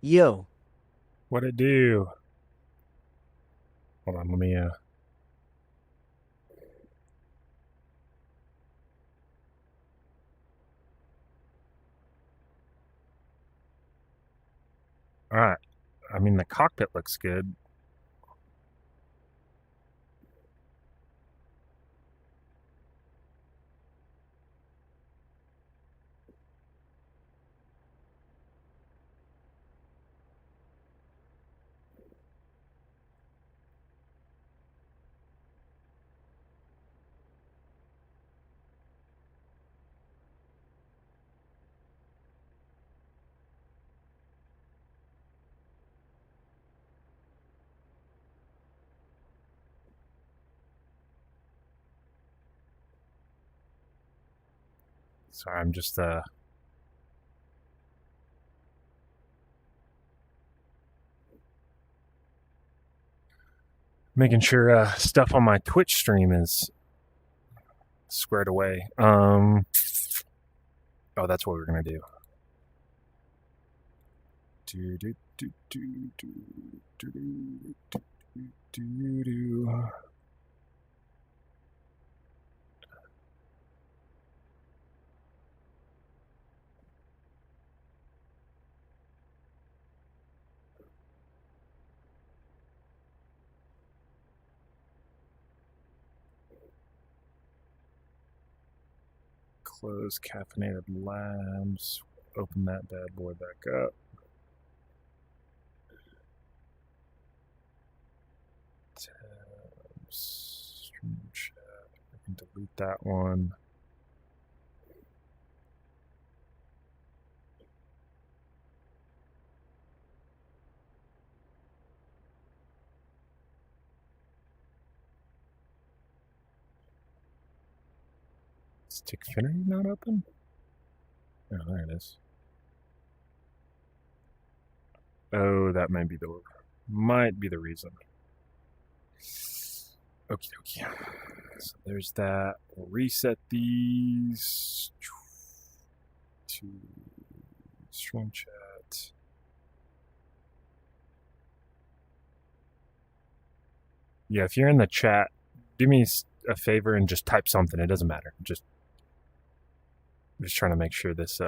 Yo, What'd it do? Hold on, let me alright. I mean the cockpit looks good. Sorry, I'm just making sure stuff on my Twitch stream is squared away. Oh, that's what we're gonna do. Do do do do do do do do do do. Close caffeinated labs. Open that bad boy back up. Tabs. Stream chat. I can delete that one. Is Tickfinity not open? Oh, there it is. Oh, that might be the reason. Okie dokie. So there's that. We'll reset these to stream chat. Yeah, if you're in the chat, do me a favor and just type something. It doesn't matter. Just trying to make sure this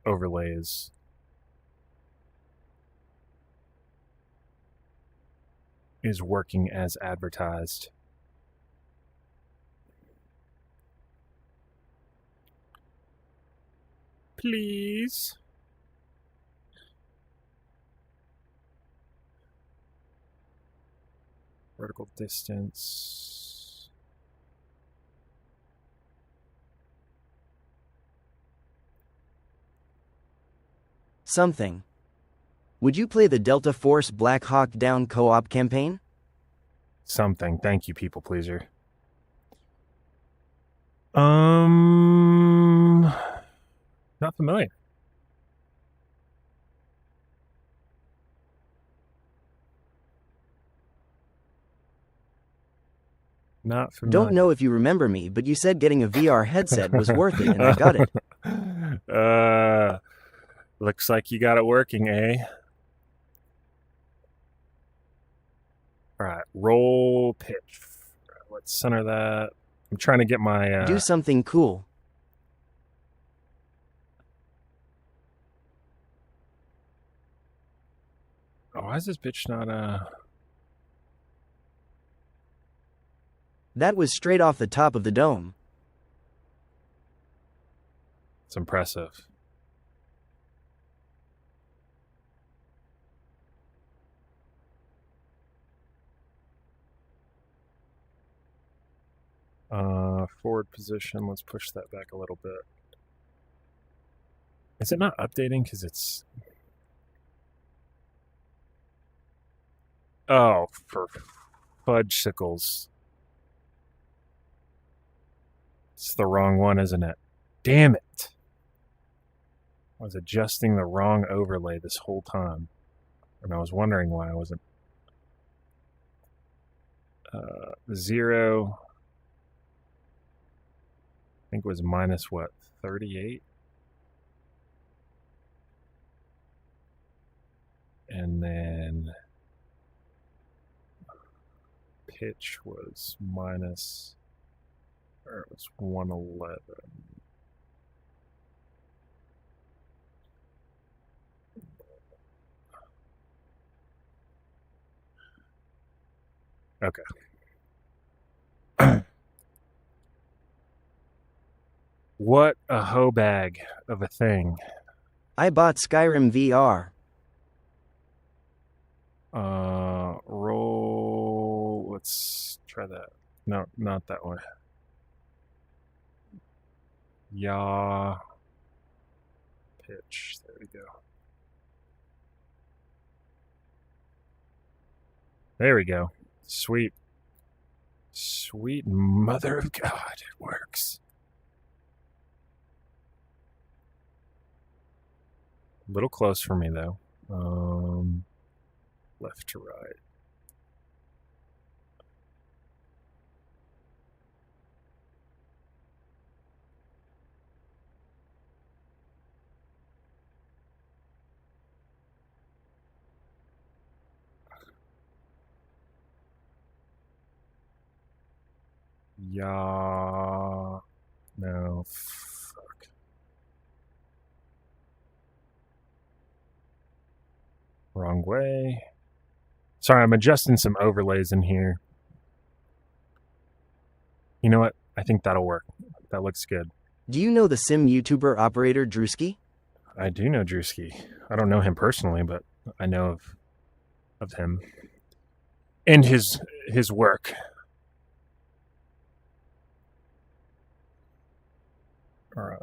overlay is working as advertised. Please. Vertical distance. something. Would you play the Delta Force Black Hawk Down co-op campaign? Something. Thank you, people pleaser. Not familiar. Not Don't familiar. know if you remember me, but you said getting a VR headset was worth it, and I got it. Looks like you got it working, eh? All right, roll pitch. Let's center that. I'm trying to get my. Do something cool. Oh, why is this bitch not? That was straight off the top of the dome. It's impressive. Forward position. Let's push that back a little bit. Is it not updating? Because it's. Oh, for fudge sickles. It's the wrong one, isn't it? Damn it. I was adjusting the wrong overlay this whole time. And I was wondering why I wasn't. 0. I think it was minus what? 38? and then pitch was minus, or it was 111. Okay. What a hoe bag of a thing. I bought Skyrim VR. Roll. Let's try that. No, not that one. Yaw. Pitch. There we go. There we go. Sweet. Sweet mother of God. It works. A little close for me, though. Left to right. Yeah. No. Fuck. Wrong way. Sorry, I'm adjusting some overlays in here. You know what? I think that'll work. That looks good. Do you know the sim YouTuber operator Drewski? I do know Drewski. I don't know him personally, but I know of him and his work. All right.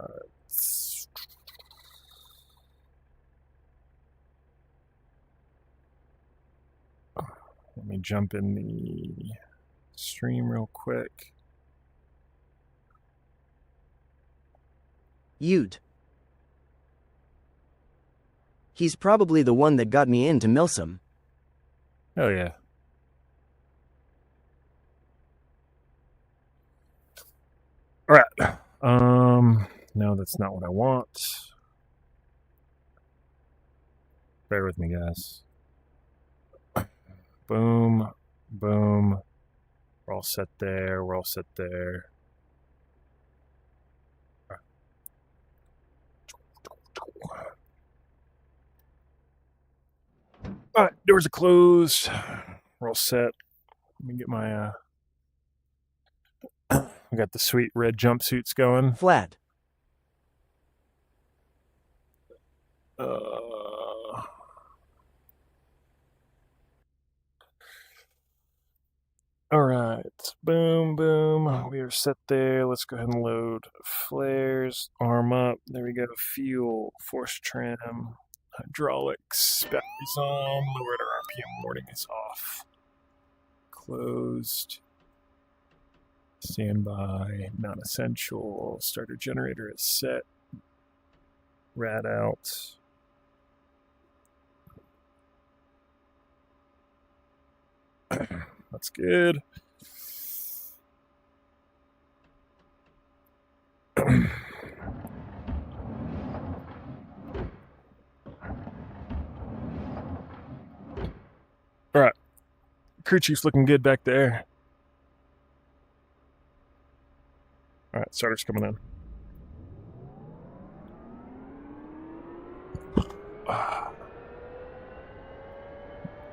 Let me jump in the stream real quick. Ute. He's probably the one that got me into Milsom. Oh yeah. All right. No, that's not what I want. Bear with me, guys. Boom, boom. We're all set there. We're all set there. All right, doors are closed. We're all set. Let me get my we got the sweet red jumpsuits going. Flat. All right, boom, boom. We are set there. Let's go ahead and load flares, arm up. There we go. Fuel, force trim, hydraulics, batteries on, lowered RPM warning is off. Closed. Standby, not essential. Starter generator is set. Rad out. That's good. All right. Crew chief's looking good back there. All right, starter's coming in.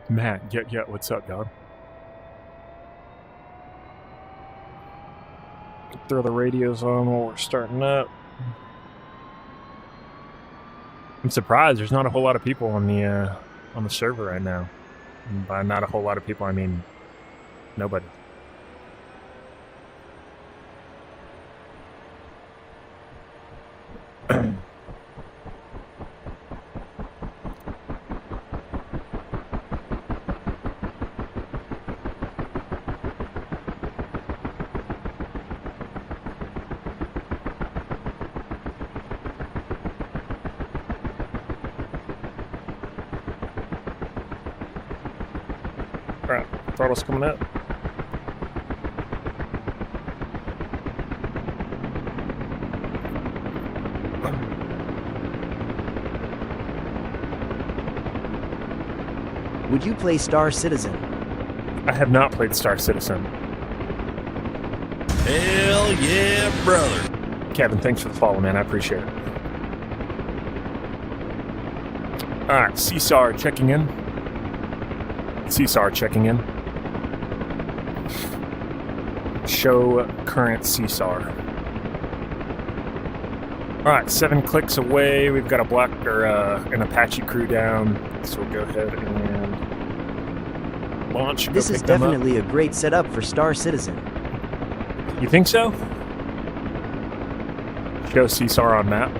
Matt, yeah, what's up, dog? Throw the radios on while we're starting up. I'm surprised there's not a whole lot of people on the server right now. And by not a whole lot of people, I mean nobody. Alright, throttle's coming up. Would you play Star Citizen? I have not played Star Citizen. Hell yeah, brother. Kevin, thanks for the follow, man. I appreciate it. Alright, CSAR checking in. CSAR checking in. Show current CSAR. Alright, 7 clicks away. We've got an Apache crew down. So we'll go ahead and launch. This is definitely a great setup for Star Citizen. You think so? Show CSAR on map.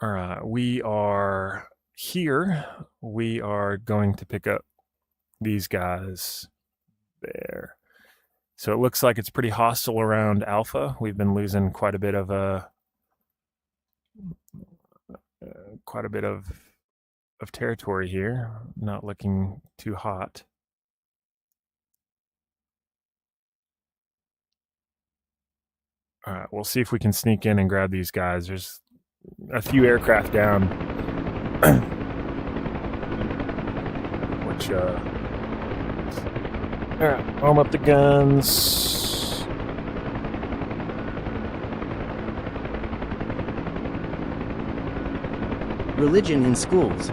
Alright, we are here. We are going to pick up these guys there. So it looks like it's pretty hostile around Alpha. We've been losing quite a bit of territory here. Not looking too hot. All right, we'll see if we can sneak in and grab these guys. There's a few aircraft down, which all right, arm up the guns. Religion in schools.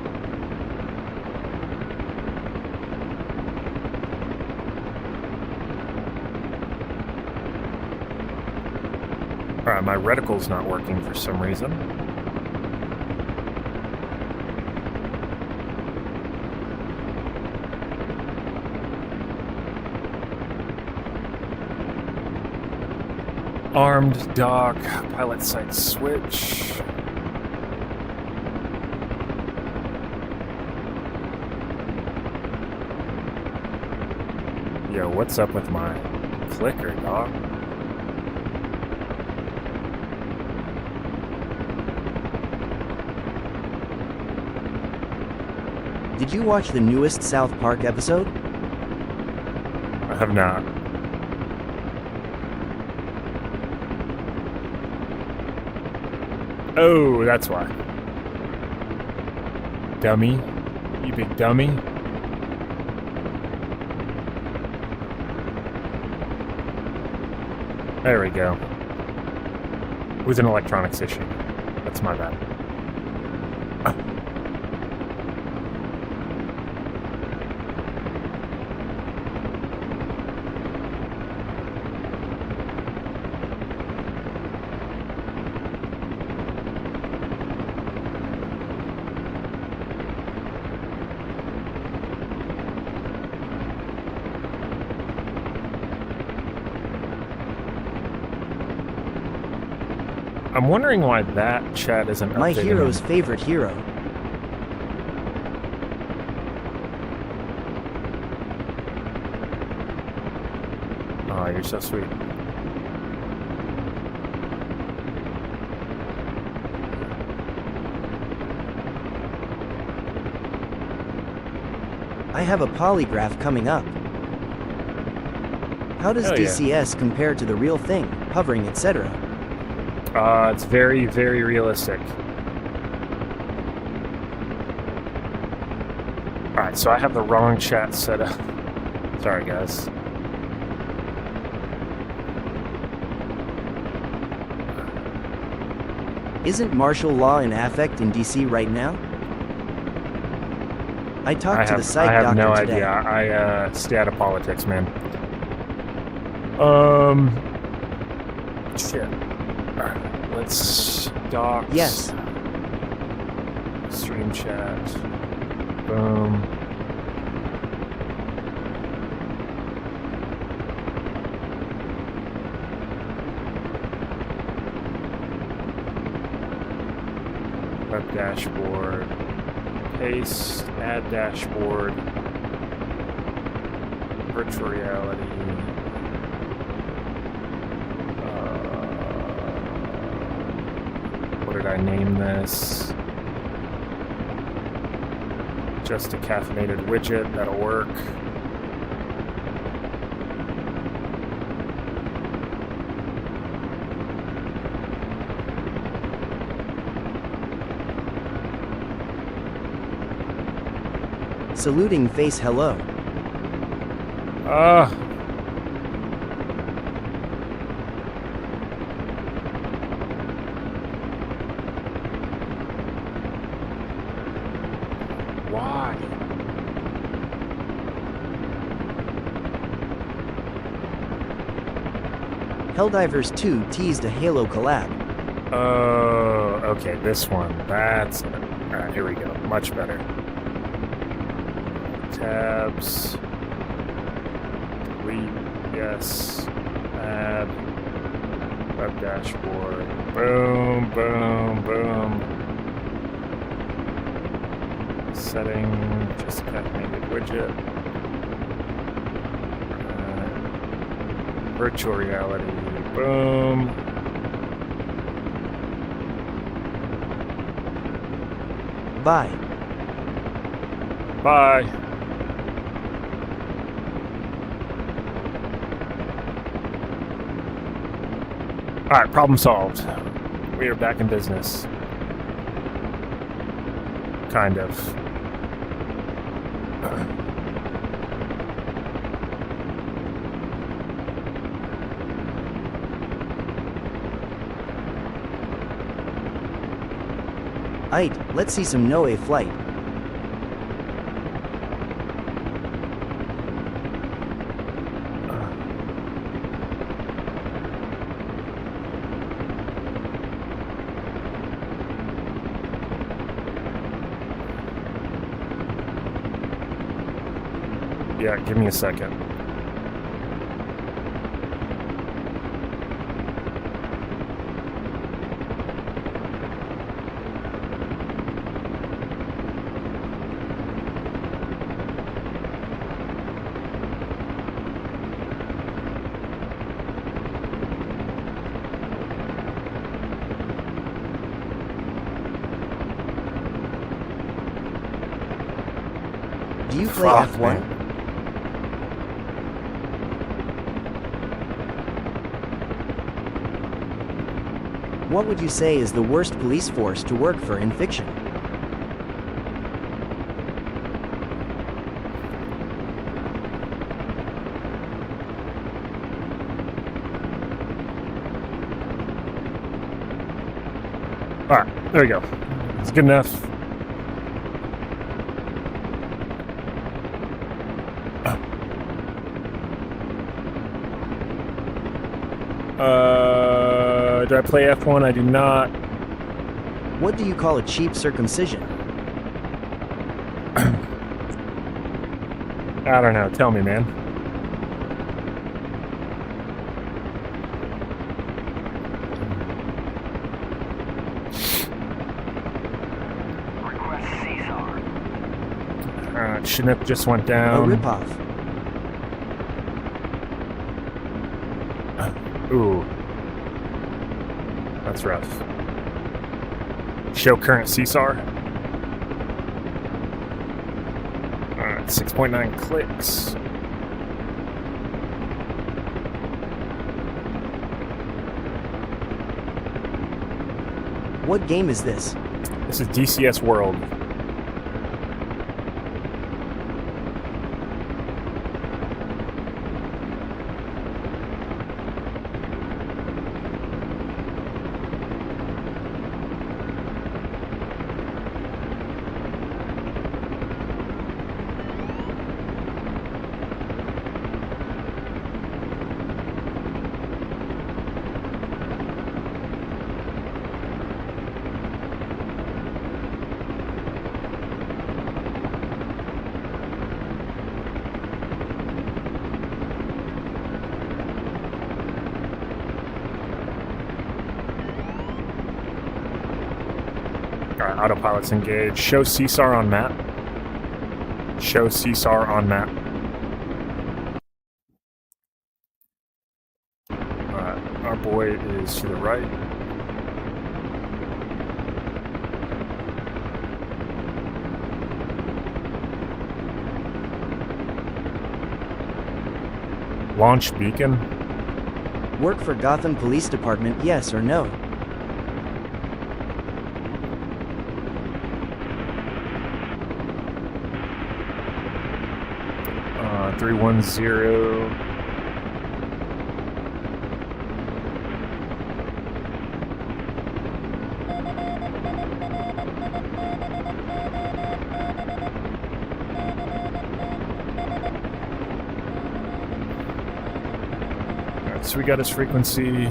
All right, my reticle's not working for some reason. Armed dock, pilot site switch. Yo, what's up with my clicker, dog? Did you watch the newest South Park episode? I have not. Oh, that's why. Dummy. You big dummy. There we go. It was an electronics issue. That's my bad. I'm wondering why that chat isn't My updating. hero's favorite hero. Oh, you're so sweet. I have a polygraph coming up. How does Hell yeah. DCS compare to the real thing, hovering, etc.? It's very, very realistic. Alright, so I have the wrong chat set up. Sorry, guys. Isn't martial law in affect in DC right now? I talked to the psych doctor no today. idea. I stay out of politics, man. Shit. Alright, let's dock. Yes. Stream chat. Boom. Web dashboard. Paste. Add dashboard. Virtual reality. What did I name this? Just a caffeinated widget. That'll work. Saluting face hello. Ah. Why? Helldivers 2 teased a Halo collab. Oh, okay, this one. That's it. Alright, here we go. Much better. Tabs. Delete. Yes. Add. Web dashboard. Boom, boom, boom. Setting. Just native widget. Virtual reality. Boom. Bye. Bye. Alright, problem solved. We are back in business. Kind of. Aight, let's see some Noe flight. Yeah, give me a second. Do you play Fuck, F1? man. What would you say is the worst police force to work for in fiction? Alright, there we go. It's good enough. Do I play F1? I do not. What do you call a cheap circumcision? I don't know. Tell me, man. Chinook just went A down. ripoff. Ooh. That's rough. Show current CSAR. Alright, 6.9 clicks. What game is this? This is DCS World. Alright, autopilot's engaged. Show CSAR on map. Show CSAR on map. Alright, our boy is to the right. Launch beacon. Work for Gotham Police Department, yes or no? 310. Alright, so we got his frequency.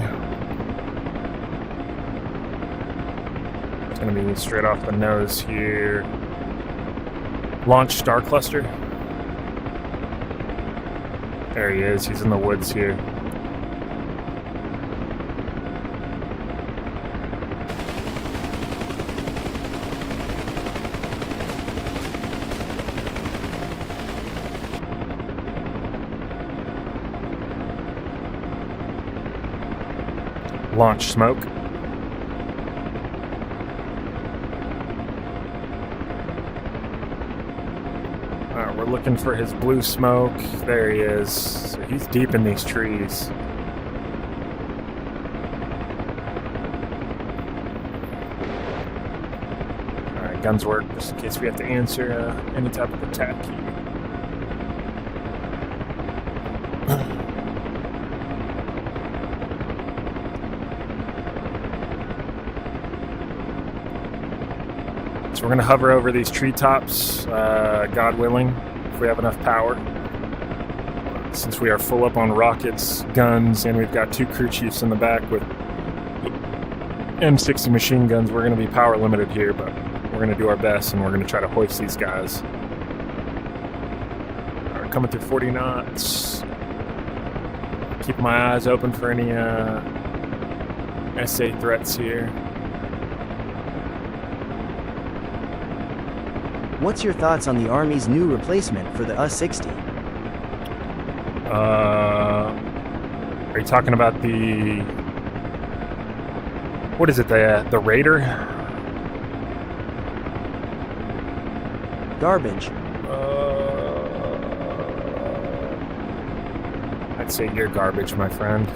It's going to be straight off the nose here. Launch star cluster. There he is. He's in the woods here. Launch smoke. Alright, we're looking for his blue smoke. There he is. So he's deep in these trees. Alright, guns work just in case we have to answer any type of attack here. So we're going to hover over these treetops, God willing, if we have enough power. Since we are full up on rockets, guns, and we've got 2 crew chiefs in the back with M60 machine guns, we're going to be power limited here, but we're going to do our best, and we're going to try to hoist these guys. All right, coming through 40 knots. Keep my eyes open for any SA threats here. What's your thoughts on the Army's new replacement for the U-60? Are you talking about the... What is it, the Raider? Garbage. I'd say you're garbage, my friend.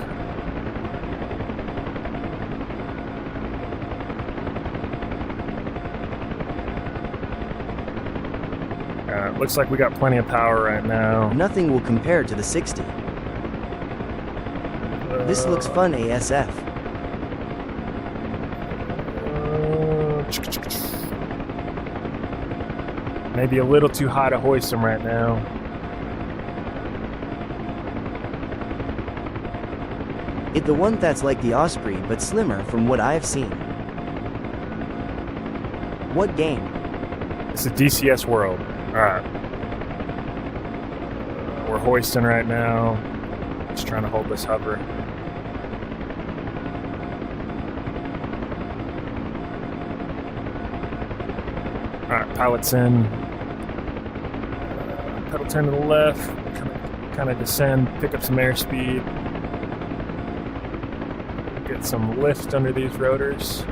Looks like we got plenty of power right now. Nothing will compare to the 60. This looks fun ASF. Maybe a little too high to hoist him right now. It's the one that's like the Osprey but slimmer from what I've seen. What game? It's a DCS world. Alright. We're hoisting right now. Just trying to hold this hover. Alright, pilot's in. Pedal turn to the left. Kind of descend, pick up some airspeed. Get some lift under these rotors.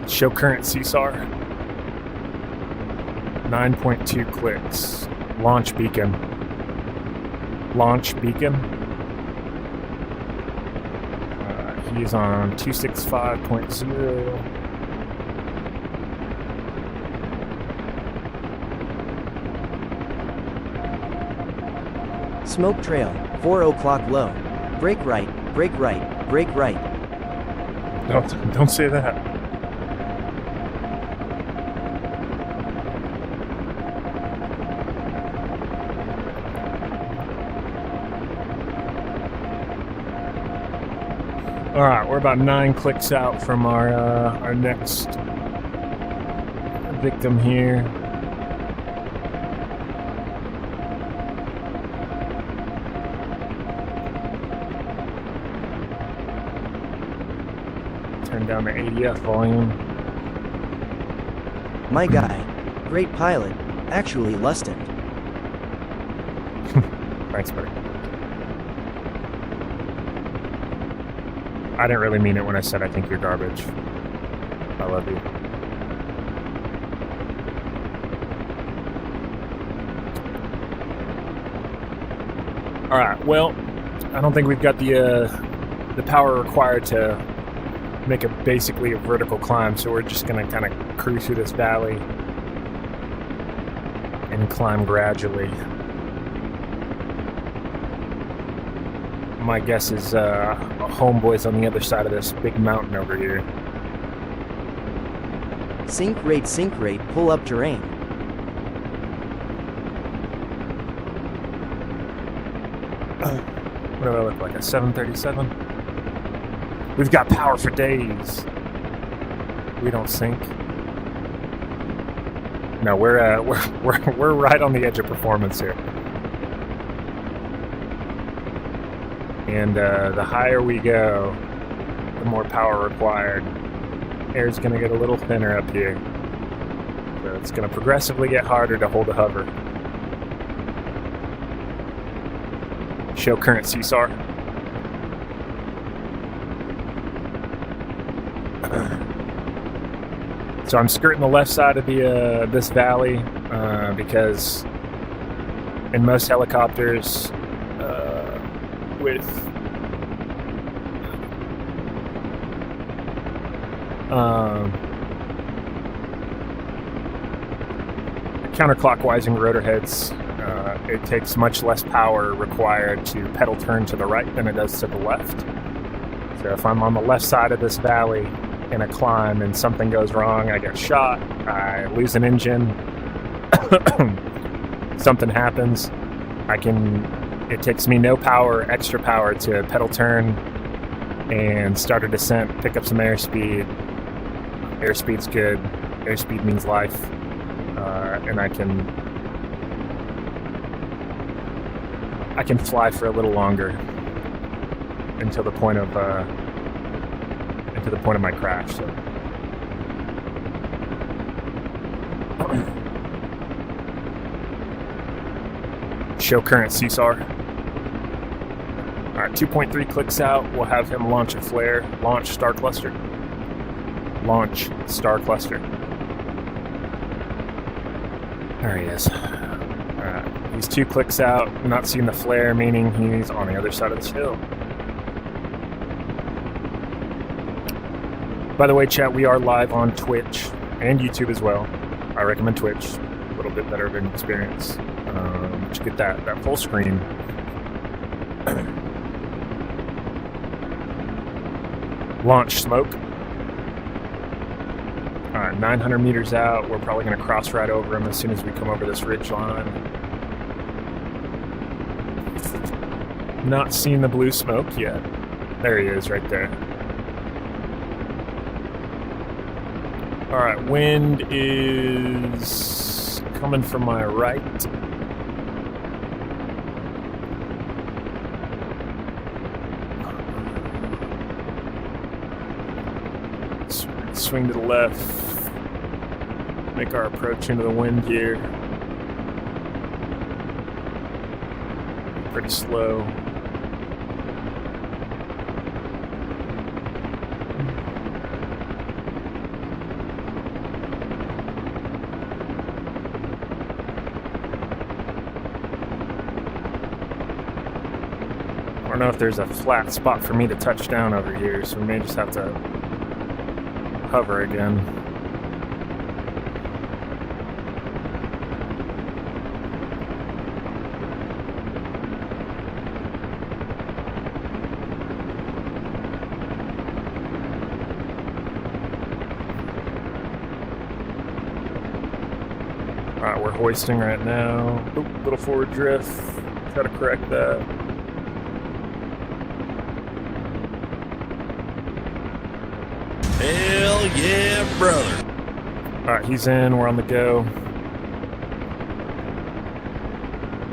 Show current CSAR. 9.2 clicks. Launch beacon. Launch beacon. He's on 265.0. Smoke trail, 4 o'clock low. Brake right, brake right, brake right. Don't say that. All right, we're about 9 clicks out from our next victim here. Turn down the ADF volume. My guy, great pilot, actually lusted. Thanks, buddy. I didn't really mean it when I said I think you're garbage. I love you. All right. Well, I don't think we've got the power required to make basically a vertical climb, so we're just gonna kind of cruise through this valley and climb gradually. My guess is homeboy's on the other side of this big mountain over here. Sink rate, pull up terrain. What do I look like, a 737? We've got power for days. We don't sink. No, we're right on the edge of performance here. And the higher we go, the more power required. Air's going to get a little thinner up here. So it's going to progressively get harder to hold a hover. Show current CSAR. So I'm skirting the left side of the this valley because in most helicopters with counterclockwise rotor heads, it takes much less power required to pedal turn to the right than it does to the left. So if I'm on the left side of this valley in a climb and something goes wrong, I get shot, I lose an engine, something happens, it takes me no power, extra power to pedal turn and start a descent, pick up some airspeed. Airspeed's good. Airspeed means life. And I can fly for a little longer until the point of my crash. So. Show current CSAR. All right, 2.3 clicks out. We'll have him launch a flare. Launch star cluster. Launch star cluster. There he is. Alright, he's 2 clicks out, not seeing the flare, meaning he's on the other side of this hill. By the way, chat, we are live on Twitch and YouTube as well. I recommend Twitch, a little bit better of an experience. But you get that full screen. Launch smoke. Alright, 900 meters out. We're probably going to cross right over him as soon as we come over this ridge line. Not seeing the blue smoke yet. There he is, right there. Alright, wind is coming from my right. Swing to the left. Make our approach into the wind here. Pretty slow. I don't know if there's a flat spot for me to touch down over here, so we may just have to hover again. Alright, we're hoisting right now. Oop, little forward drift. Gotta correct that. Hell yeah, brother. Alright, he's in. We're on the go.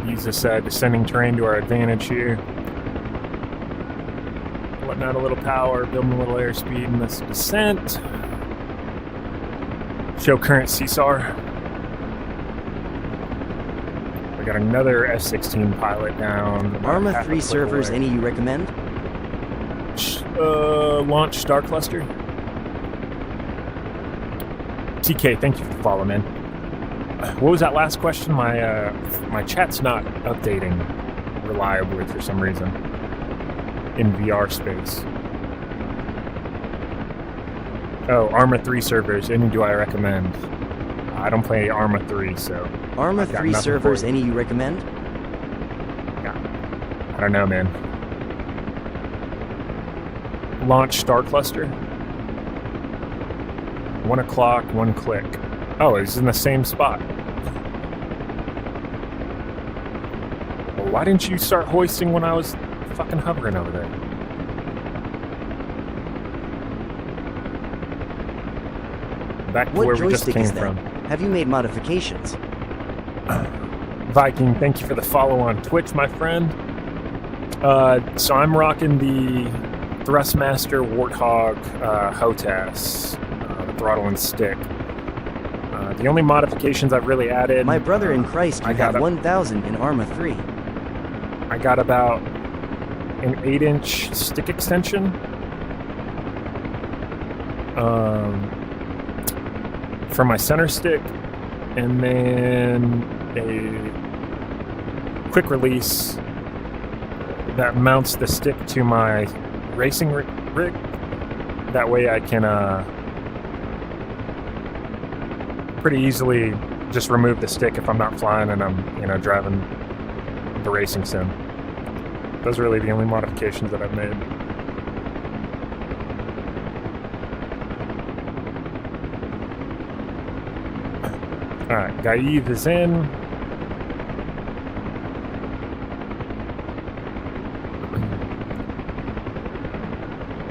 Use this descending terrain to our advantage here. Letting out a little power, building a little airspeed in this descent. Show current CSAR. We got another F-16 pilot down. Arma 3 servers, any you recommend? Launch Star Cluster. TK, thank you for the follow, man. What was that last question? My chat's not updating reliably for some reason in VR space. Oh, Arma 3 servers, any do I recommend? I don't play Arma 3, so Arma I've got 3 nothing for servers, you. any you recommend? I don't know, man. Launch Star Cluster. 1 o'clock, 1 click. Oh, it's in the same spot. Well, why didn't you start hoisting when I was fucking hovering over there? Back to What where we just joystick came is that? from. Have you made modifications? Viking, thank you for the follow on Twitch, my friend. So I'm rocking the Thrustmaster Warthog HOTAS, the throttle and stick. The only modifications I've really added... My brother in Christ, you have 1,000 in Arma 3. I got about an 8-inch stick extension. For my center stick, and then a quick release that mounts the stick to my racing rig. That way I can pretty easily just remove the stick if I'm not flying and I'm, driving the racing sim. Those are really the only modifications that I've made. Alright, Gaiv is in.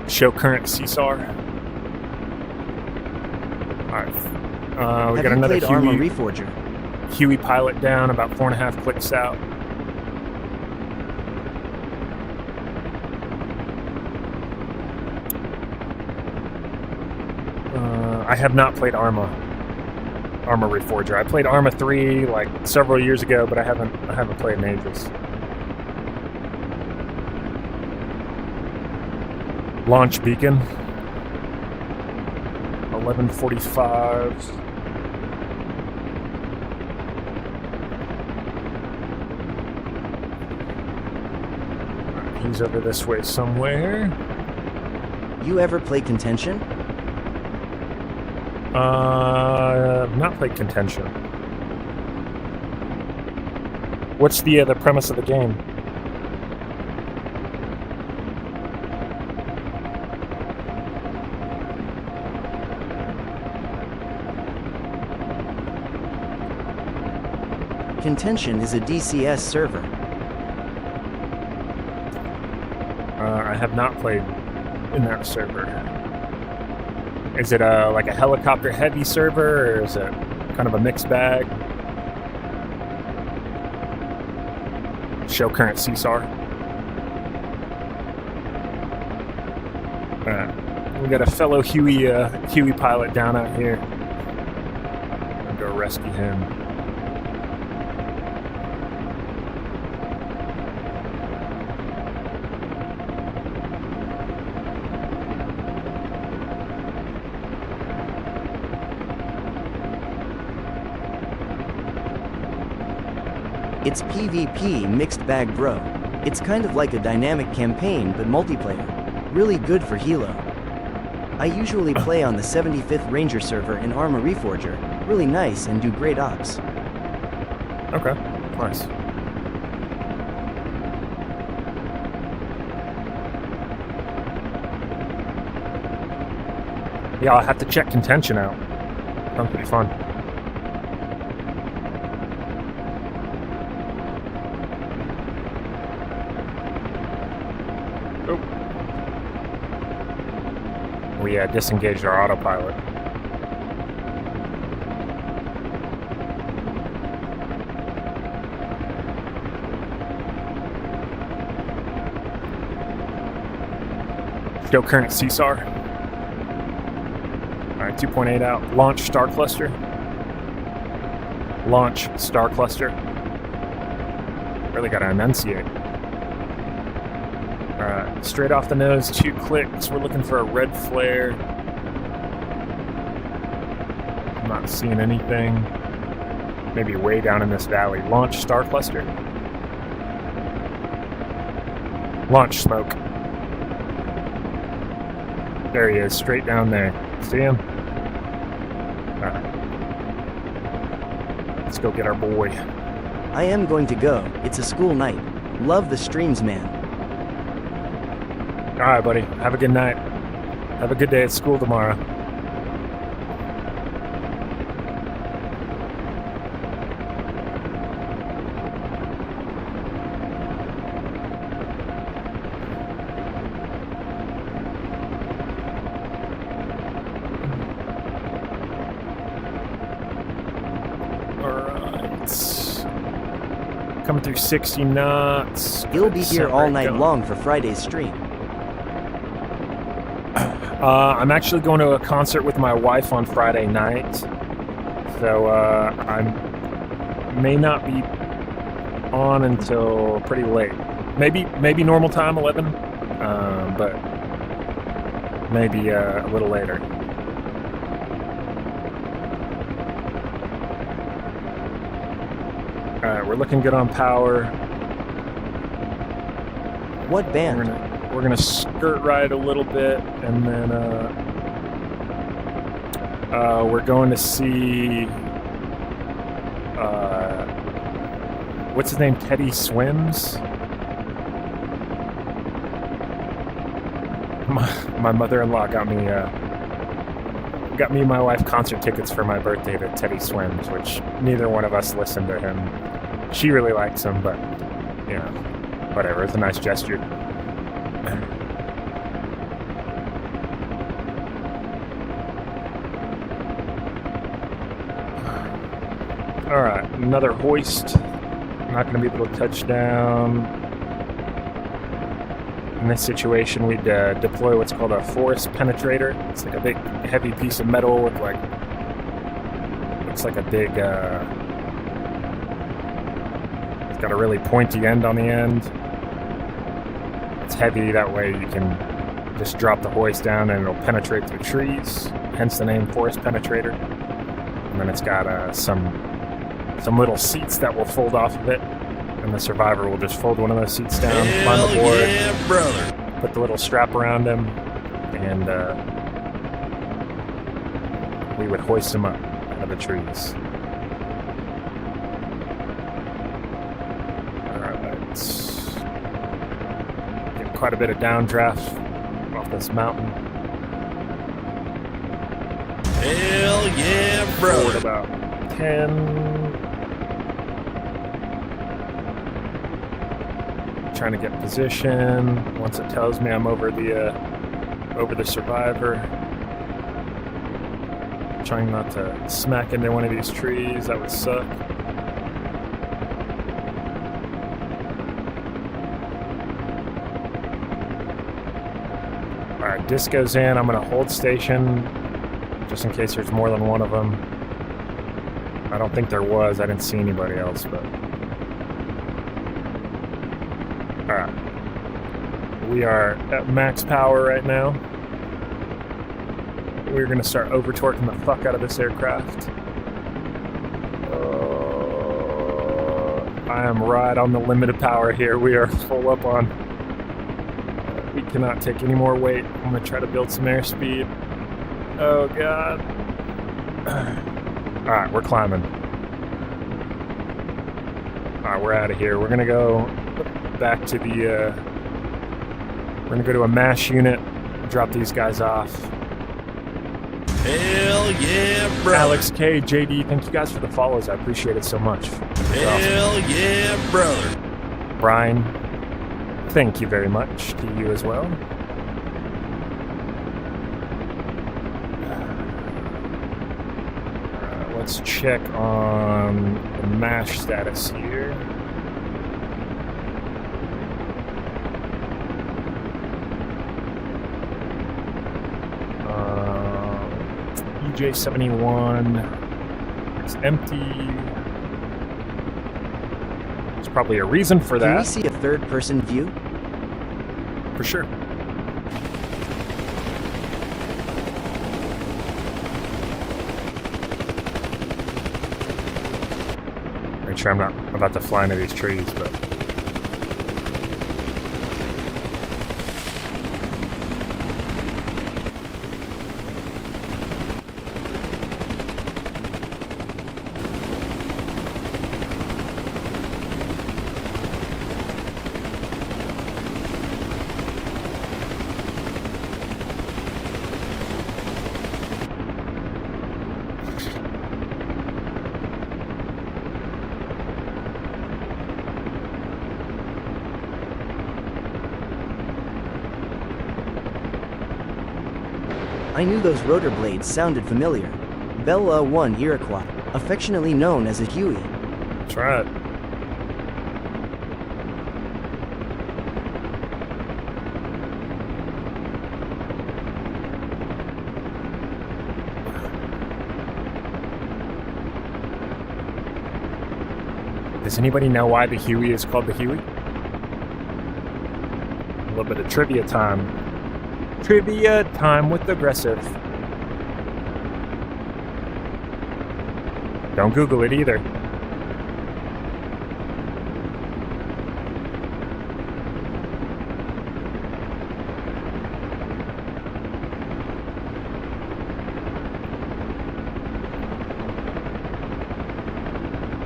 Show current CSAR. Alright. We got another played Arma Reforger? Huey pilot down, about 4.5 clicks out. I have not played Arma Reforger. I played Arma 3 like several years ago, but I haven't played in ages. Launch beacon. 11:45. He's over this way somewhere. You ever play Contention? I've not played Contention. What's the premise of the game? Contention is a DCS server. I have not played in that server. Is it like a helicopter heavy server, or is it kind of a mixed bag? Show current CSAR. We got a fellow Huey pilot down out here. I'm gonna go rescue him. It's PvP mixed bag, bro. It's kind of like a dynamic campaign, but multiplayer. Really good for Hilo. I usually play on the 75th Ranger server in Arma Reforger. Really nice and do great ops. Okay, nice. Yeah, I'll have to check Contention out. Sounds pretty fun. We disengaged our autopilot. Show current CSAR. Alright, 2.8 out. Launch Star Cluster. Launch Star Cluster. Really gotta enunciate. Alright, straight off the nose, 2 clicks. We're looking for a red flare. I'm not seeing anything. Maybe way down in this valley. Launch Star Cluster. Launch smoke. There he is, straight down there. See him? Alright. Let's go get our boy. I am going to go. It's a school night. Love the streams, man. All right, buddy. Have a good night. Have a good day at school tomorrow. Coming through 60 knots. You'll be here all night going. long for Friday's stream. I'm actually going to a concert with my wife on Friday night, so I may not be on until pretty late. Maybe normal time, 11, but maybe a little later. All right, we're looking good on power. What band? We're gonna skirt right a little bit, and then we're going to see what's his name? Teddy Swims. My mother-in-law got me and my wife concert tickets for my birthday to Teddy Swims, which neither one of us listened to him. She really likes him, but you know, whatever. It's a nice gesture. All right, another hoist. Not going to be able to touch down. In this situation, we'd deploy what's called a forest penetrator. It's like a big, heavy piece of metal with looks like a big, it's got a really pointy end on the end. It's heavy, that way you can just drop the hoist down and it'll penetrate through trees, hence the name forest penetrator. And then it's got some little seats that will fold off of it. And the survivor will just fold one of those seats down, climb aboard, yeah, brother. put the little strap around him, and we would hoist him up out of the trees. Alright. Get quite a bit of downdraft off this mountain. Hell yeah, Forward brother. about 10. Trying to get position. Once it tells me I'm over the survivor. Trying not to smack into one of these trees. That would suck. Alright, disc goes in. I'm going to hold station just in case there's more than one of them. I don't think there was. I didn't see anybody else, but... Alright. We are at max power right now. We're going to start over-torquing the fuck out of this aircraft. I am right on the limit of power here. We are full up on... we cannot take any more weight. I'm going to try to build some airspeed. Oh, God. Alright, we're climbing. Alright, we're out of here. We're going to go back to the... we're going to go to a MASH unit, drop these guys off. Hell yeah, brother. Alex K, JD, thank you guys for the follows. I appreciate it so much. Hell yeah, brother. Brian, thank you very much to you as well. Let's check on the MASH status here. EJ71 is empty. There's probably a reason for that. Can we see a third-person view? For sure. Make sure I'm not about to fly into these trees, but... I knew those rotor blades sounded familiar. Bella 1 Iroquois, affectionately known as a Huey. That's right. Does anybody know why the Huey is called the Huey? A little bit of trivia time. Trivia time with Aggressive. Don't Google it either.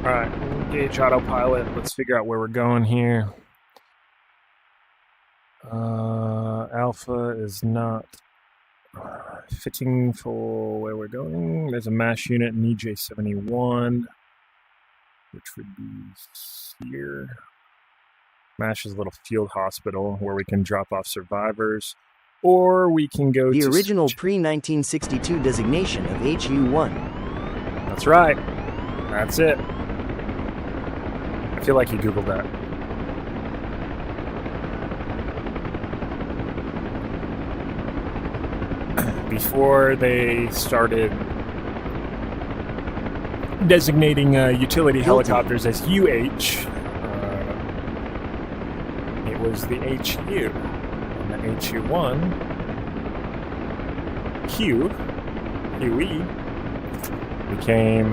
Alright, engage autopilot. Let's figure out where we're going here. Alpha is not fitting for where we're going. There's a MASH unit in EJ71, which would be here. MASH is a little field hospital where we can drop off survivors, or we can go The to original pre-1962 designation of HU-1. That's right. That's it. I feel like you Googled that. Before they started designating utility helicopters as UH, it was the HU. And the HU-1, Huey, became,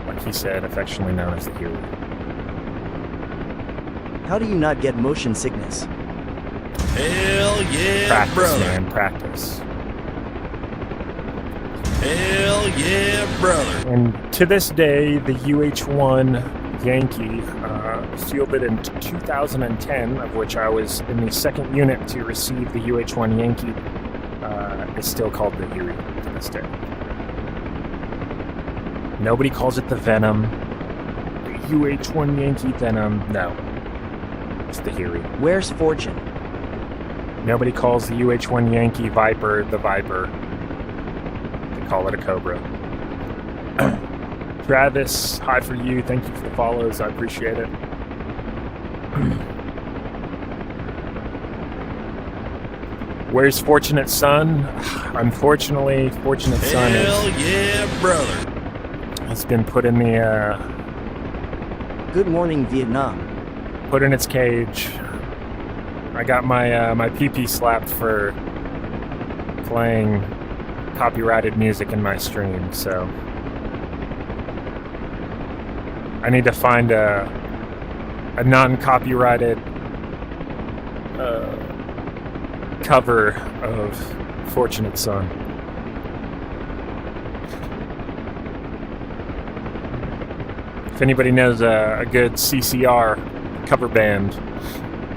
like he said, affectionately known as the Huey. How do you not get motion sickness? Hell yeah, Practice, brother. man, practice. Hell yeah, brother. And to this day, the UH-1 Yankee, fielded in 2010, of which I was in the second unit to receive the UH-1 Yankee, is still called the Huey to this day. Nobody calls it the Venom. The UH-1 Yankee Venom, no. It's the Huey. Where's Fortune? Nobody calls the UH-1 Yankee Viper the Viper. They call it a Cobra. Travis, hi for you. Thank you for the follows. I appreciate it. Where's Fortunate Son? Unfortunately, Fortunate Son Hell yeah, brother. has been put in the Good morning, Vietnam. put in its cage. I got my my PP slapped for playing copyrighted music in my stream, so I need to find a non-copyrighted cover of Fortunate Son. If anybody knows a good CCR cover band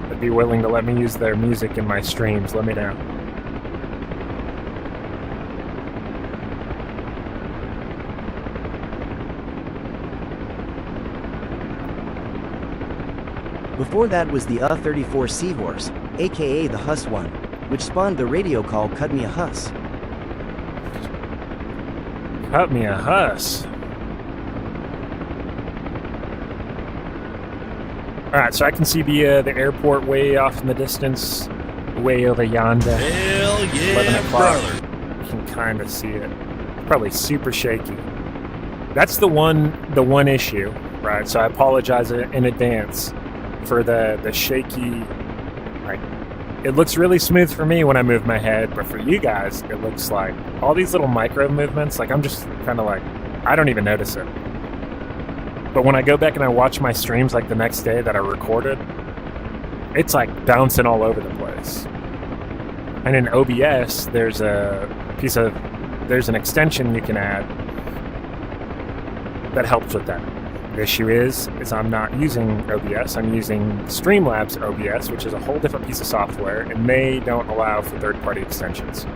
that'd be willing to let me use their music in my streams, let me know. Before that was the U-34 Seahorse, aka the Huss-1, which spawned the radio call Cut Me a Huss. Cut me a Huss. Alright, so I can see the airport way off in the distance, way over yonder. Hell 11 yeah, o'clock. brother. You can kind of see it. Probably super shaky. That's the one issue, right? So I apologize in advance for the shaky. Like, it looks really smooth for me when I move my head, but for you guys, it looks like all these little micro movements. Like, I'm just kind of like, I don't even notice it. But when I go back and I watch my streams like the next day that I recorded, it's like bouncing all over the place. And in OBS, there's an extension you can add that helps with that. The issue is I'm not using OBS, I'm using Streamlabs OBS, which is a whole different piece of software, and they don't allow for third-party extensions.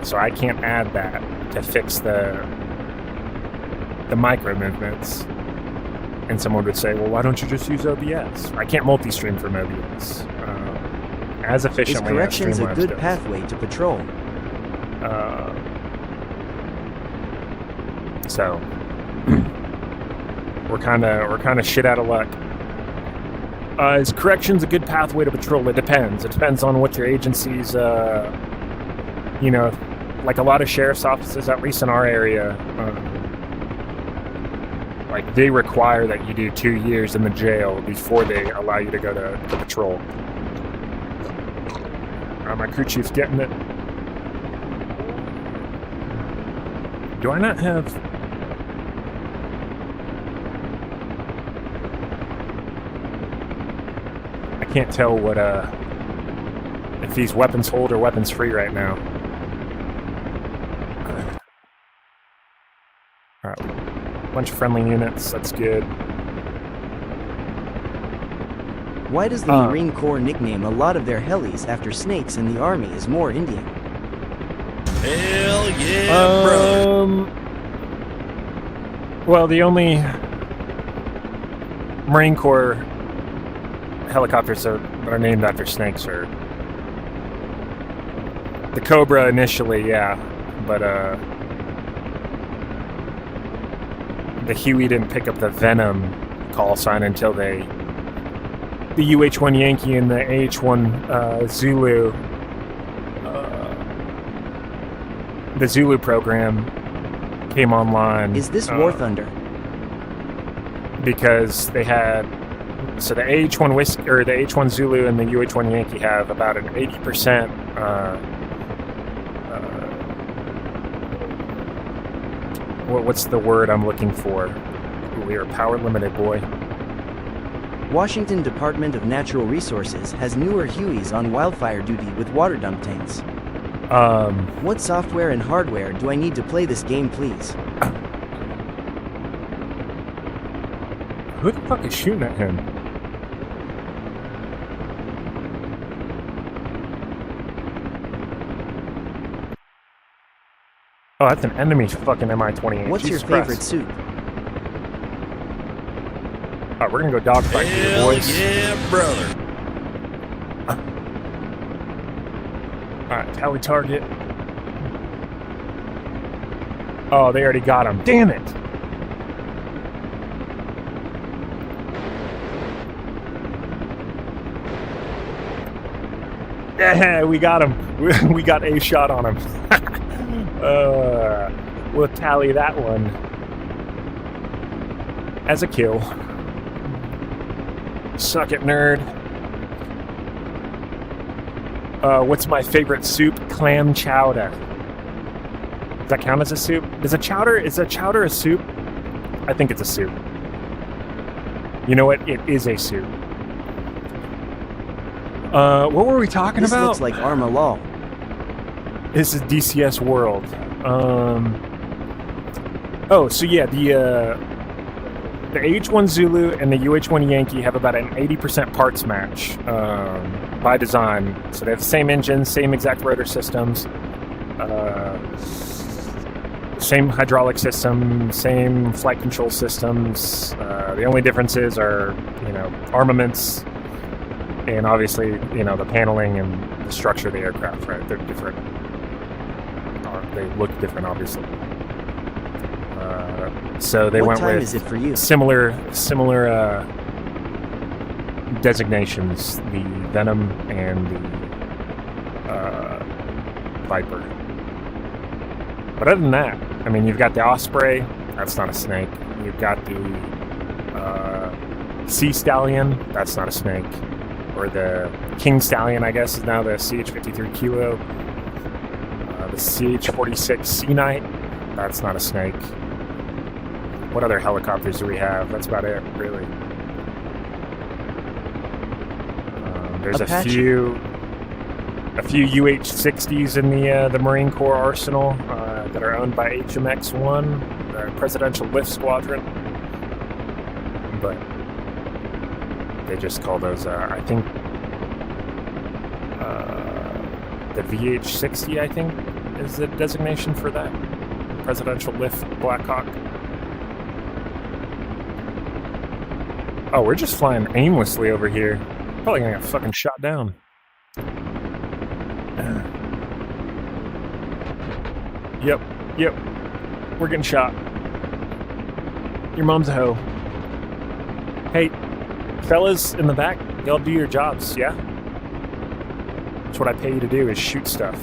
So I can't add that to fix the micro movements. And someone would say, well, why don't you just use OBS? I can't multi-stream from OBS as Is efficiently as corrections a Streamlabs good does. pathway to patrol? So we're kind of shit out of luck. Is corrections a good pathway to patrol? It depends. It depends on what your agency's, like a lot of sheriff's offices, at least in our area, like they require that you do 2 years in the jail before they allow you to go to patrol. My crew chief's getting it. Do I not have... I can't tell what, if he's weapons hold or weapons free right now. Alright. Bunch of friendly units, that's good. Why does the Marine Corps nickname a lot of their helis after snakes and the Army is more Indian? Hell yeah, brother. Well, the only Marine Corps helicopters that are named after snakes are the Cobra initially, yeah, but the Huey didn't pick up the Venom call sign until the UH-1 Yankee and the AH-1 Zulu, the Zulu program came online. Is this War Thunder? Because they had, so the AH-1 Whiskey, or the AH-1 Zulu and the UH-1 Yankee have about an 80%. What's the word I'm looking for? We are power limited, boy. Washington Department of Natural Resources has newer Hueys on wildfire duty with water dump tanks. What software and hardware do I need to play this game, please? Who the fuck is shooting at him? Oh, that's an enemy fucking Mi-28. What's Jesus your favorite Christ. soup? Alright, we're gonna go dogfight here, Hell boys. yeah, brother. Alright, tally target. Oh, they already got him. Damn it! Yeah, we got him. We got a shot on him. We'll tally that one as a kill. Suck it, nerd. What's my favorite soup? Clam chowder. Does that count as a soup? Is a chowder a soup? I think it's a soup. You know what? It is a soup. What were we talking This about? looks like Arma Law. This is DCS World. Oh, so yeah, the AH-1 Zulu and the UH-1 Yankee have about an 80% parts match by design. So they have the same engines, same exact rotor systems, same hydraulic system, same flight control systems. The only differences are, armaments, and obviously, the paneling and the structure of the aircraft, right? They're different. They look different, obviously. So they went with... What time is it for you? Similar designations, the Venom and the Viper. But other than that, you've got the Osprey. That's not a snake. You've got the Sea Stallion. That's not a snake. Or the King Stallion, I guess, is now the CH-53 Kilo. The CH-46 Sea Knight. That's not a snake. What other helicopters do we have? That's about it, really. There's Apache. a few UH-60s in the Marine Corps arsenal that are owned by HMX-1, the Presidential Lift Squadron. But they just call those, I think, the VH-60, I think, is the designation for that. Presidential Lift Blackhawk. Oh, we're just flying aimlessly over here. Probably gonna get fucking shot down. Yep. We're getting shot. Your mom's a hoe. Hey, fellas in the back, y'all do your jobs, yeah? That's what I pay you to do, is shoot stuff.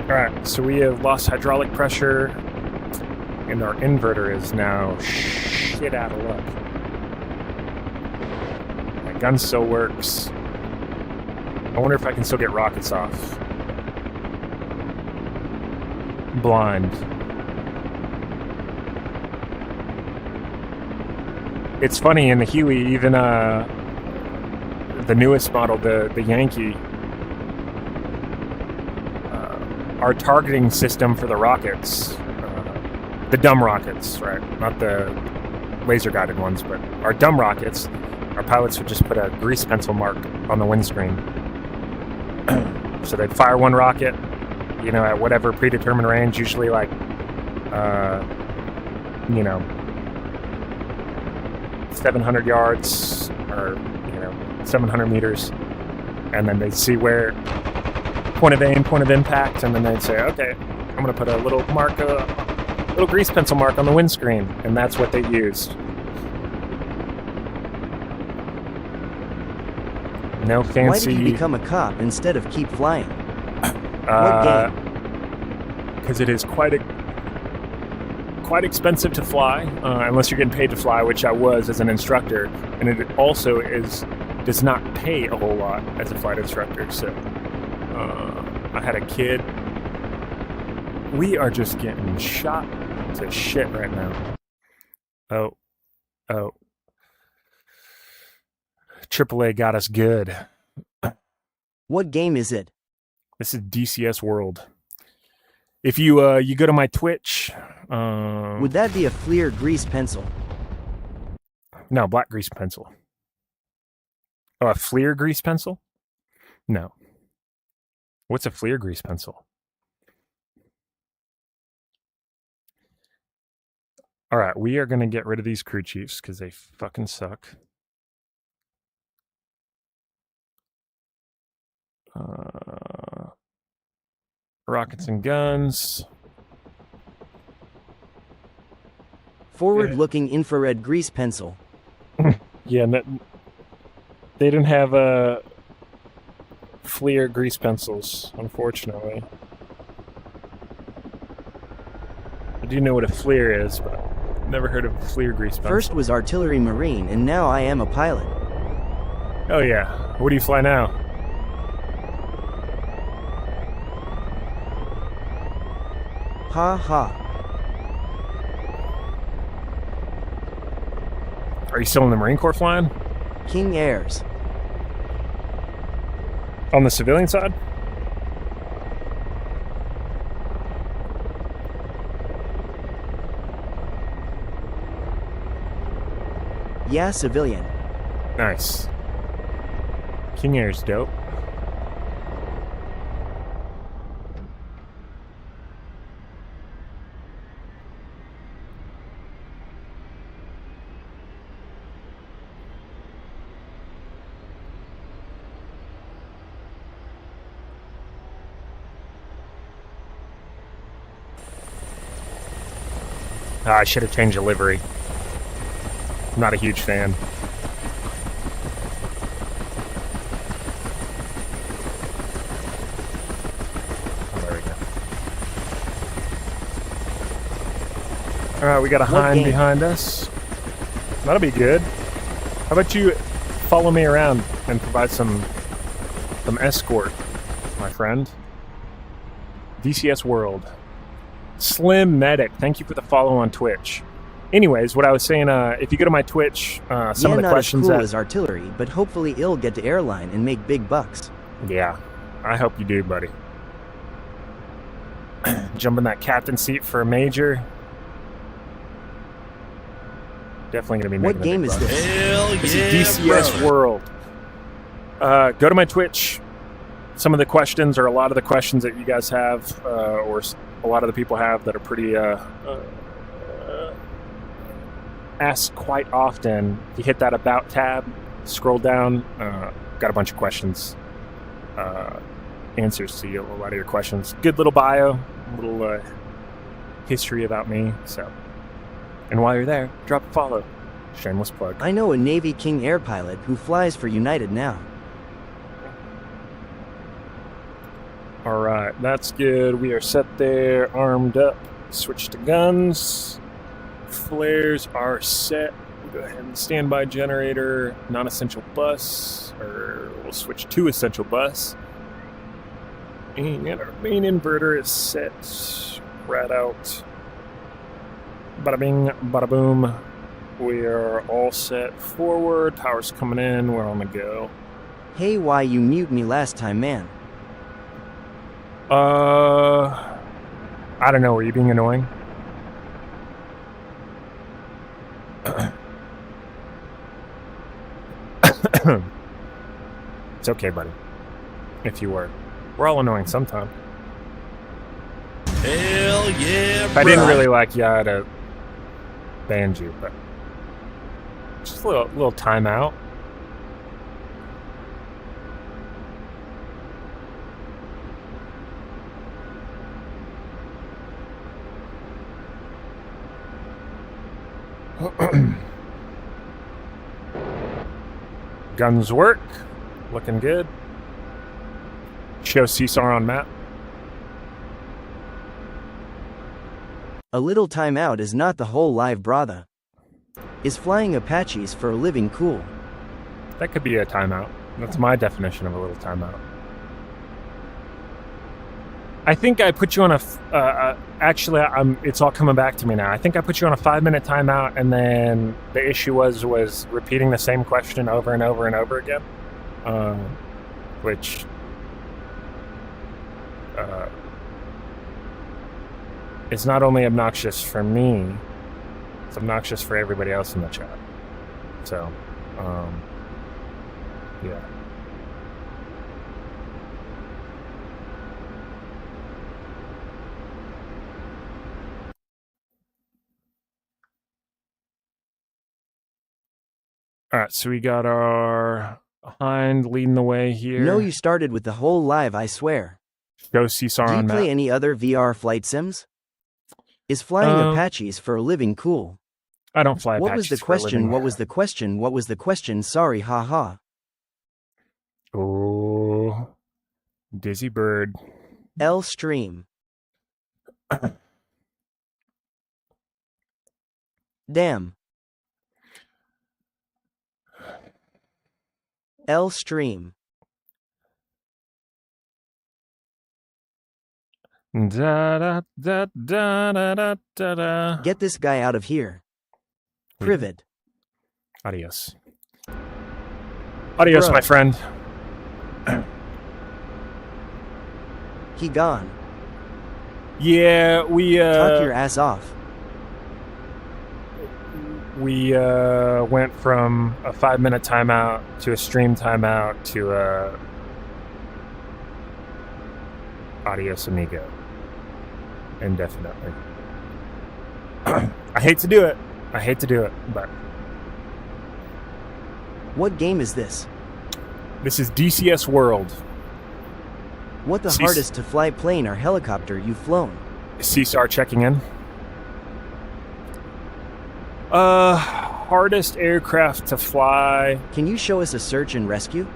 Alright, so we have lost hydraulic pressure, and our inverter is now shit out of luck. My gun still works. I wonder if I can still get rockets off. Blind. It's funny, in the Huey, even the newest model, the Yankee, our targeting system for the rockets, the dumb rockets, right? Not the laser-guided ones, but our dumb rockets, our pilots would just put a grease pencil mark on the windscreen. So they'd fire one rocket, you know, at whatever predetermined range, usually like, 700 yards or, 700 meters. And then they'd see where point of aim, point of impact, and then they'd say, okay, I'm going to put a little mark, a little grease pencil mark on the windscreen. And that's what they used. No fancy... Why did you become a cop instead of keep flying? What game? Because it is quite expensive to fly, unless you're getting paid to fly, which I was as an instructor, and it also does not pay a whole lot as a flight instructor. So I had a kid. We are just getting shot to shit right now. Oh. AAA got us good. What game is it? This is DCS World. If you you go to my Twitch, would that be a Fleer grease pencil? No, black grease pencil. Oh, a Fleer grease pencil? No. What's a Fleer grease pencil? All right, we are going to get rid of these crew chiefs because they fucking suck. Rockets and guns. Forward-looking infrared grease pencil. Yeah, they didn't have Fleer grease pencils, unfortunately. I do know what a Fleer is, but never heard of a Fleer grease pencil. First was artillery marine, and now I am a pilot. Oh yeah. What do you fly now? Ha ha. Are you still in the Marine Corps flying? King Airs. On the civilian side? Yeah, civilian. Nice. King Air's dope. I should have changed the livery. I'm not a huge fan. Oh, there we go. Alright, we got a hind behind us. That'll be good. How about you follow me around and provide some escort, my friend? DCS World. Slim Medic, thank you for the follow on Twitch. Anyways, what I was saying, if you go to my Twitch, some of the questions not as cool as artillery, but hopefully it'll get to airline and make big bucks. Yeah, I hope you do, buddy. Jump in that captain seat for a major. Definitely gonna be making What game is this? Hell This yeah, is DCS brother. World. Go to my Twitch. Some of the questions, or a lot of the questions that you guys have, or a lot of the people have that are pretty asked quite often. If you hit that About tab, scroll down, got a bunch of questions, answers to a lot of your questions. Good little bio, a little history about me. So, and while you're there, drop a follow. Shameless plug. I know a Navy King Air pilot who flies for United now. All right, that's good. We are set there, armed up. Switch to guns. Flares are set. We'll go ahead and standby generator, non-essential bus, or we'll switch to essential bus. And our main inverter is set. Rat out. Bada bing, bada boom. We are all set forward. Power's coming in. We're on the go. Hey, why you mute me last time, man? I don't know. Were you being annoying? It's okay, buddy. If you were. We're all annoying sometime. Hell yeah, If I didn't really like you, I'd have banned you, but just a little timeout. Guns work. Looking good. Show CSAR on map. A little timeout is not the whole live brother. Is flying Apaches for a living cool? That could be a timeout. That's my definition of a little timeout. I think I put you on actually, it's all coming back to me now. I think I put you on a 5-minute timeout, and then the issue was repeating the same question over and over and over again, which is not only obnoxious for me, it's obnoxious for everybody else in the chat. So, yeah. All right, so we got our hind leading the way here. No, you started with the whole live, I swear. Go CSAR Do you on map. play any other VR flight sims? Is flying Apaches for a living cool? I don't fly What Apaches was the for a question? living. What was the question? What was the question? Sorry, haha. Oh, Dizzy Bird. L stream. Damn. L stream. Da, da, da, da, da, da, da, da. Get this guy out of here. Privet. Adios. Adios, Bro. my friend. He gone. Yeah, we Talk your ass off. we went from a 5-minute timeout to a stream timeout to a adios amigo indefinitely. I hate to do it, but What game is this? this is DCS World. What the hardest to fly plane or helicopter you've flown? CSAR checking in. Hardest aircraft to fly, Can you show us a search and rescue?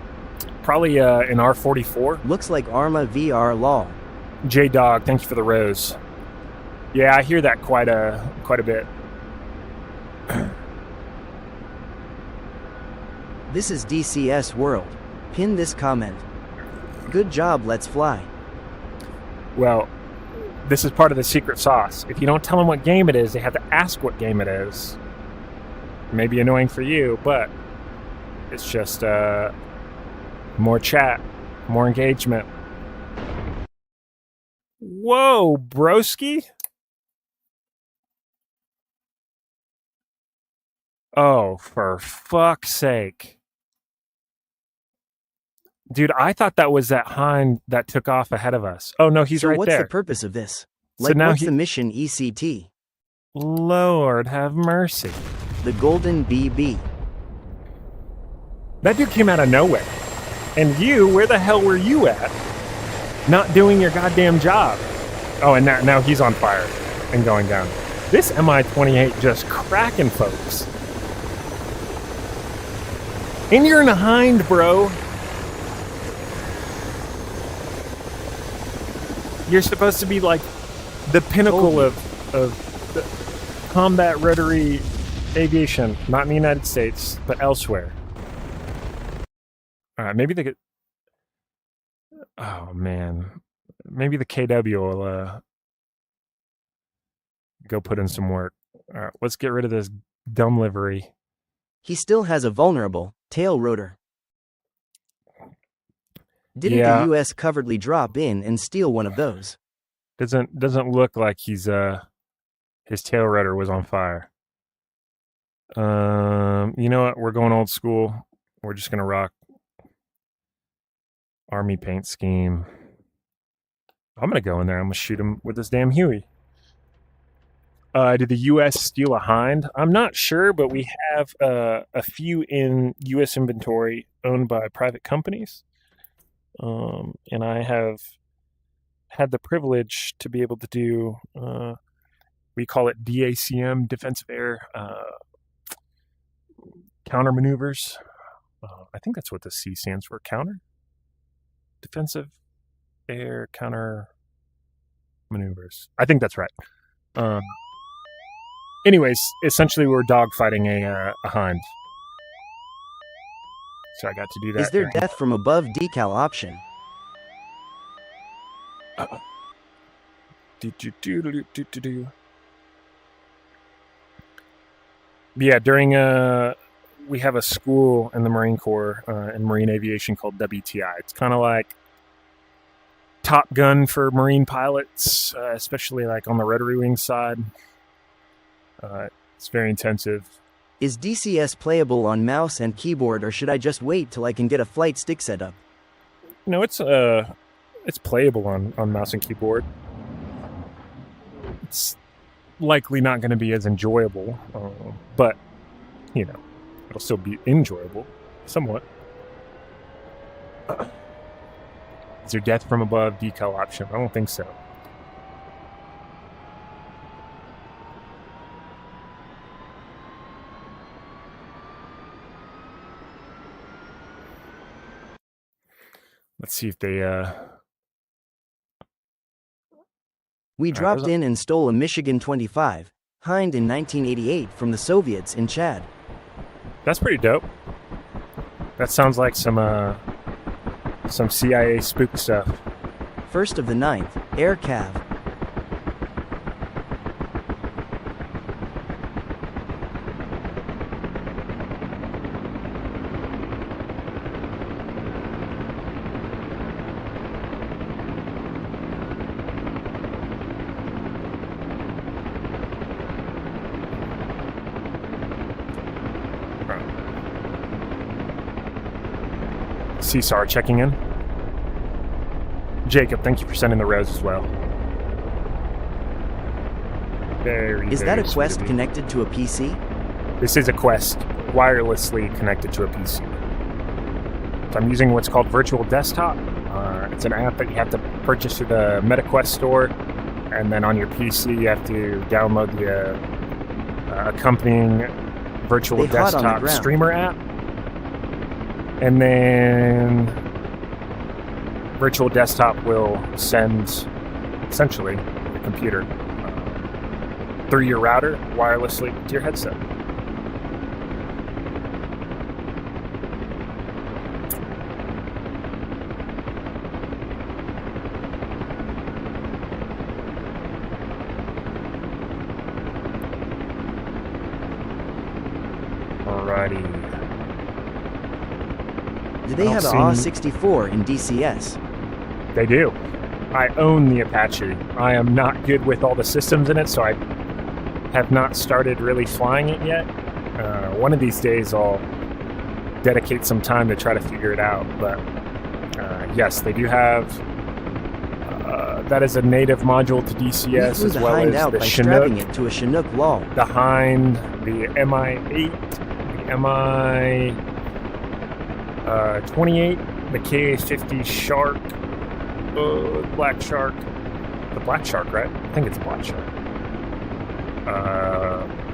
probably an R-44. Looks like Arma VR lol. J-Dog, thank you for the rose. Yeah, I hear that quite a bit. This is DCS World. Pin this comment. Good job, let's fly. Well, this is part of the secret sauce. If you don't tell them what game it is, they have to ask what game it is. It may be annoying for you, but it's just more chat, more engagement. Whoa, broski. Oh, for fuck's sake. Dude, I thought that was that hind that took off ahead of us. Oh, no, he's So right what's there. the purpose of this? So Like, now what's the mission ECT? Lord have mercy. The Golden BB. That dude came out of nowhere. And you, where the hell were you at? Not doing your goddamn job. Oh, and now he's on fire and going down. This Mi-28 just cracking folks. And you're in a hind, bro. You're supposed to be like the pinnacle of the combat rotary aviation. Not in the United States, but elsewhere. All right, maybe they could... Oh, man. Maybe the KW will go put in some work. All right, let's get rid of this dumb livery. He still has a vulnerable tail rotor. Didn't the U.S. covertly drop in and steal one of those? Doesn't look like he's his tail rotor was on fire. You know what? We're going old school. We're just gonna rock Army paint scheme. I'm gonna go in there. I'm gonna shoot him with this damn Huey. Did the U.S. steal a hind? I'm not sure, but we have a few in U.S. inventory owned by private companies. And I have had the privilege to be able to do, we call it DACM, defensive air counter maneuvers. I think that's what the C stands for, counter? Defensive air counter maneuvers. I think that's right. Anyways, essentially we're dogfighting a hind. So I got to do that. Is there death from above decal option? Yeah, during we have a school in the Marine Corps in Marine Aviation called WTI. It's kind of like Top Gun for Marine pilots, especially like on the rotary wing side. It's very intensive. Is DCS playable on mouse and keyboard, or should I just wait till I can get a flight stick set up? No, it's playable on mouse and keyboard. It's likely not going to be as enjoyable, but you know, it'll still be enjoyable, somewhat. Is there death from above decal option? I don't think so. Let's see if they... We dropped in and stole a Michigan 25 Hind in 1988 from the Soviets in Chad. That's pretty dope. That sounds like some CIA spook stuff. First of the 9th, Air Cav. CSAR checking in. Jacob, thank you for sending the rose as well. Is that a Quest connected to a PC? This is a Quest wirelessly connected to a PC. So I'm using what's called Virtual Desktop. It's an app that you have to purchase through the MetaQuest store, and then on your PC you have to download the accompanying Virtual Desktop streamer app. And then Virtual Desktop will send, essentially, the computer through your router wirelessly to your headset. Alrighty. Do they have a AW-64 in DCS? They do. I own the Apache. I am not good with all the systems in it, so I have not started really flying it yet. One of these days I'll dedicate some time to try to figure it out. But yes, they do have... that is a native module to DCS, as well as the Chinook. It to a Chinook wall. The Hind, the Mi-8, the Mi... 28 the KA-50 Shark, Black Shark. The Black Shark, right? I think it's a Black Shark.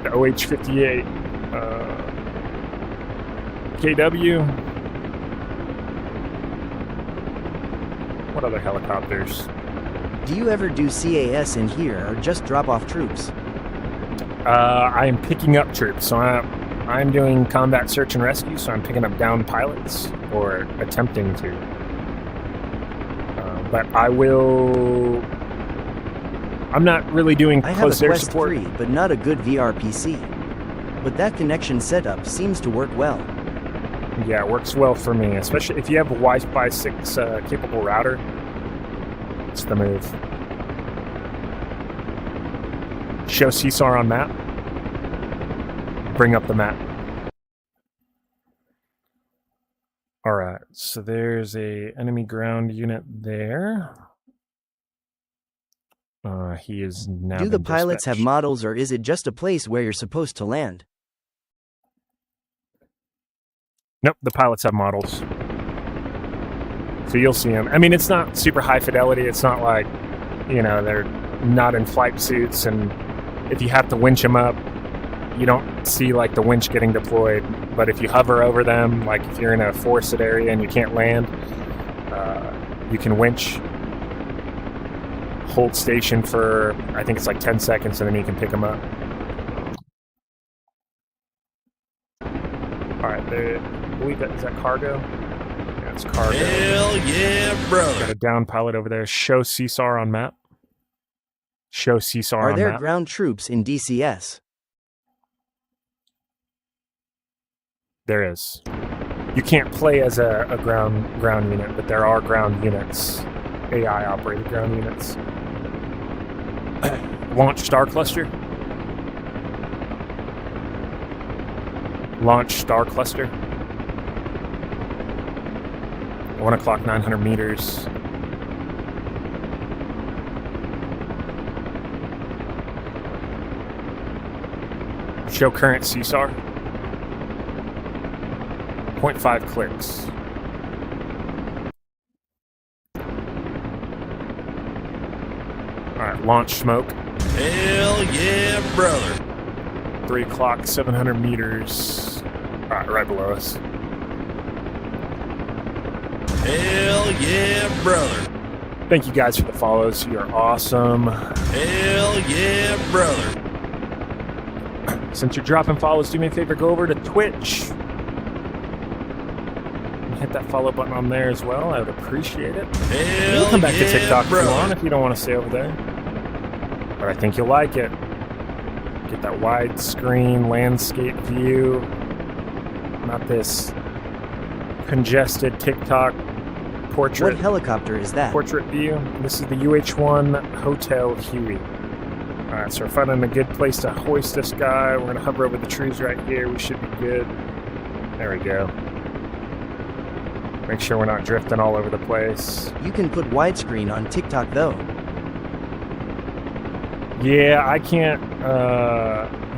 The OH-58 KW. What other helicopters? Do you ever do CAS in here or just drop off troops? I am picking up troops, so I'm doing combat search and rescue, so I'm picking up downed pilots, or attempting to. But I'm not really doing I have close a air Quest support. 3, but not a good VRPC. But that connection setup seems to work well. Yeah, it works well for me, especially if you have a Wi-Fi 6 capable router. It's the move. Show CSAR on map. Bring up the map. All right, so there's a enemy ground unit there. He is now. Do the been pilots have dispatched. models or is it just a place where you're supposed to land? Nope, the pilots have models. So you'll see them. I mean, it's not super high fidelity. It's not like, they're not in flight suits, and if you have to winch them up, you don't see like the winch getting deployed. But if you hover over them, like if you're in a forested area and you can't land, you can winch, hold station for, I think it's like 10 seconds, and then you can pick them up. All right, I believe that is that cargo. Yeah, it's cargo. Hell yeah, brother. Got a down pilot over there. Show CSAR on map. Show CSAR Are on there map. ground troops in DCS? There is. You can't play as a ground unit, but there are ground units, AI operated ground units. Launch Star Cluster. Launch Star Cluster. 1 o'clock, 900 meters. Show current CSAR. 0.5 clicks. Alright, launch smoke. Hell yeah, brother. 3 o'clock, 700 meters. Alright, right below us. Hell yeah, brother. Thank you guys for the follows. You're awesome. Hell yeah, brother. Since you're dropping follows, do me a favor, go over to Twitch. And hit that follow button on there as well. I would appreciate it. Hell You'll come back yeah, to TikTok if you brother. want, if you don't want to stay over there. But I think you'll like it. Get that widescreen landscape view. Not this congested TikTok portrait. What helicopter is that? Portrait view. This is the UH-1 Hotel Huey. Alright, so we're finding a good place to hoist this guy. We're going to hover over the trees right here. We should be good. There we go. Make sure we're not drifting all over the place. You can put widescreen on TikTok though. Yeah, I can't,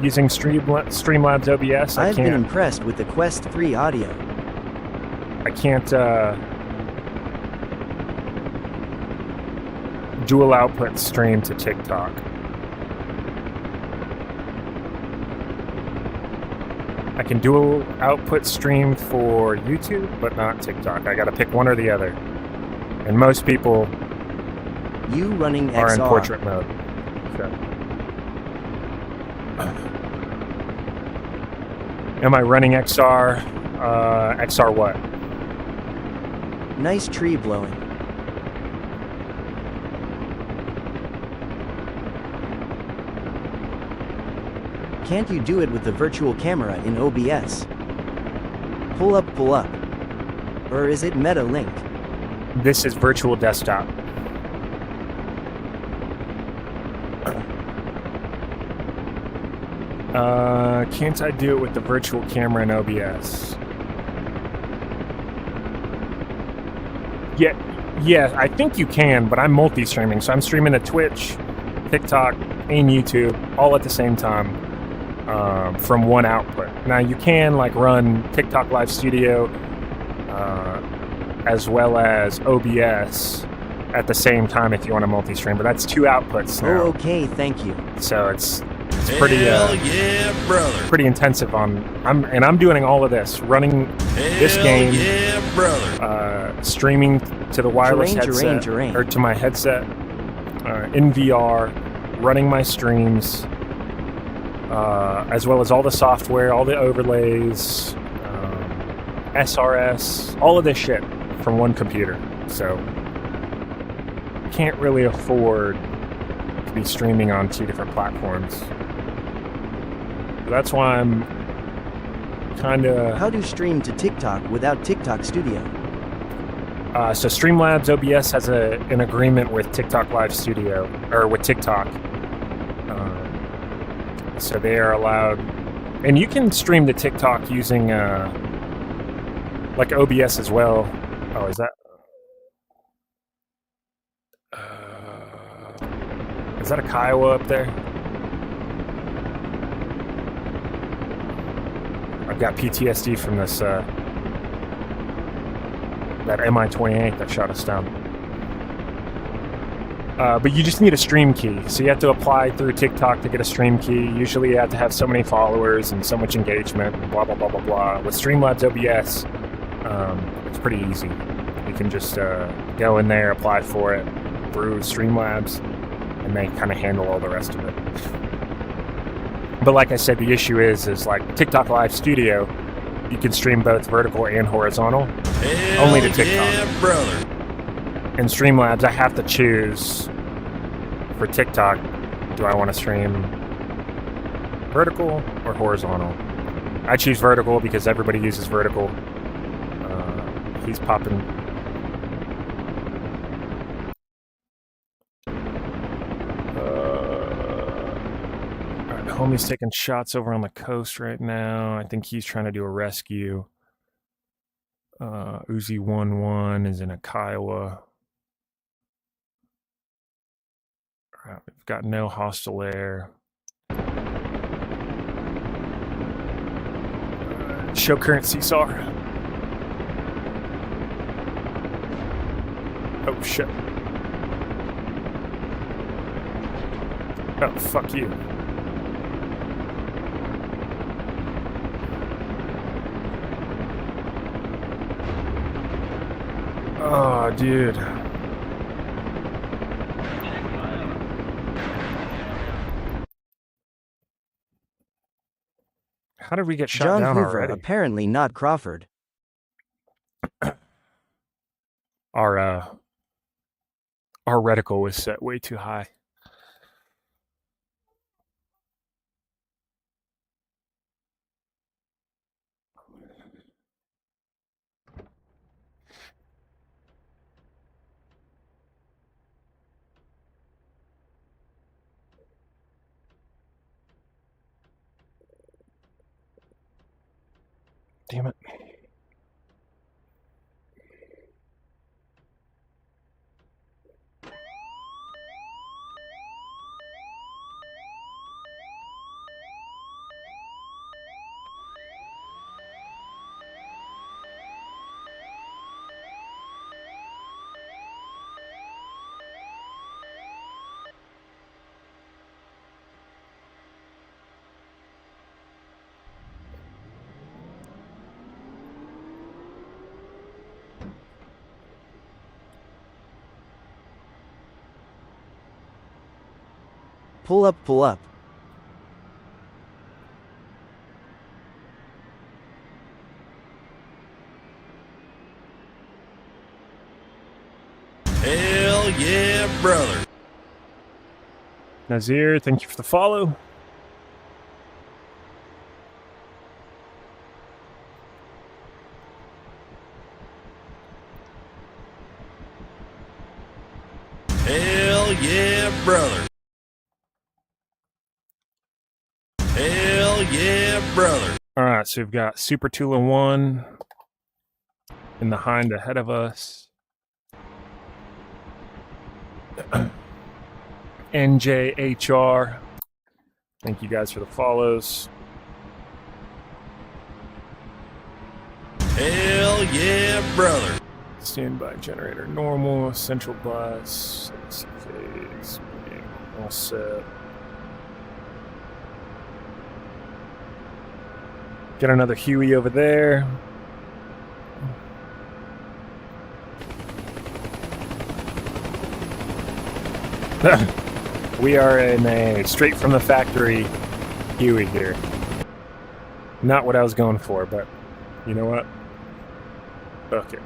using Streamlabs OBS, I've been can't, impressed with the Quest 3 audio. I can't, dual output stream to TikTok. I can dual output stream for YouTube, but not TikTok. I gotta pick one or the other. And most people You running XR. are in portrait mode. So. Am I running XR? XR what? Nice tree blowing. Can't you do it with the virtual camera in OBS? Pull up, pull up. Or is it Meta Link? This is virtual desktop. Can't I do it with the virtual camera in OBS? Yeah, I think you can, but I'm multi-streaming, so I'm streaming to Twitch, TikTok, and YouTube all at the same time from one output. Now you can like run TikTok Live Studio, as well as OBS at the same time if you want to multi-stream, but that's 2 outputs now. Oh, okay, thank you. So it's pretty Hell yeah, brother. pretty intensive on. I'm doing all of this, running this game, yeah, brother. streaming to the wireless headset Terrain. or to my headset in VR, running my streams, as well as all the software, all the overlays, SRS, all of this shit from one computer. So can't really afford to be streaming on 2 different platforms. That's why I'm kind of... How to stream to TikTok without TikTok Studio? So Streamlabs OBS has an agreement with TikTok Live Studio, or with TikTok. So they are allowed... And you can stream to TikTok using like OBS as well. Oh, is that... is that a Kiowa up there? I've got PTSD from this, that Mi-28 that shot us down. But you just need a stream key. So you have to apply through TikTok to get a stream key. Usually you have to have so many followers and so much engagement and blah, blah, blah, blah, blah. With Streamlabs OBS, it's pretty easy. You can just go in there, apply for it through Streamlabs, and they kind of handle all the rest of it. But like I said, the issue is like TikTok Live Studio, you can stream both vertical and horizontal, only to TikTok. Yeah, brother. In Streamlabs, I have to choose for TikTok, do I want to stream vertical or horizontal? I choose vertical because everybody uses vertical. He's popping. Alright, homie's taking shots over on the coast right now. I think he's trying to do a rescue. Uzi 1-1 is in a Kiowa. Alright, we've got no hostile air. Show current CSAR. Oh shit. Oh, fuck you. Oh, dude. How did we get shot John down Hoover, already? apparently not Crawford. Our reticle was set way too high. Damn it. Pull up, pull up. Hell yeah, brother. Nazir, thank you for the follow. Hell yeah, brother. Hell yeah, brother. All right, so we've got Super Tula 1 in the hind ahead of us. NJHR. Thank you guys for the follows. Hell yeah, brother. Standby generator normal, central bus, AC phase, all set. Get another Huey over there. We are in a straight from the factory Huey here. Not what I was going for, but you know what? Okay.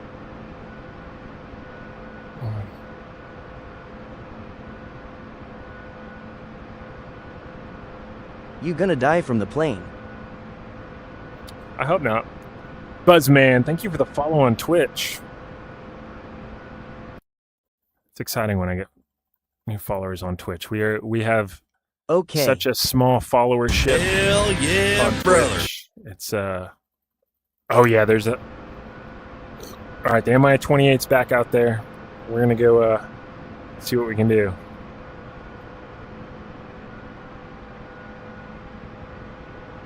You gonna die from the plane. I hope not. Buzzman, thank you for the follow on Twitch. It's exciting when I get new followers on Twitch. We have Okay. such a small followership. Hell yeah, on brother. Twitch. It's oh yeah, there's a all right, the Mi-28's back out there. We're gonna go see what we can do.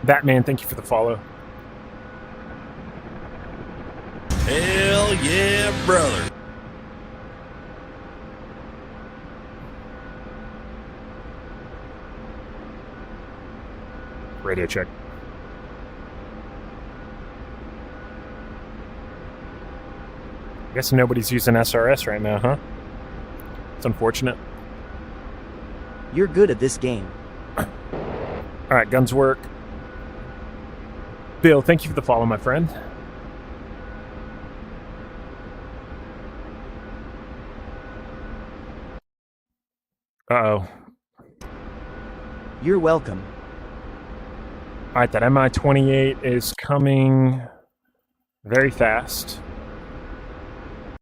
Batman, thank you for the follow. Hell yeah, brother. Radio check. I guess nobody's using SRS right now, huh? It's unfortunate. You're good at this game. Alright, guns work. Bill, thank you for the follow, my friend. Uh-oh. You're welcome. Alright, that Mi-28 is coming very fast.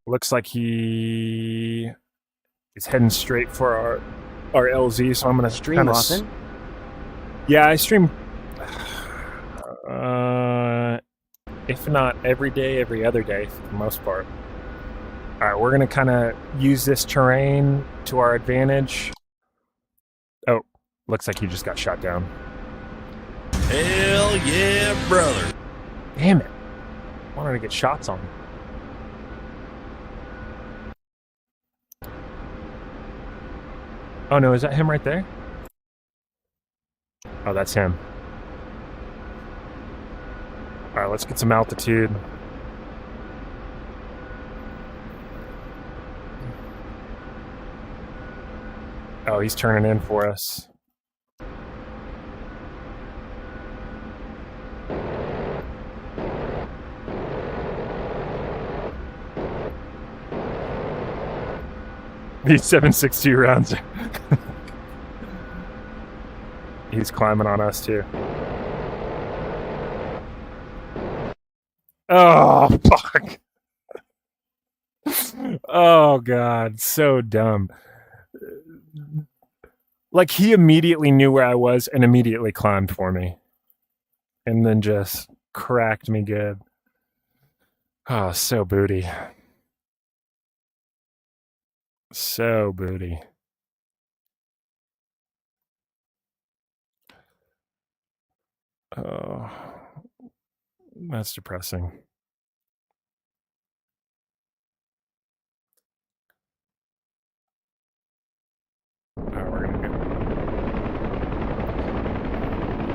Looks like he is heading straight for our LZ, so I'm going to Stream often? Yeah, I stream if not every day, every other day for the most part. Alright, we're going to kind of use this terrain to our advantage. Oh, looks like he just got shot down. Hell yeah, brother. Damn it. I wanted to get shots on him. Oh no, is that him right there? Oh, that's him. Alright, let's get some altitude. Oh, he's turning in for us. These 7.62 rounds. He's climbing on us too. Oh, fuck. Oh, God. So dumb. Like, he immediately knew where I was and immediately climbed for me. And then just cracked me good. Oh, so booty. So booty. Oh, that's depressing. Alright, we're gonna go.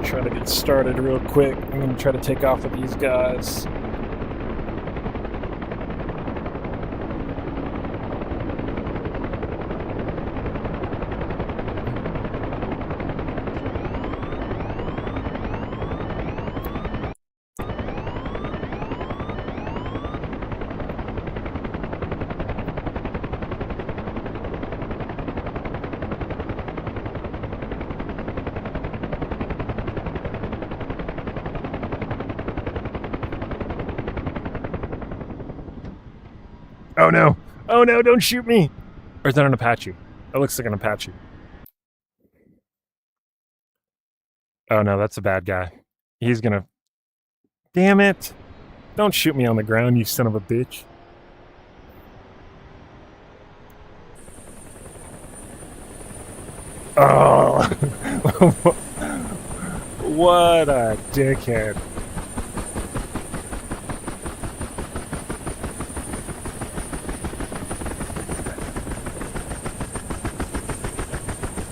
Try to get started real quick. I'm gonna try to take off with these guys. Oh no! Oh no, don't shoot me! Or is that an Apache? That looks like an Apache. Oh no, that's a bad guy. He's gonna... Damn it! Don't shoot me on the ground, you son of a bitch. Oh! What a dickhead.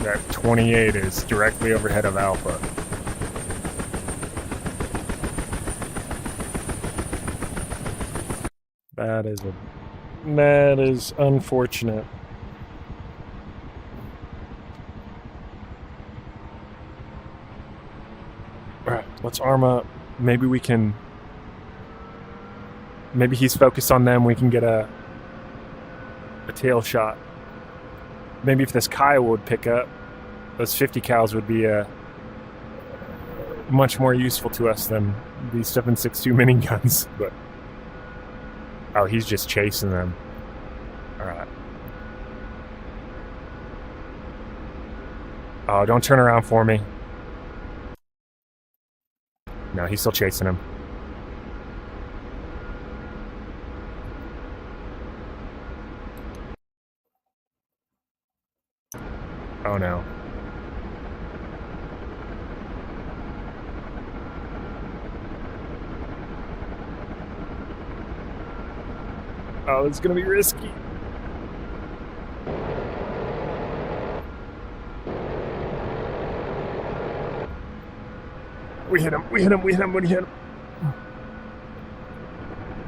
That 28 is directly overhead of Alpha. That is unfortunate. Alright, let's arm up. Maybe we can... Maybe he's focused on them, we can get a tail shot. Maybe if this Kyle would pick up, those 50 cals would be much more useful to us than these 7.62 miniguns. But oh, he's just chasing them. All right. Oh, don't turn around for me. No, he's still chasing him. Oh no. Oh, it's gonna be risky. We hit him.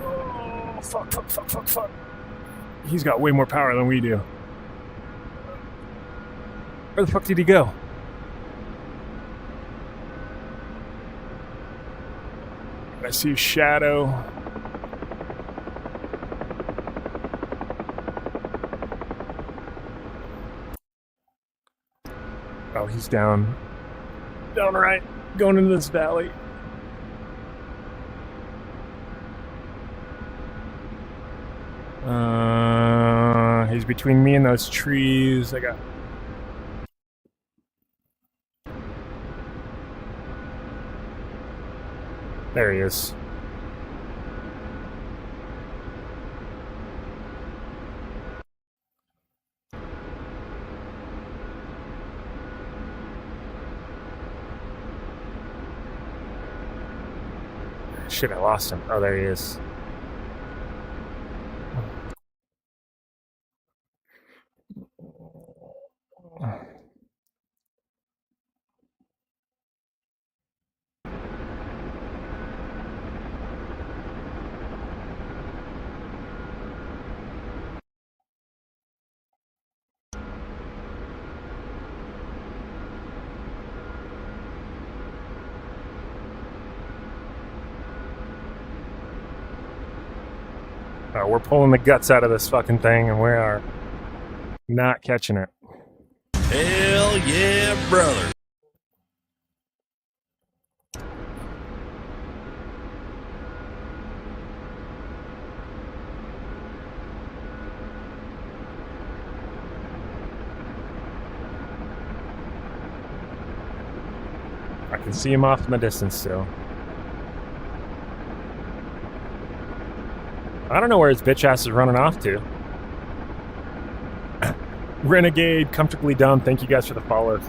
Oh, fuck. He's got way more power than we do. Where the fuck did he go? I see Shadow. Oh, he's down. Down right. Going into this valley. He's between me and those trees. I got... There he is. Shit, I lost him. Oh, there he is. We're pulling the guts out of this fucking thing, and we are not catching it. Hell yeah, brother. I can see him off in the distance still. I don't know where his bitch ass is running off to. Renegade, comfortably dumb. Thank you guys for the follows.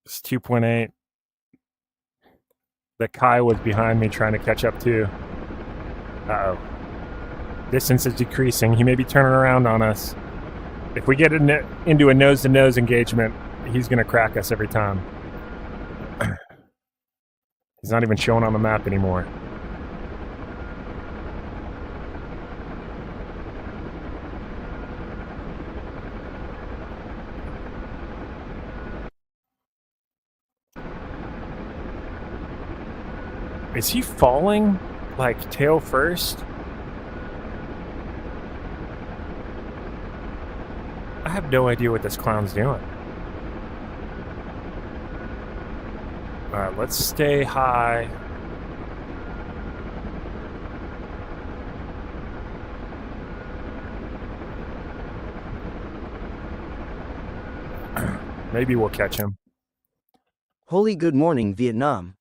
It's 2.8. The Kai was behind me trying to catch up too. Uh-oh. Distance is decreasing. He may be turning around on us. If we get into a nose-to-nose engagement, he's going to crack us every time. He's not even showing on the map anymore. Is he falling, like, tail first? I have no idea what this clown's doing. Alright, let's stay high. Maybe we'll catch him. Holy good morning, Vietnam.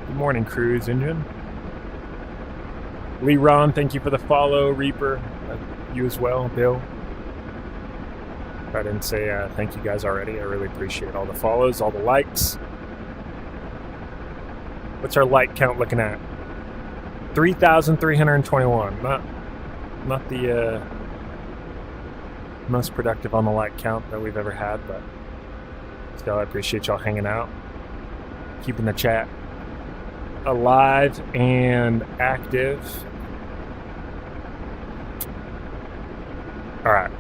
Good morning, cruise engine. Lee Ron, thank you for the follow. Reaper, you as well, Bill. If I didn't say thank you guys already, I really appreciate all the follows, all the likes. What's our like count looking at? 3,321. Not the most productive on the like count that we've ever had, but still, I appreciate y'all hanging out, keeping the chat alive and active. All right,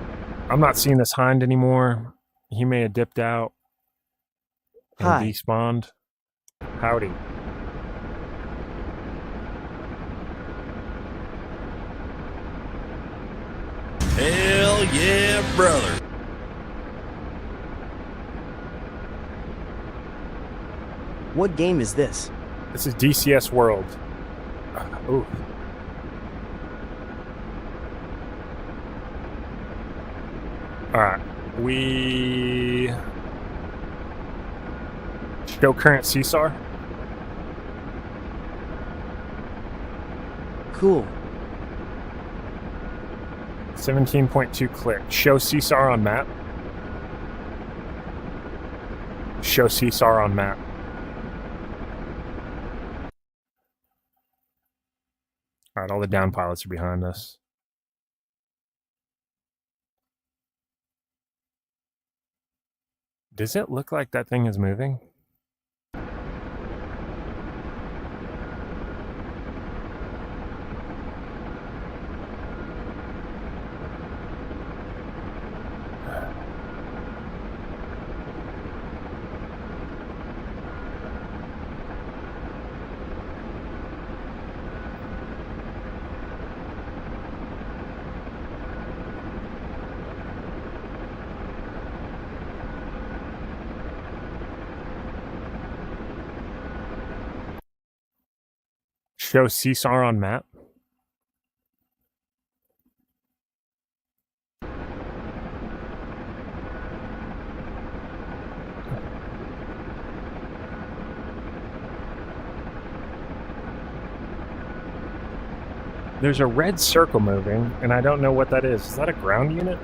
I'm not seeing this hind anymore. He may have dipped out and Hi. despawned. Howdy. Hell yeah, brother. What game is this? This is DCS World. Ooh. Alright. We show current CSAR. Cool. 17.2 click. Show CSAR on map. Show CSAR on map. Alright, all the down pilots are behind us. Does it look like that thing is moving? Show CSAR on map. There's a red circle moving, and I don't know what that is. Is that a ground unit?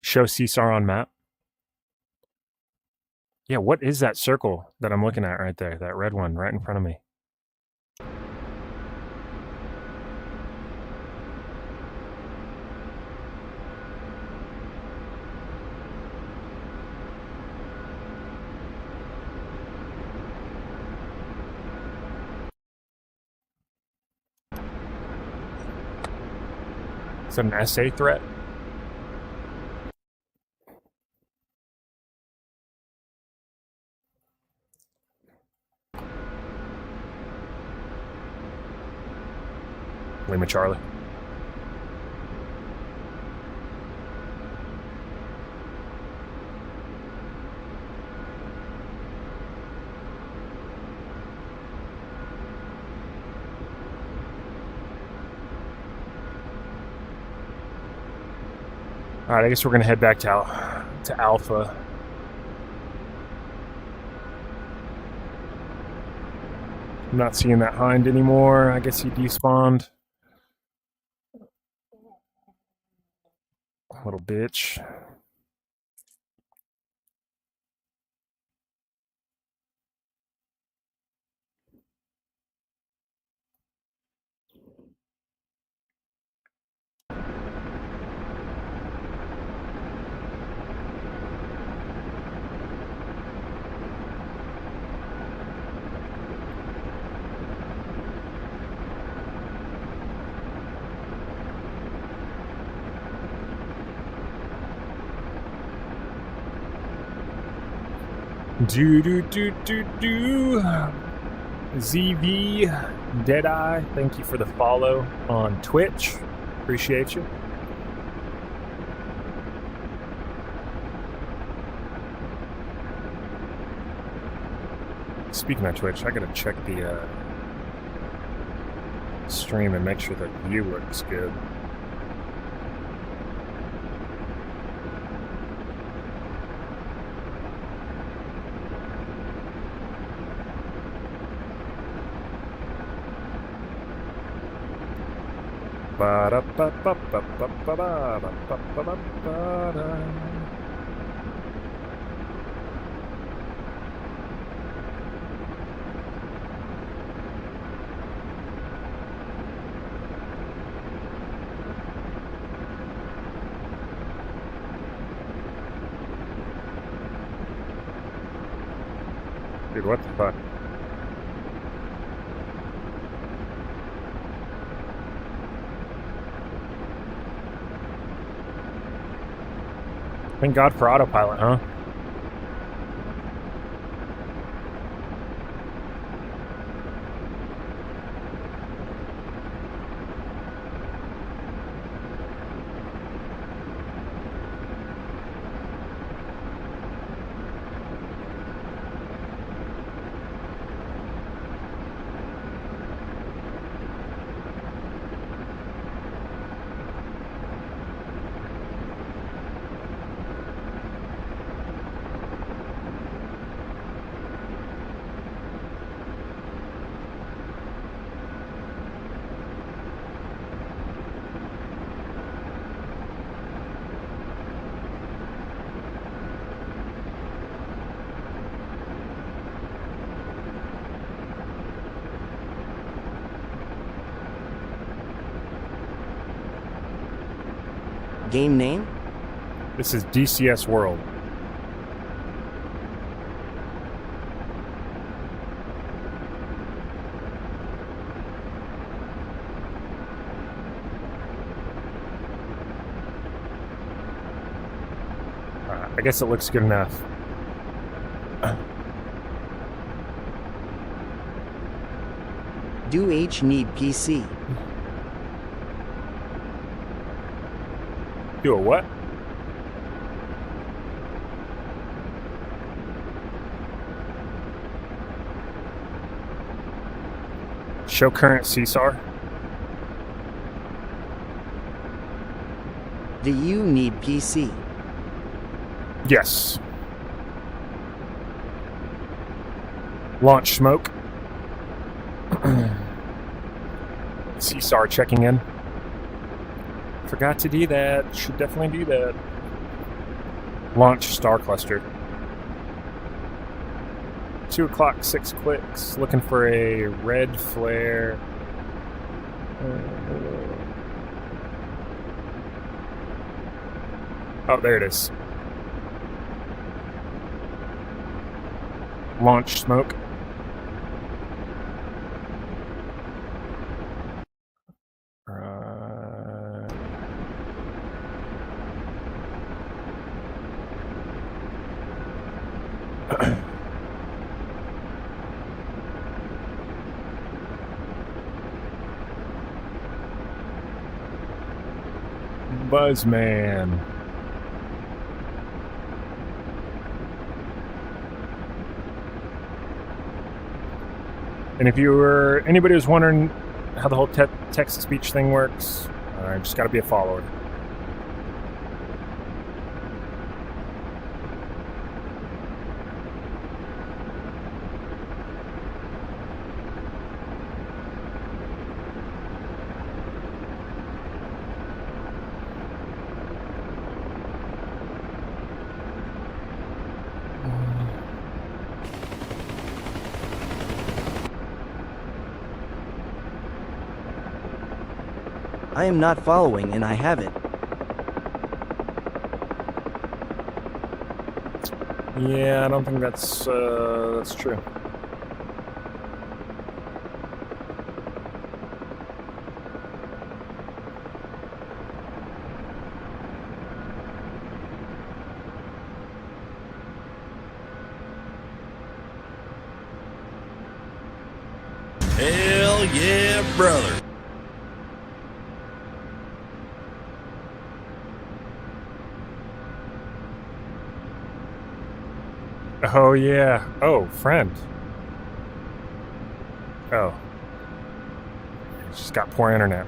Show CSAR on map. Yeah, what is that circle that I'm looking at right there? That red one right in front of me. Is that an SA threat? Lima Charlie. All right, I guess we're gonna head back to Alpha. I'm not seeing that hind anymore. I guess he despawned. Little bitch. ZV Deadeye, thank you for the follow on Twitch. Appreciate you. Speaking of Twitch, I gotta check the stream and make sure that view looks good. Dude, what the fuck? Thank God for autopilot, huh? Game name? This is DCS World. I guess it looks good enough. Do H need PC? Do a what? Show current CSAR. Do you need PC? Yes. Launch smoke. CSAR checking in. Forgot to do that. Should definitely do that. Launch star cluster. 2 o'clock, 6 clicks. Looking for a red flare. Oh, there it is. Launch smoke. Buzzman. And if anybody was wondering how the whole text-to-speech thing works, just got to be a follower. I am not following and I have it. Yeah, I don't think that's true. Hell yeah, brother. Oh, yeah. Oh, friend. Oh. Just got poor internet.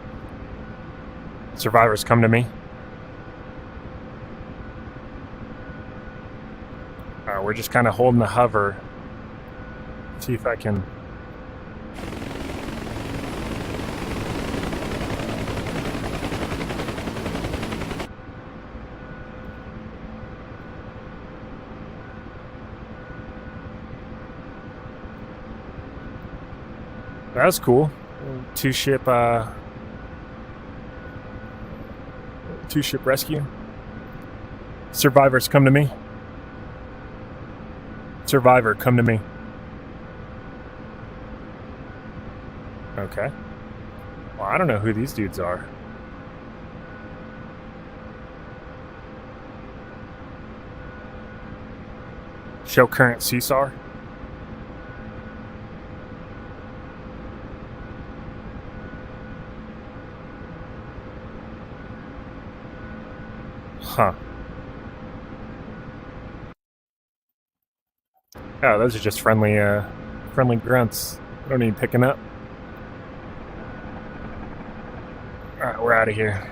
Survivors, come to me. We're just kind of holding the hover. See if I can... That was cool. Two-ship rescue. Survivors, come to me. Survivor, come to me. Okay. Well, I don't know who these dudes are. Show current CSAR. Huh. Oh, those are just friendly grunts. Don't need picking up. Alright, we're out of here.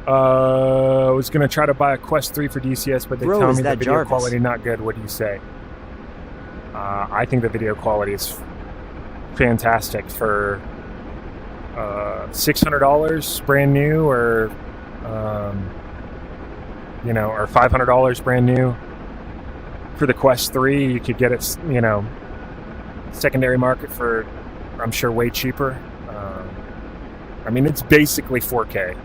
I was gonna try to buy a Quest 3 for DCS, but they Bro, tell is me the that video Jarvis? quality not good. What do you say? I think the video quality is fantastic for $600 brand new, or or $500 brand new for the Quest 3. You could get it, secondary market for, I'm sure, way cheaper. I mean, it's basically 4K.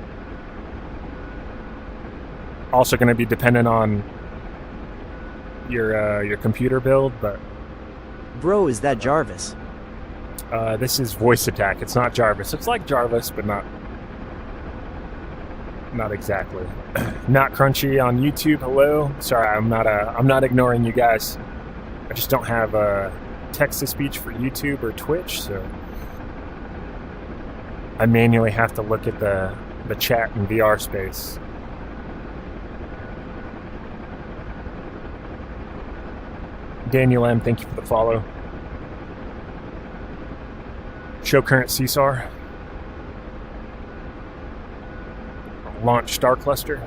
Also going to be dependent on your computer build, but Bro, is that Jarvis? this is voice attack. It's not Jarvis. It's like Jarvis, but not exactly. Not Crunchy on YouTube. Hello. Sorry, I'm not ignoring you guys. I just don't have text to speech for YouTube or Twitch, so I manually have to look at the chat in VR space. Daniel M, thank you for the follow. Show current CSAR. Launch Star Cluster.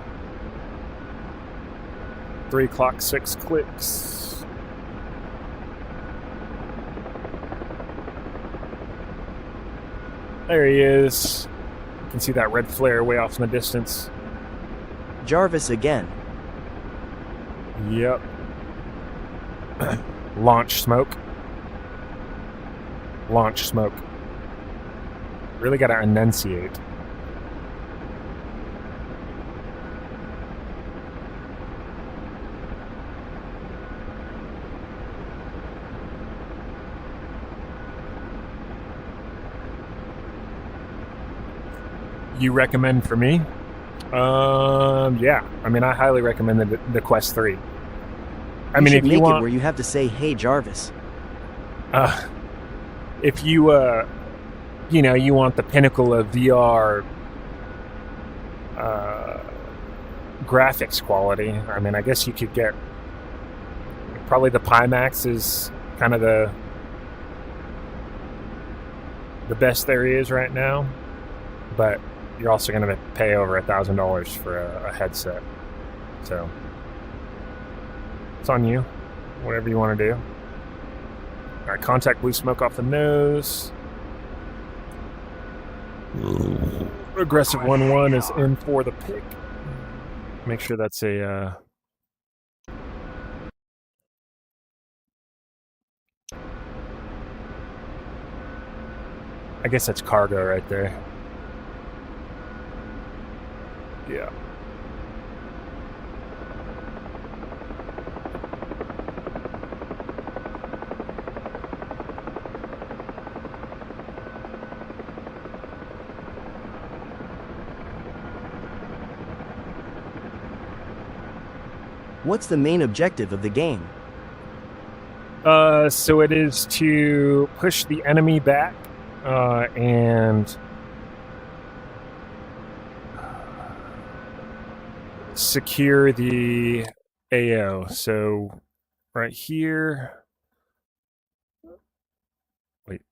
3 o'clock, 6 clicks. There he is. You can see that red flare way off in the distance. Jarvis again. Yep. Launch smoke. Launch smoke. Really gotta enunciate. You recommend for me? Yeah. I mean, I highly recommend the Quest 3. I mean, if make you it want, where you have to say, "Hey, Jarvis." if you you want the pinnacle of VR graphics quality, I mean, I guess you could get probably the Pimax is kind of the best there is right now, but you're also going to pay over $1,000 for a headset, so it's on you, whatever you want to do. All right, contact blue smoke off the nose. Aggressive 1-1 is in for the pick. Make sure that's a I guess that's cargo right there. Yeah. What's the main objective of the game? So it is to push the enemy back and secure the AO. So right here. Wait.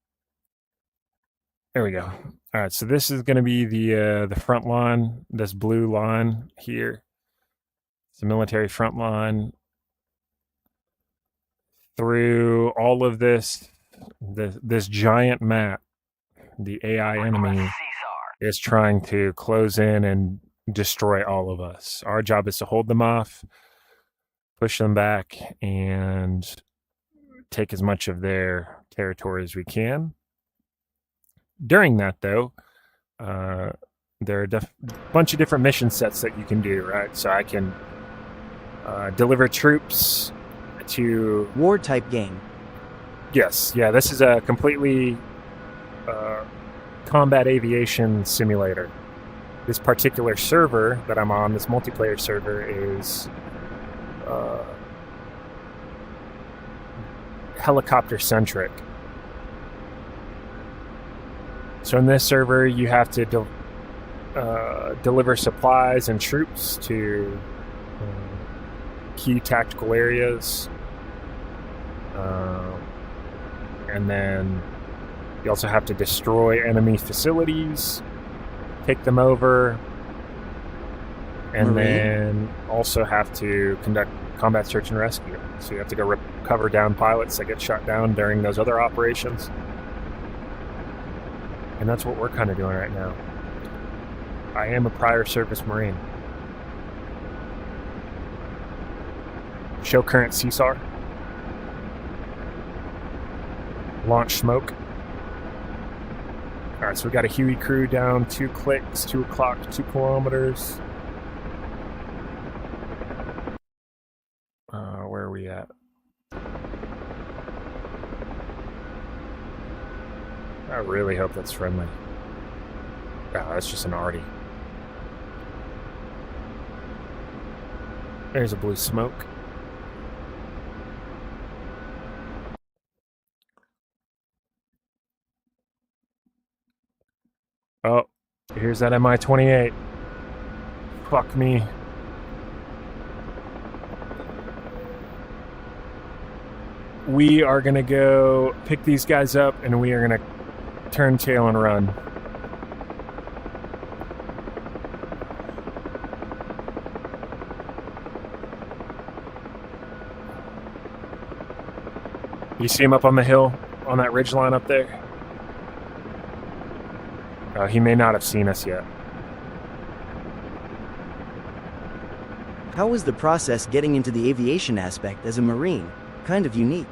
There we go. All right. So this is going to be the front line. This blue line here. It's the military front line. Through all of this giant map, the AI enemy is trying to close in and destroy all of us. Our job is to hold them off, push them back, and take as much of their territory as we can. During that, though, there are a bunch of different mission sets that you can do, right? So I can deliver troops to... War-type game. Yes, yeah, this is a completely combat aviation simulator. This particular server that I'm on, this multiplayer server, is helicopter-centric. So in this server, you have to deliver supplies and troops to key tactical areas. And then you also have to destroy enemy facilities, take them over, and then also have to conduct combat search and rescue. So you have to go recover down pilots that get shot down during those other operations. And that's what we're kind of doing right now. I am a prior service Marine. Show current CSAR. Launch smoke. Alright, so we got a Huey crew down 2 clicks, 2 o'clock, 2 kilometers. Where are we at? I really hope that's friendly. Oh, that's just an arty. There's a blue smoke. Oh, here's that Mi-28. Fuck me. We are gonna go pick these guys up and we are gonna turn tail and run. You see him up on the hill, on that ridge line up there? He may not have seen us yet. How was the process getting into the aviation aspect as a Marine? Kind of unique.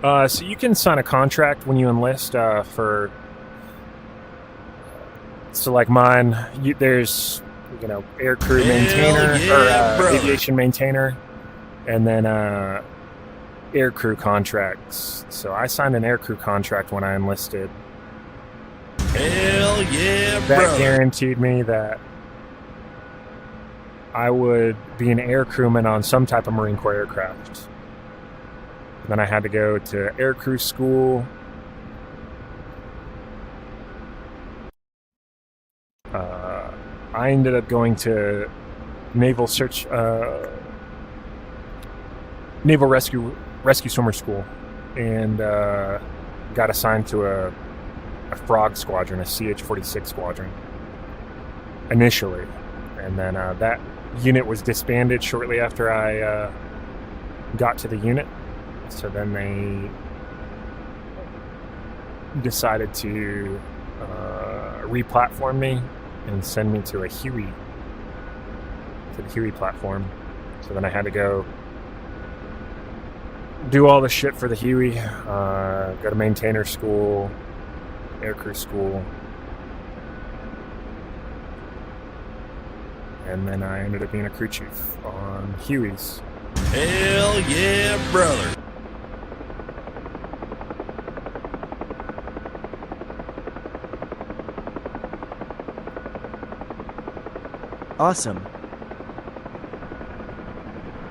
So you can sign a contract when you enlist for... So like mine, there's, air crew maintainer, or aviation maintainer, and then air crew contracts. So I signed an air crew contract when I enlisted. Hell yeah, That brother. guaranteed me that I would be an air crewman on some type of Marine Corps aircraft. Then I had to go to air crew school. I ended up going to Naval Rescue Swimmer School, and got assigned to a Frog Squadron, a CH-46 squadron, initially. And then that unit was disbanded shortly after I got to the unit. So then they decided to re-platform me and send me to a Huey, to the Huey platform. So then I had to go do all the shit for the Huey, go to maintainer school, aircrew school, and then I ended up being a crew chief on Hueys. Hell yeah, brother. Awesome.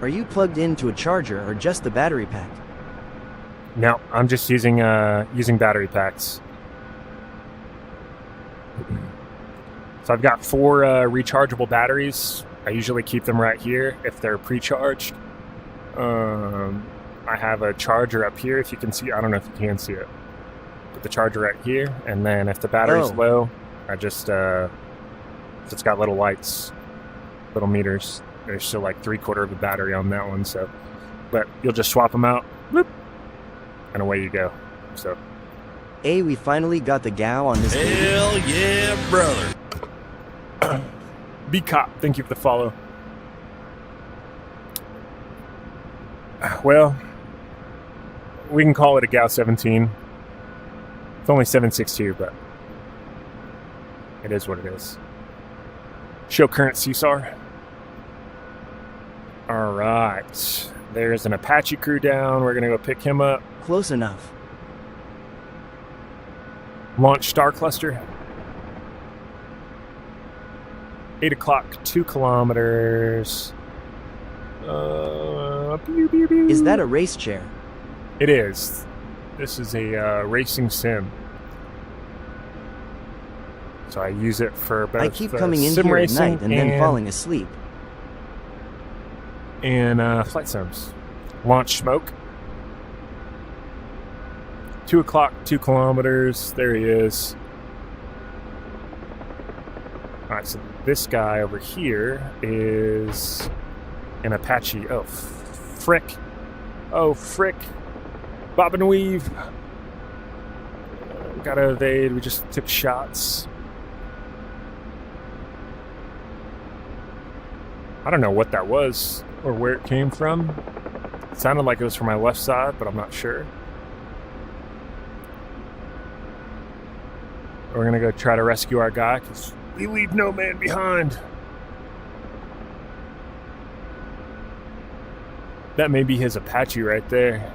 Are you plugged into a charger or just the battery pack? No, I'm just using battery packs. So I've got 4 rechargeable batteries. I usually keep them right here if they're pre-charged. I have a charger up here, if you can see. I don't know if you can see it. Put the charger right here, and then if the battery's low, I just it's got little lights, little meters. There's still like 3/4 of the battery on that one, so. But you'll just swap them out, whoop, and away you go. So. Hey, we finally got the gal on this baby. Hell yeah, brother. B Cop, thank you for the follow. Well, we can call it a Gao 17. It's only 762, but it is what it is. Show current CSAR. All right. There's an Apache crew down. We're going to go pick him up. Close enough. Launch Star Cluster. 8 o'clock, 2 kilometers. Pew, pew, pew. Is that a race chair? It is. This is a racing sim. So I use it for both I keep coming in sim here at racing night and then falling asleep. And flight sims. Launch Smoke. 2 o'clock, 2 kilometers. There he is. All right, so this guy over here is an Apache. Oh, frick. Oh, frick. Bob and weave. Gotta evade. We just took shots. I don't know what that was or where it came from. It sounded like it was from my left side, but I'm not sure. We're gonna go try to rescue our guy because we leave no man behind. That may be his Apache right there.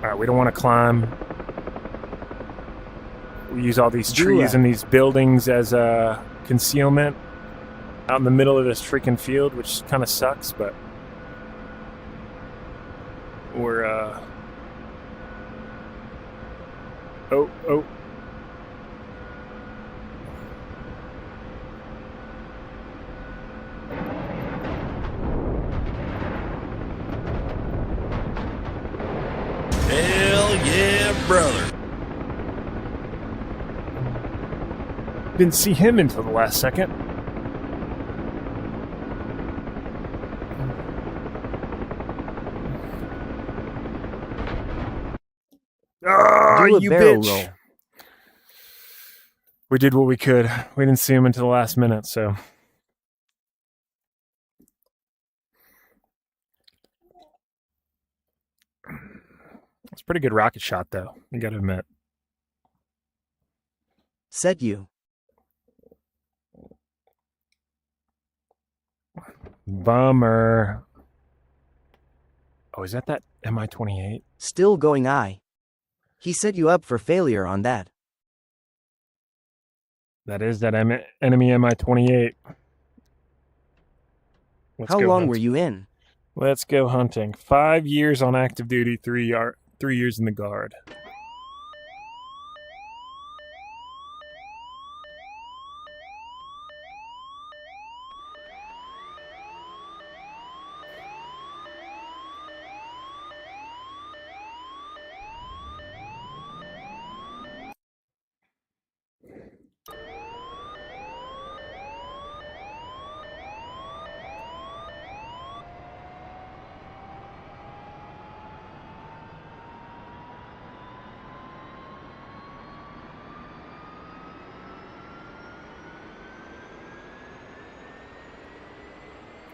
Alright, we don't want to climb. We use all these trees and these buildings as concealment out in the middle of this freaking field, which kind of sucks, but we're oh. Hell yeah, brother. Didn't see him until the last second. Oh, Do a you barrel bitch. roll. We did what we could. We didn't see him until the last minute, so. It's a pretty good rocket shot, though. You gotta admit. Set you. Bummer. Oh, is that Mi-28? Still going I. He set you up for failure on that. That is that enemy Mi-28. How long were you in? Let's go hunting. 5 years on active duty, 3 years in the guard.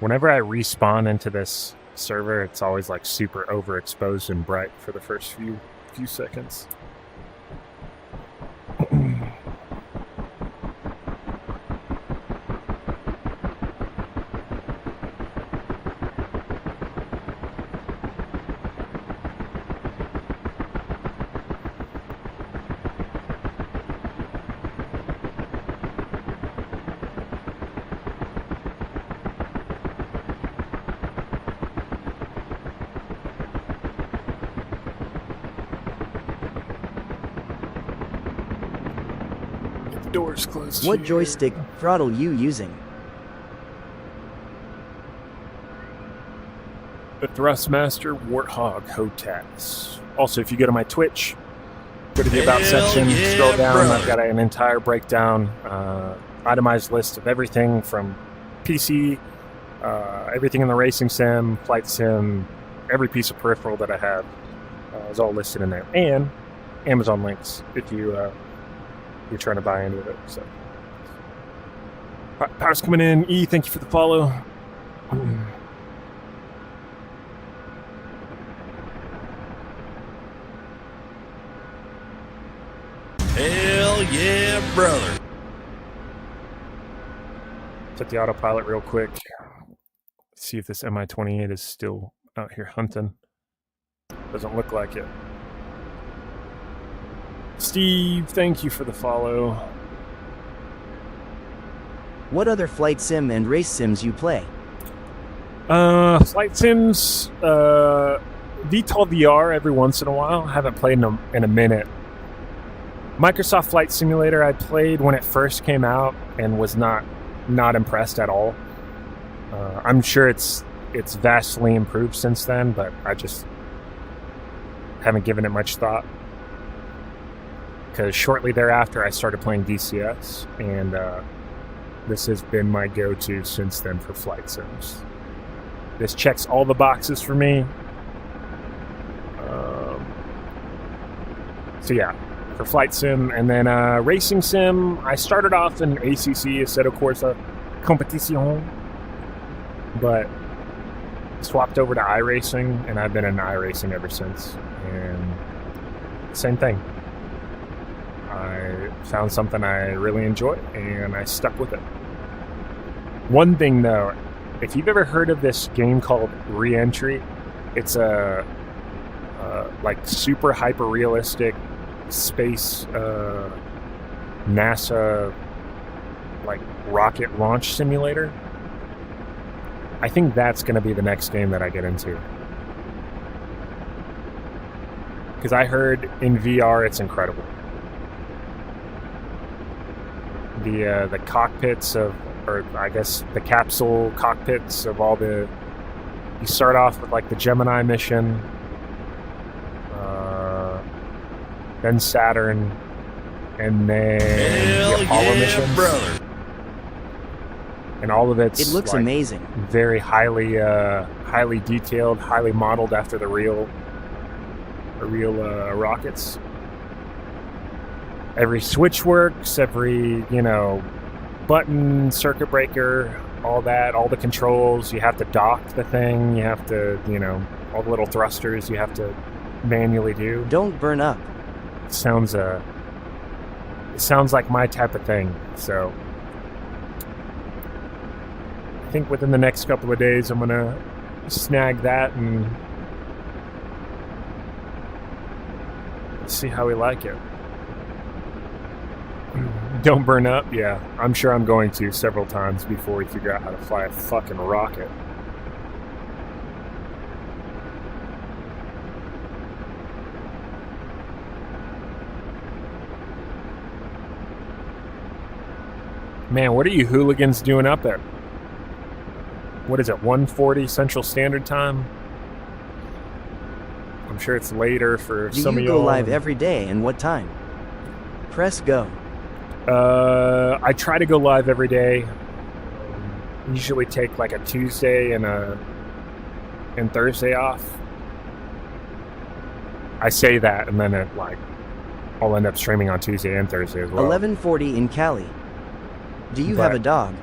Whenever I respawn into this server, it's always like super overexposed and bright for the first few seconds. Doors closed. What here. joystick throttle you using? The Thrustmaster Warthog Hotas. Also, if you go to my Twitch, go to the About Hell section, yeah, scroll down. brother. I've got an entire breakdown, itemized list of everything from PC, everything in the racing sim, flight sim, every piece of peripheral that I have is all listed in there. And Amazon links if you're trying to buy into it. So Power's coming in. E, thank you for the follow. Hell yeah, brother. Set the autopilot real quick. See if this Mi-28 is still out here hunting. Doesn't look like it. Steve, thank you for the follow. What other flight sim and race sims you play? Flight sims, VTOL VR every once in a while. Haven't played in a minute. Microsoft Flight Simulator I played when it first came out and was not impressed at all. I'm sure it's vastly improved since then, but I just haven't given it much thought. Because shortly thereafter I started playing DCS, and this has been my go-to since then for flight sims. This checks all the boxes for me. So yeah, for flight sim. And then racing sim, I started off in ACC, Assetto Corsa Competition, but swapped over to iRacing, and I've been in iRacing ever since. And same thing. I found something I really enjoy, and I stuck with it. One thing though, if you've ever heard of this game called Re-Entry, it's a like super hyper realistic space NASA like rocket launch simulator. I think that's going to be the next game that I get into, because I heard in VR it's incredible. The cockpits of, or I guess the capsule cockpits of all the, you start off with like the Gemini mission, then Saturn, and then the Apollo missions, brother. And all of it looks like amazing. Very highly detailed, highly modeled after the real rockets. Every switch works, every, button, circuit breaker, all that, all the controls. You have to dock the thing, you have to, all the little thrusters you have to manually do. Don't burn up. It sounds like my type of thing, so I think within the next couple of days I'm gonna snag that and see how we like it. Don't burn up? Yeah, I'm sure I'm going to several times before we figure out how to fly a fucking rocket. Man, what are you hooligans doing up at? What is it, 1:40 Central Standard Time? I'm sure it's later for some of y'all. Do you go live every day, and what time? Press go. I try to go live every day. Usually take like a Tuesday and Thursday off. I say that, and then I'll end up streaming on Tuesday and Thursday as well. 11:40 in Cali. Do you have a dog?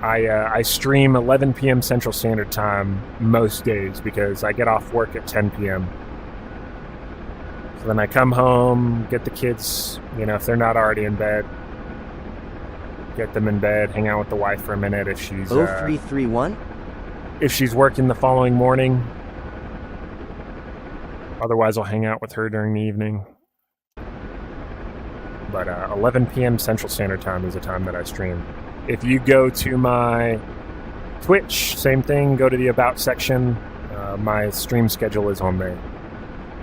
I stream 11 p.m. Central Standard Time most days because I get off work at 10 p.m. So then I come home, get the kids, if they're not already in bed, get them in bed, hang out with the wife for a minute if she's 0331? If she's working the following morning. Otherwise, I'll hang out with her during the evening. But 11 p.m. Central Standard Time is the time that I stream. If you go to my Twitch, same thing, go to the About section. My stream schedule is on there.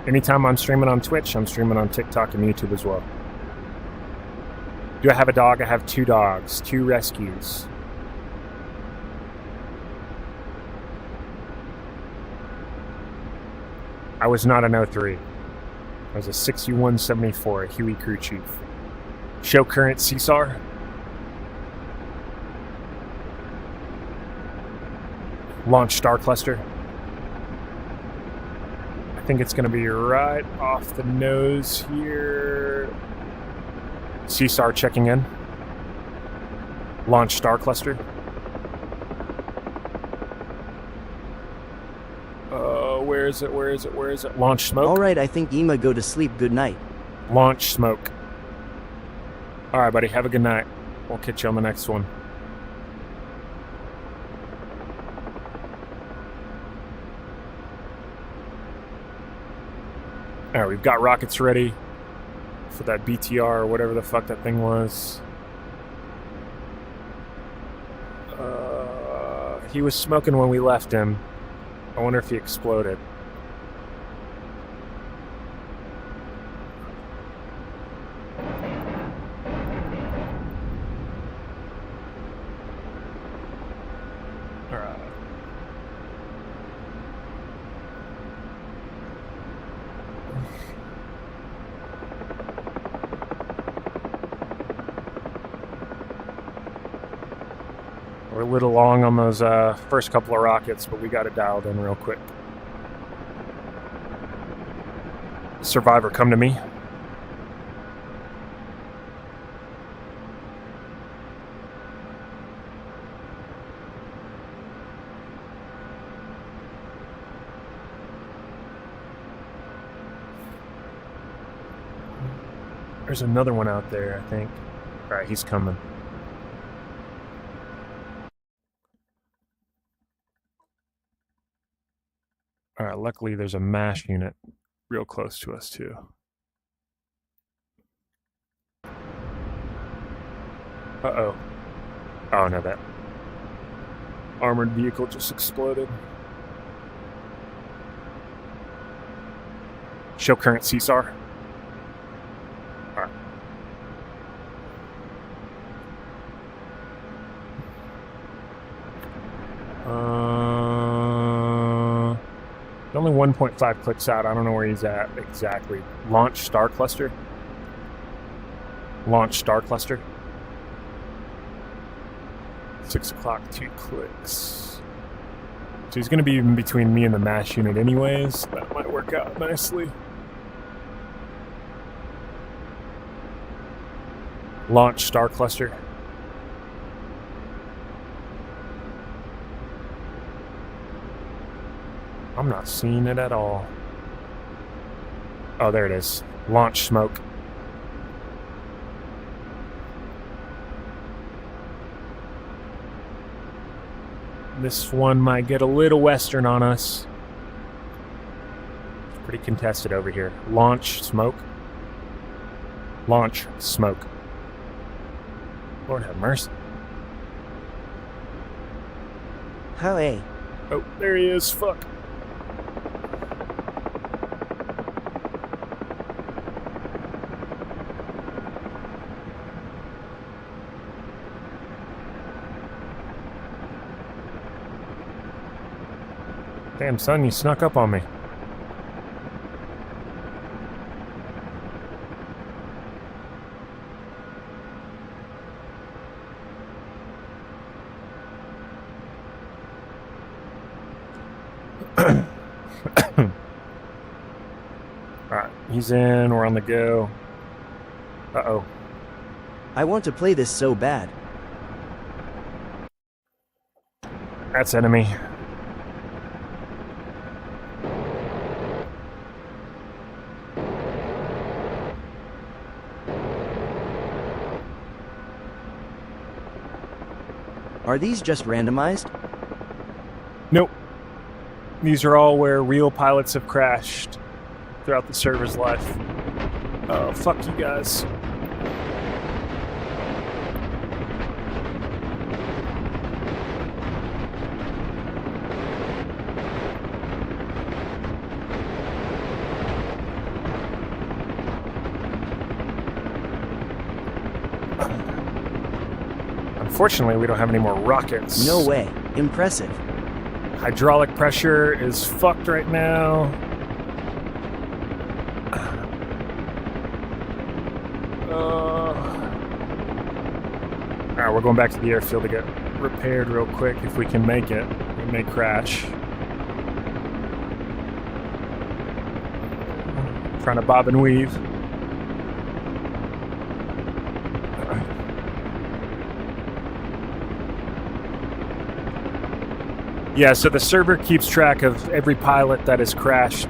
Anytime I'm streaming on Twitch, I'm streaming on TikTok and YouTube as well. Do I have a dog? I have 2 dogs, 2 rescues. I was not an 03. I was a 6174, a Huey crew chief. Show current CSAR. Launch Star Cluster. I think it's going to be right off the nose here. CSAR checking in. Launch star cluster. Where is it? Where is it? Where is it? Launch smoke. Alright, I think Ema go to sleep. Good night. Launch smoke. Alright, buddy. Have a good night. We'll catch you on the next one. Alright, we've got rockets ready for that BTR or whatever the fuck that thing was. He was smoking when we left him. I wonder if he exploded. Alright. We're a little long on those first couple of rockets, but we got it dialed in real quick. Survivor, come to me. There's another one out there, I think. Alright, he's coming. Alright, luckily there's a MASH unit real close to us, too. Uh-oh. Oh, no, that armored vehicle just exploded. Show current CSAR. Alright. Only 1.5 clicks out. I don't know where he's at exactly. Launch star cluster. Launch star cluster. 6 o'clock, 2 clicks. So he's going to be in between me and the MASH unit anyways. That might work out nicely. Launch star cluster. I'm not seeing it at all. Oh, there it is. Launch smoke. This one might get a little western on us. It's pretty contested over here. Launch smoke. Launch smoke. Lord have mercy. How, eh? Oh, there he is. Fuck. Damn, son, you snuck up on me. Alright, he's in, we're on the go. Uh-oh. I want to play this so bad. That's enemy. Are these just randomized? Nope. These are all where real pilots have crashed throughout the server's life. Oh, fuck you guys. Unfortunately, we don't have any more rockets. No way. Impressive. Hydraulic pressure is fucked right now. Alright, we're going back to the airfield to get repaired real quick if we can make it. We may crash. Trying to bob and weave. Yeah, so the server keeps track of every pilot that has crashed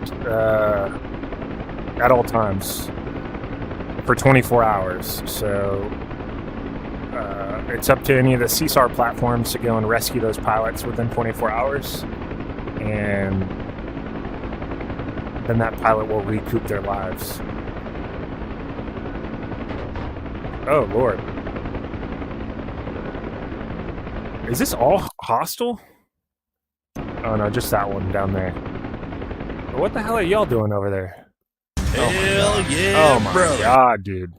at all times for 24 hours. So it's up to any of the CSAR platforms to go and rescue those pilots within 24 hours. And then that pilot will recoup their lives. Oh, Lord. Is this all hostile? Oh, no, just that one down there. What the hell are y'all doing over there? Hell yeah, Oh, my brother. God, dude.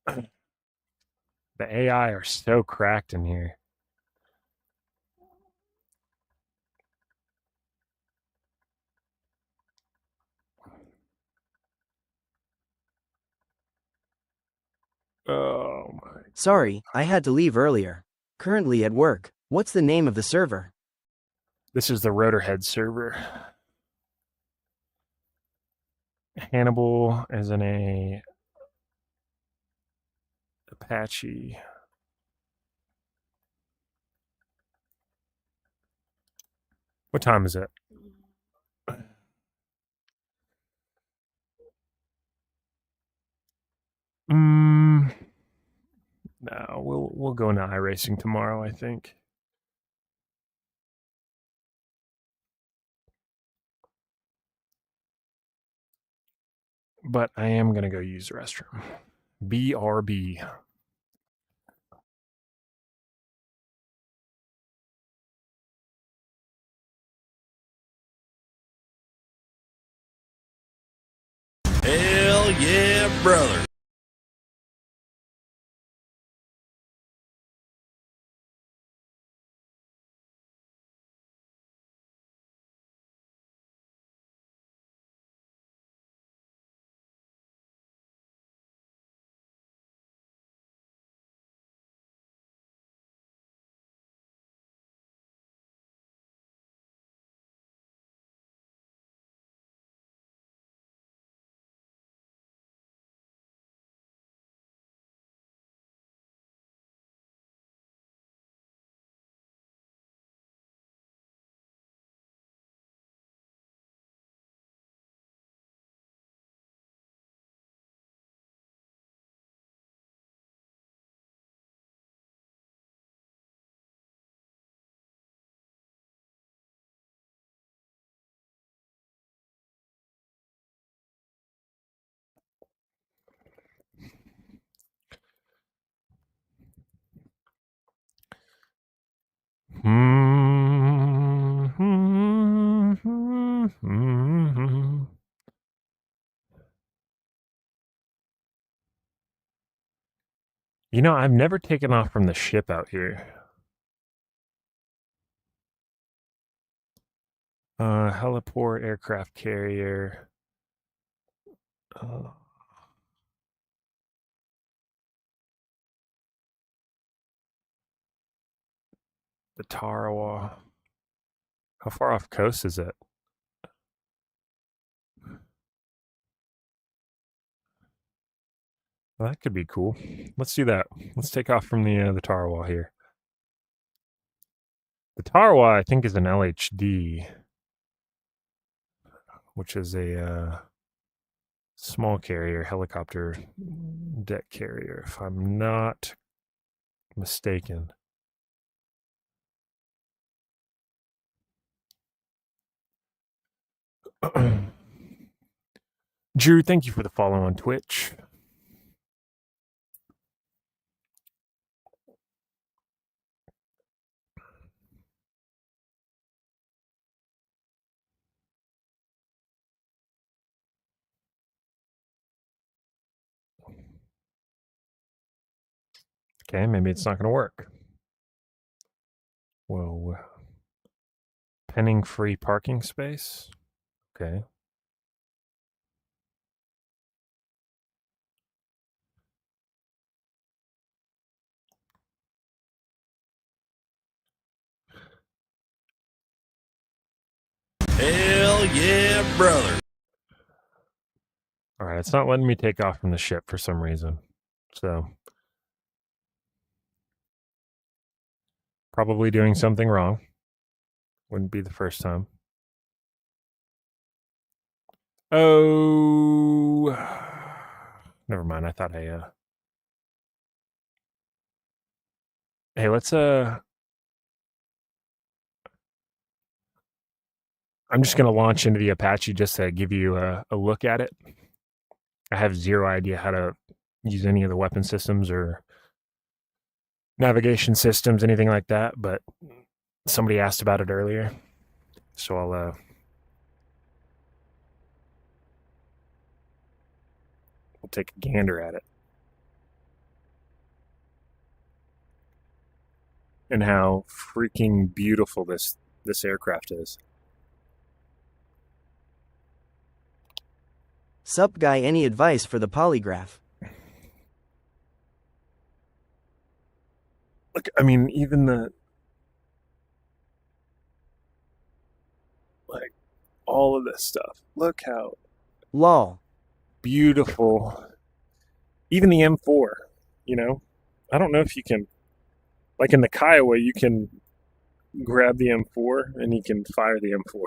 The AI are so cracked in here. Oh, my. Sorry, I had to leave earlier. Currently at work. What's the name of the server? This is the Rotorhead server. Hannibal is in a Apache. What time is it? No, we'll go into iRacing tomorrow, I think. But I am gonna go use the restroom. BRB. Hell yeah, brother. You know, I've never taken off from the ship out here. Heliport, aircraft carrier. The Tarawa. How far off coast is it? Well, that could be cool. Let's do that. Let's take off from the Tarawa here. The Tarawa, I think, is an LHD, which is a small carrier, helicopter deck carrier, if I'm not mistaken. Drew, thank you for the follow on Twitch. Okay, maybe it's not going to work. Whoa. Penning free parking space? Okay. Hell yeah, brother. All right, it's not letting me take off from the ship for some reason. So, probably doing something wrong. Wouldn't be the first time. Oh, never mind. I thought hey, let's I'm just gonna launch into the Apache just to give you a look at it. I have zero idea how to use any of the weapon systems or navigation systems, anything like that, but somebody asked about it earlier, so we'll take a gander at it. And how freaking beautiful this aircraft is. Sup guy, any advice for the polygraph? Look, I mean, even like all of this stuff. Look how Lol. beautiful. Even the M4, you know? I don't know if you can, like in the Kiowa, you can grab the M4 and you can fire the M4,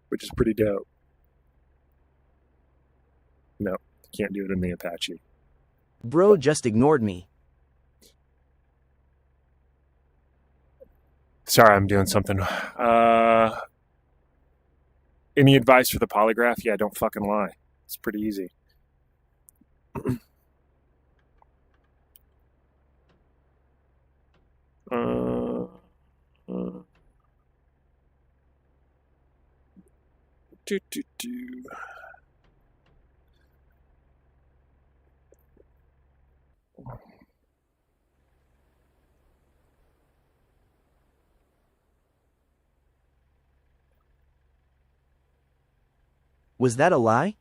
which is pretty dope. No, can't do it in the Apache. Bro just ignored me. Sorry, I'm doing something. Any advice for the polygraph? Yeah, don't fucking lie. It's pretty easy. Was that a lie?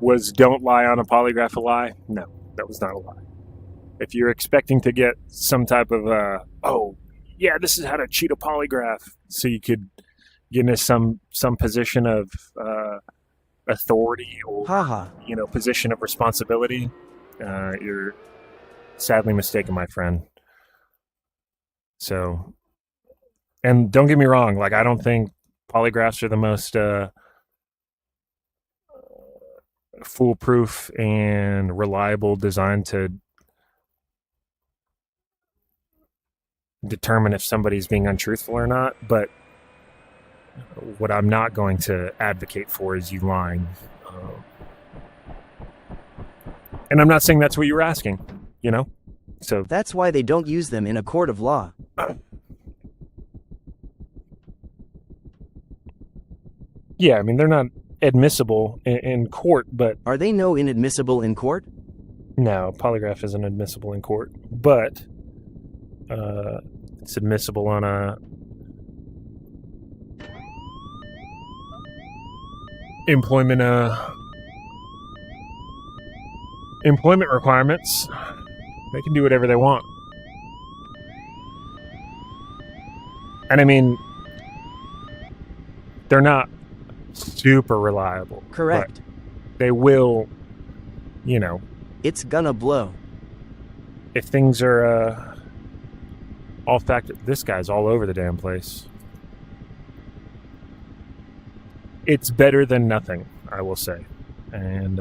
Was don't lie on a polygraph a lie? No, that was not a lie. If you're expecting to get some type of, oh, yeah, this is how to cheat a polygraph, so you could get into some position of authority or, Haha. Position of responsibility, you're sadly mistaken, my friend. So, and don't get me wrong, like, I don't think polygraphs are the most foolproof and reliable design to determine if somebody's being untruthful or not, but what I'm not going to advocate for is you lying. And I'm not saying that's what you were asking, So That's why they don't use them in a court of law. Yeah, I mean, they're not admissible in court, but... Are they no inadmissible in court? No, polygraph isn't admissible in court, but it's admissible on a employment requirements. They can do whatever they want. And I mean, they're not super reliable. Correct. They will, It's gonna blow. if things are all factored. This guy's all over the damn place. It's better than nothing, I will say. And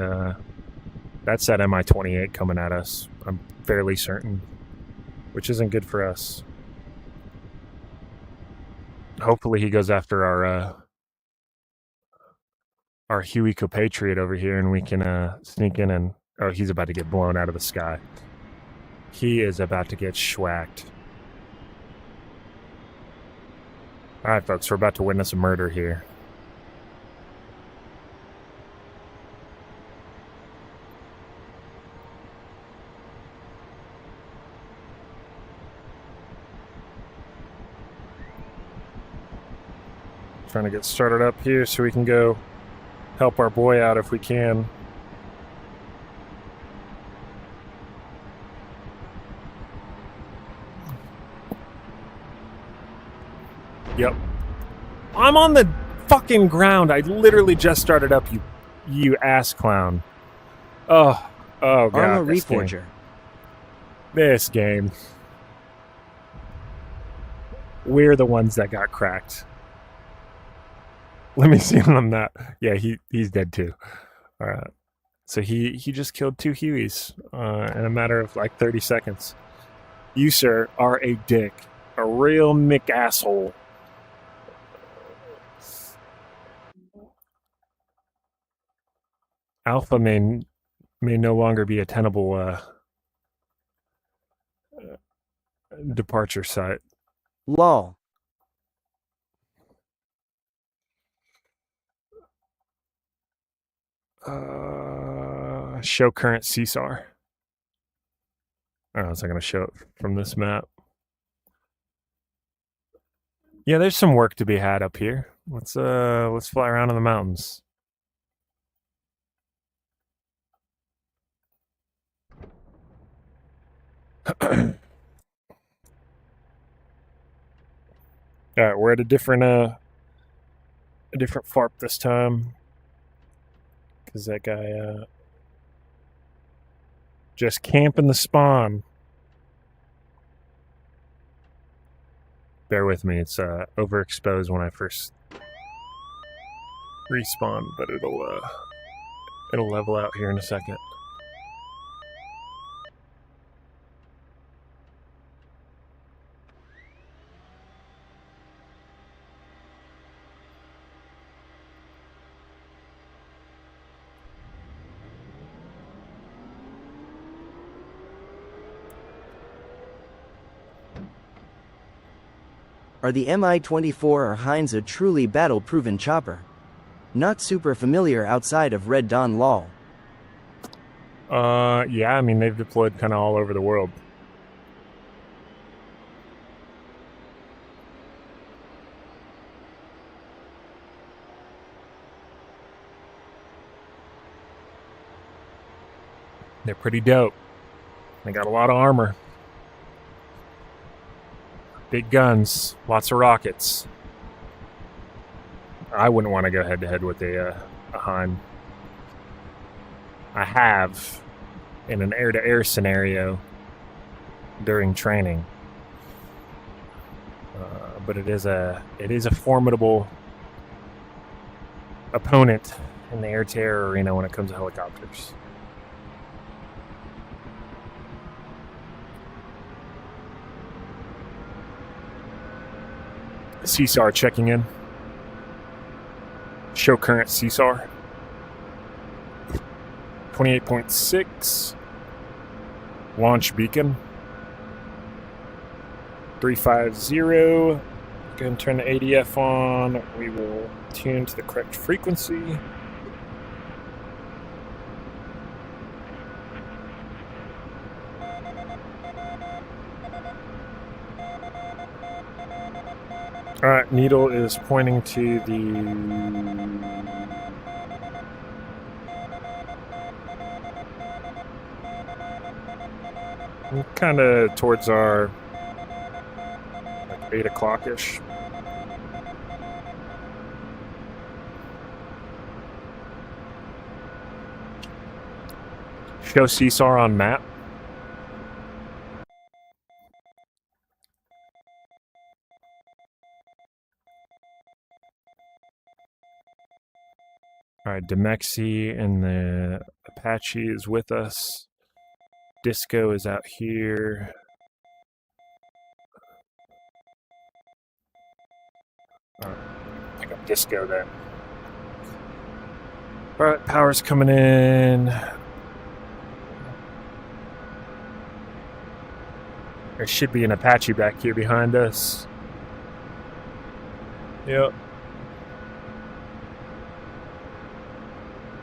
that's that Mi-28 coming at us, I'm fairly certain, which isn't good for us. Hopefully he goes after our Huey compatriot over here, and we can sneak in and... Oh, he's about to get blown out of the sky. He is about to get schwacked. All right, folks, we're about to witness a murder here. Trying to get started up here so we can go help our boy out if we can. Yep. I'm on the fucking ground. I literally just started up, you ass clown. Oh God. Armor Reforger. This game. We're the ones that got cracked. Let me see him on that. Yeah, he's dead too. All right. So he just killed 2 Hueys in a matter of like 30 seconds. You, sir, are a dick. A real Mick asshole. Alpha may no longer be a tenable departure site. Lol. Show current CSAR. Oh, it's not going to show it from this map. Yeah, there's some work to be had up here. Let's fly around in the mountains. All right, we're at a different FARP this time because that guy just camping the spawn. Bear with me, it's overexposed when I first respawn, but it'll level out here in a second. Are the Mi-24 or Heinz a truly battle-proven chopper? Not super familiar outside of Red Dawn lol. Yeah, I mean, they've deployed kind of all over the world. They're pretty dope. They got a lot of armor. Big guns, lots of rockets. I wouldn't want to go head-to-head with a Hein. I have in an air-to-air scenario during training, but it is a formidable opponent in the air-to-air arena when it comes to helicopters. CSAR checking in. Show current CSAR. 28.6. Launch beacon. 350. Go ahead and turn the ADF on. We will tune to the correct frequency. All right, needle is pointing to kind of towards our like 8 o'clock-ish. Show CSAR on map. All right, Demexi and the Apache is with us. Disco is out here. Pick up Disco then. All right, power's coming in. There should be an Apache back here behind us. Yep.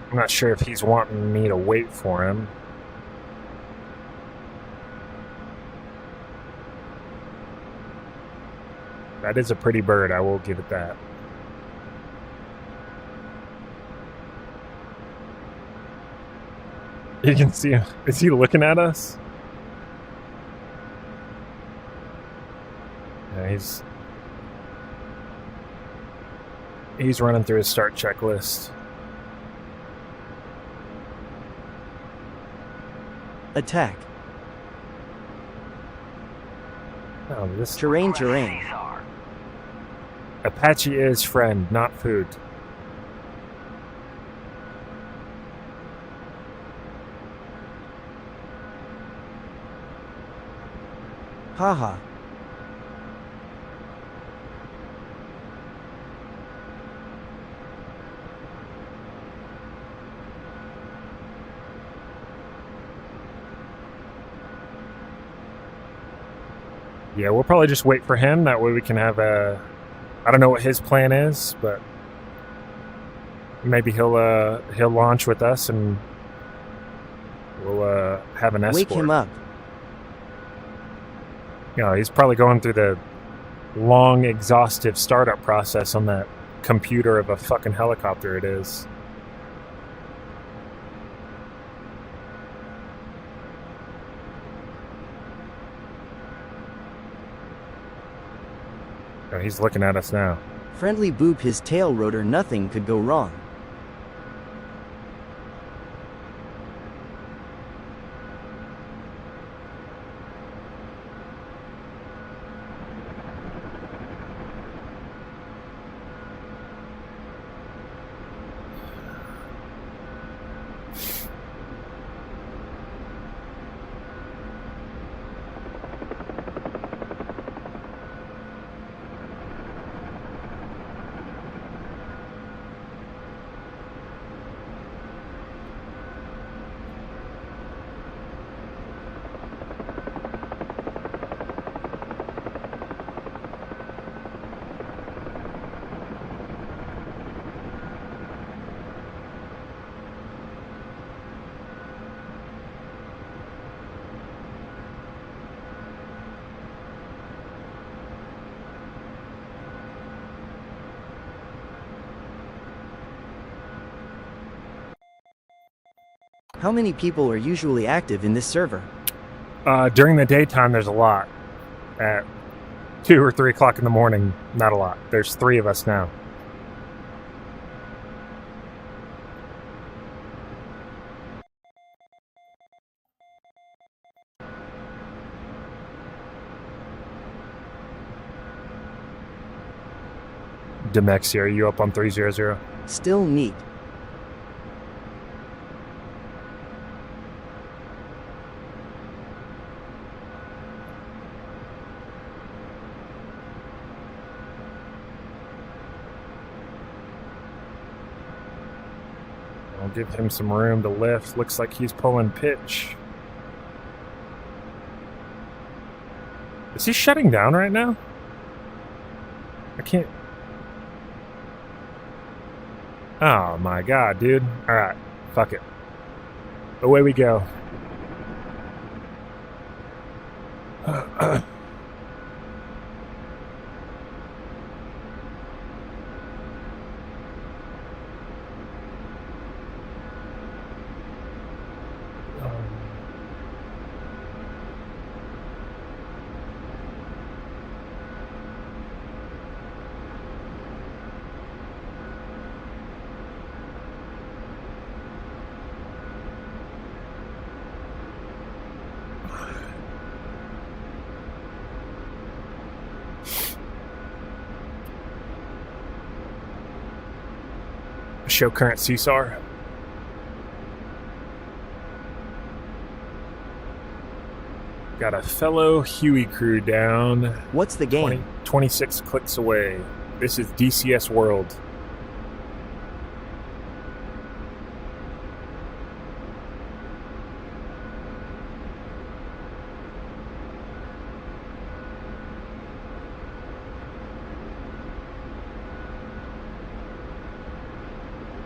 I'm not sure if he's wanting me to wait for him. That is a pretty bird, I will give it that. You can see him. Is he looking at us? Yeah, he's running through his start checklist. Attack. Oh, this Terrain. Apache is friend, not food. Haha. Yeah, we'll probably just wait for him. That way we can have a... I don't know what his plan is, but maybe he'll launch with us and we'll have an escort. Wake him up. You know, he's probably going through the long, exhaustive startup process on that computer of a fucking helicopter it is. Oh, he's looking at us now. Friendly boop his tail rotor. Nothing could go wrong. How many people are usually active in this server? During the daytime, there's a lot. At 2 or 3 o'clock in the morning, not a lot. There's 3 of us now. Demexi, are you up on 300? Still neat. I'll give him some room to lift. Looks like he's pulling pitch. Is he shutting down right now? I can't... Oh my god, dude. Alright, fuck it. Away we go. Show current CSAR. Got a fellow Huey crew down. What's the game? 26 clicks away. This is DCS World.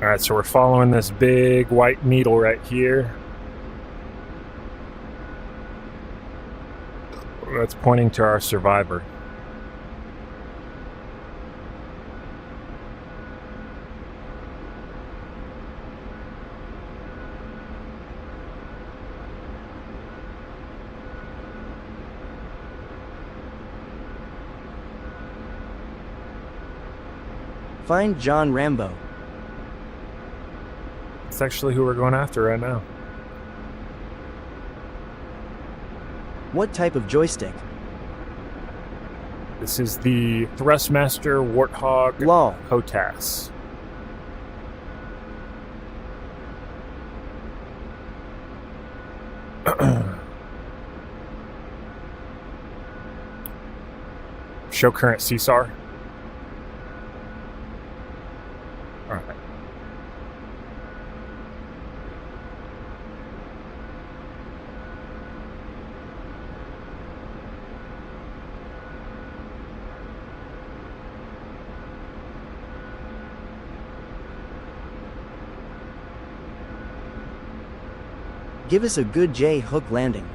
Alright, so we're following this big white needle right here. That's pointing to our survivor. Find John Rambo. That's actually who we're going after right now. What type of joystick? This is the Thrustmaster Warthog Lol. HOTAS. Show current CSAR. All right. Give us a good J-hook landing.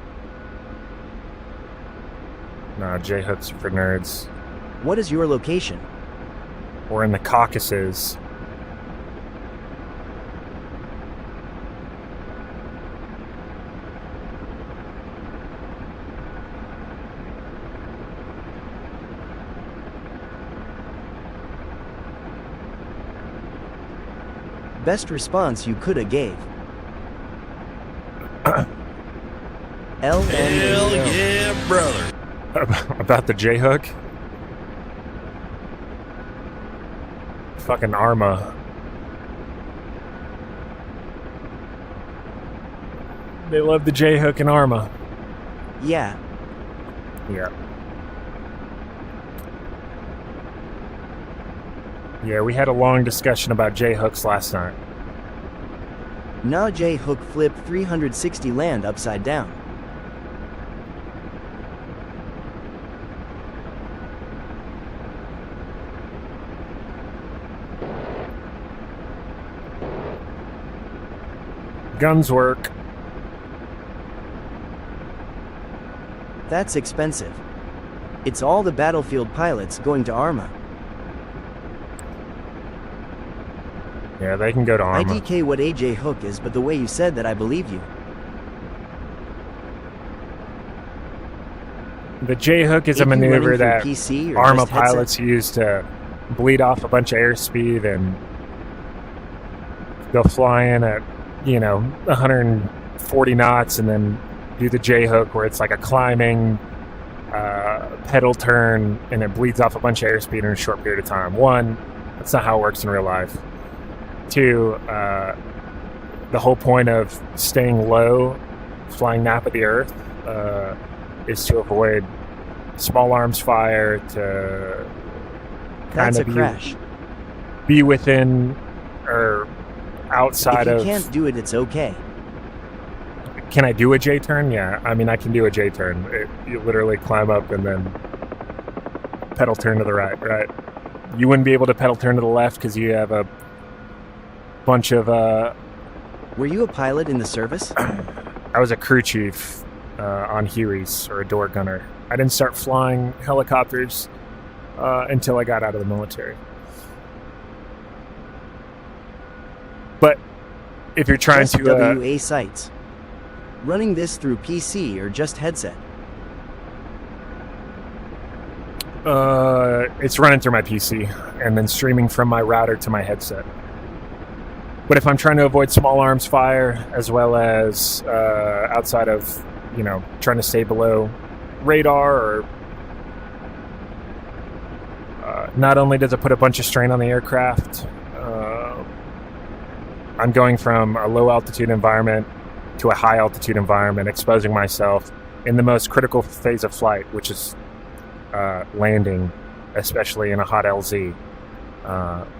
Nah, J-hooks are for nerds. What is your location? We're in the Caucasus. Best response you coulda gave. Hell yeah, brother. About the J-hook? Fucking Arma. They love the J-hook and Arma. Yeah. Yeah. Yeah, we had a long discussion about J-hooks last night. Nah, J-hook flip 360 land upside down. Guns work. That's expensive. It's all the battlefield pilots going to Arma. Yeah, they can go to Arma. IDK what a J-hook is, but the way you said that, I believe you. The J-hook is a AP running maneuver through that PC or Arma just headset? pilots use to bleed off a bunch of airspeed, and they'll fly in at, 140 knots and then do the J-hook where it's like a climbing pedal turn and it bleeds off a bunch of airspeed in a short period of time. One, that's not how it works in real life. Two, the whole point of staying low, flying nap of the earth, is to avoid small arms fire, to That's a kind of crash. be within or outside If you of. can't do it, it's okay. Can I do a J turn? Yeah, I mean I can do a J turn. You literally climb up and then pedal turn to the right. You wouldn't be able to pedal turn to the left because you have a bunch of. Were you a pilot in the service? I was a crew chief on Hueys, or a door gunner. I didn't start flying helicopters until I got out of the military. But if you're trying Just to WA sites. Running this through PC or just headset? it's running through my PC and then streaming from my router to my headset. But if I'm trying to avoid small arms fire, as well as outside of, trying to stay below radar, or not only does it put a bunch of strain on the aircraft, I'm going from a low altitude environment to a high altitude environment, exposing myself in the most critical phase of flight, which is landing, especially in a hot LZ.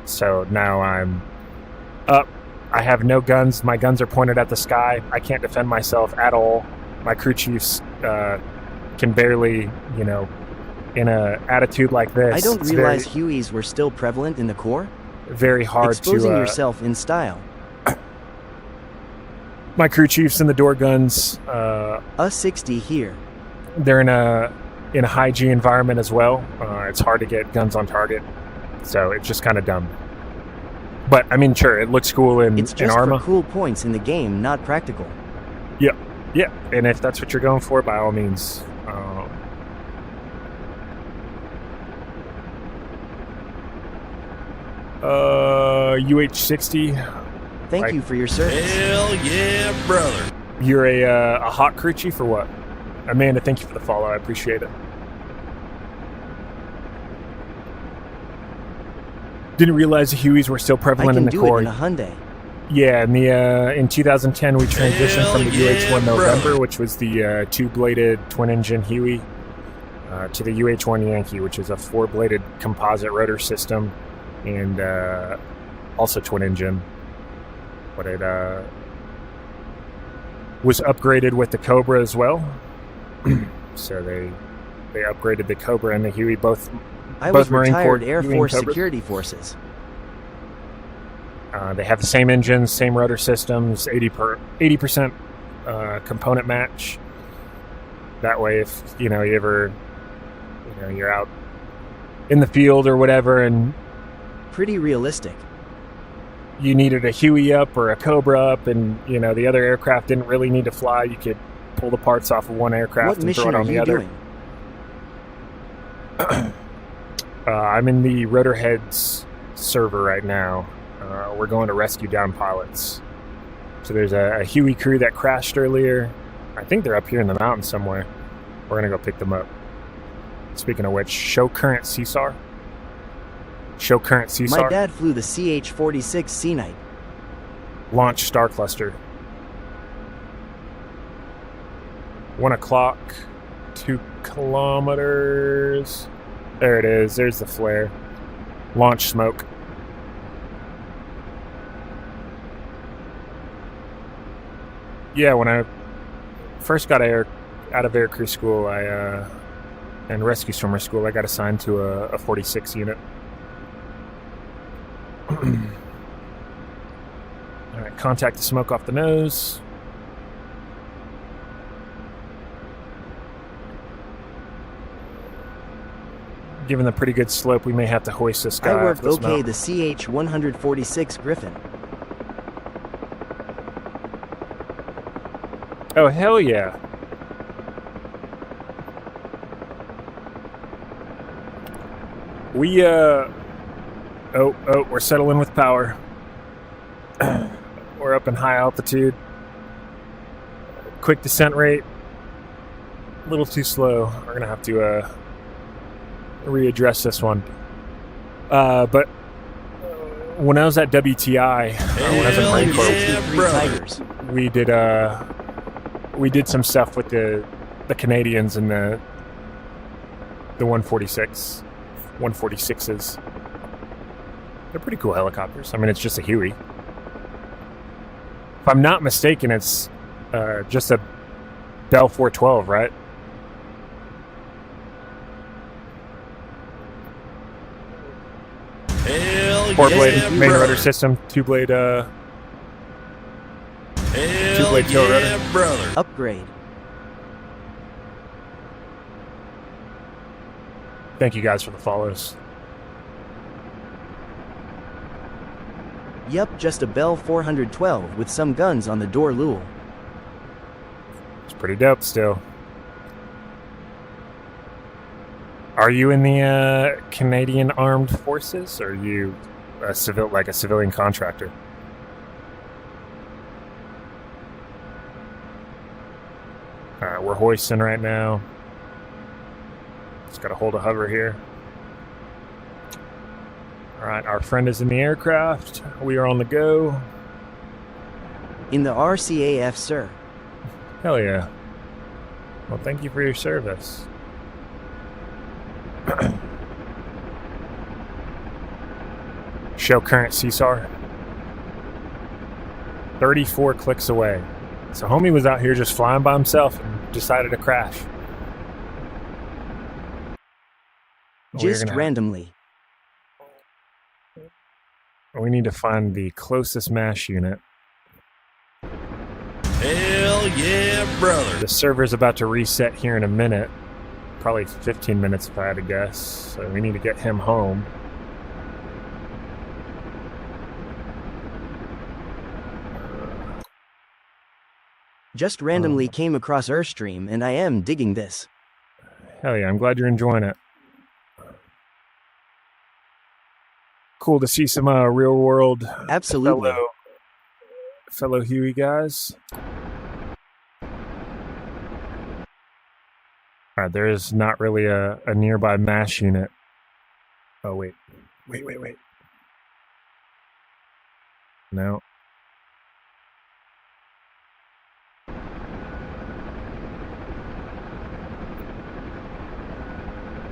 So now I'm up. I have no guns. My guns are pointed at the sky. I can't defend myself at all. My crew chiefs can barely, in a attitude like this. I don't realize Hueys were still prevalent in the Corps. Very hard Exposing to yourself in style. My crew chiefs and the door guns. A 60 here. They're in a high G environment as well. It's hard to get guns on target, so it's just kind of dumb. But I mean, sure, it looks cool in It's just Arma. for cool points in the game, not practical. Yeah, and if that's what you're going for, by all means. UH-60. Thank you for your service. Hell yeah, brother. You're a hot crew chief or what? Amanda, thank you for the follow. I appreciate it. Didn't realize the Hueys were still I prevalent in can the do it Corps. in a Hyundai. Yeah, in 2010 we transitioned Hell from the yeah, UH-1 November, brother. which was the two-bladed twin-engine Huey, to the UH-1 Yankee, which is a four-bladed composite rotor system, and also twin-engine. But it was upgraded with the Cobra as well. So they upgraded the Cobra and the Huey, both I was Marine Corps retired Air Huey and Force Cobras. Security Forces. They have the same engines, same rotor systems, 80% component match. That way, if you ever you're out in the field or whatever, and Pretty realistic. you needed a Huey up or a Cobra up, and the other aircraft didn't really need to fly, you could pull the parts off of one aircraft What and mission throw it are on the you other. doing? I'm in the Rotorheads server right now. We're going to rescue down pilots. So there's a Huey crew that crashed earlier. I think they're up here in the mountains somewhere. We're going to go pick them up. Speaking of which, show current CSAR. Show current CSAR. My dad flew the CH-46 Sea Knight. Launch Star Cluster. 1 o'clock. 2 kilometers. There it is. There's the flare. Launch smoke. Yeah, when I first got out of aircrew school, and rescue swimmer school, I got assigned to a 46 unit. All right, contact the smoke off the nose. Given the pretty good slope, we may have to hoist this guy I off worked this okay mountain. the CH-146 Griffin. Oh, hell yeah. We, we're settling with power. We're up in high altitude. Quick descent rate. A little too slow. We're going to have to, readdress this one. But when I was at WTI, when I was in Hell Marine Corps, yeah, 63 brother. Tigers. we did some stuff with the Canadians and the 146, 146s. They're pretty cool helicopters. I mean, it's just a Huey. If I'm not mistaken, it's just a Bell 412, right? Hell Four-blade yeah, main brother. rotor system, two-blade Hell two-blade tail rotor. yeah, brother. Upgrade. Thank you guys for the follows. Yup, just a Bell 412 with some guns on the door luau. It's pretty dope still. Are you in the Canadian Armed Forces, or are you a civilian contractor? Alright, we're hoisting right now. Just gotta hold a hover here. Alright, our friend is in the aircraft. We are on the go. In the RCAF, sir. Hell yeah. Well, thank you for your service. Show current CSAR. 34 clicks away. So homie was out here just flying by himself and decided to crash. Just randomly. We need to find the closest MASH unit. Hell yeah, brother. The server's about to reset here in a minute. Probably 15 minutes if I had to guess. So we need to get him home. Just randomly came across Earthstream and I am digging this. Hell yeah, I'm glad you're enjoying it. Cool to see some real world Absolutely. fellow Huey guys. Alright, there is not really a nearby MASH unit. Oh, wait. No.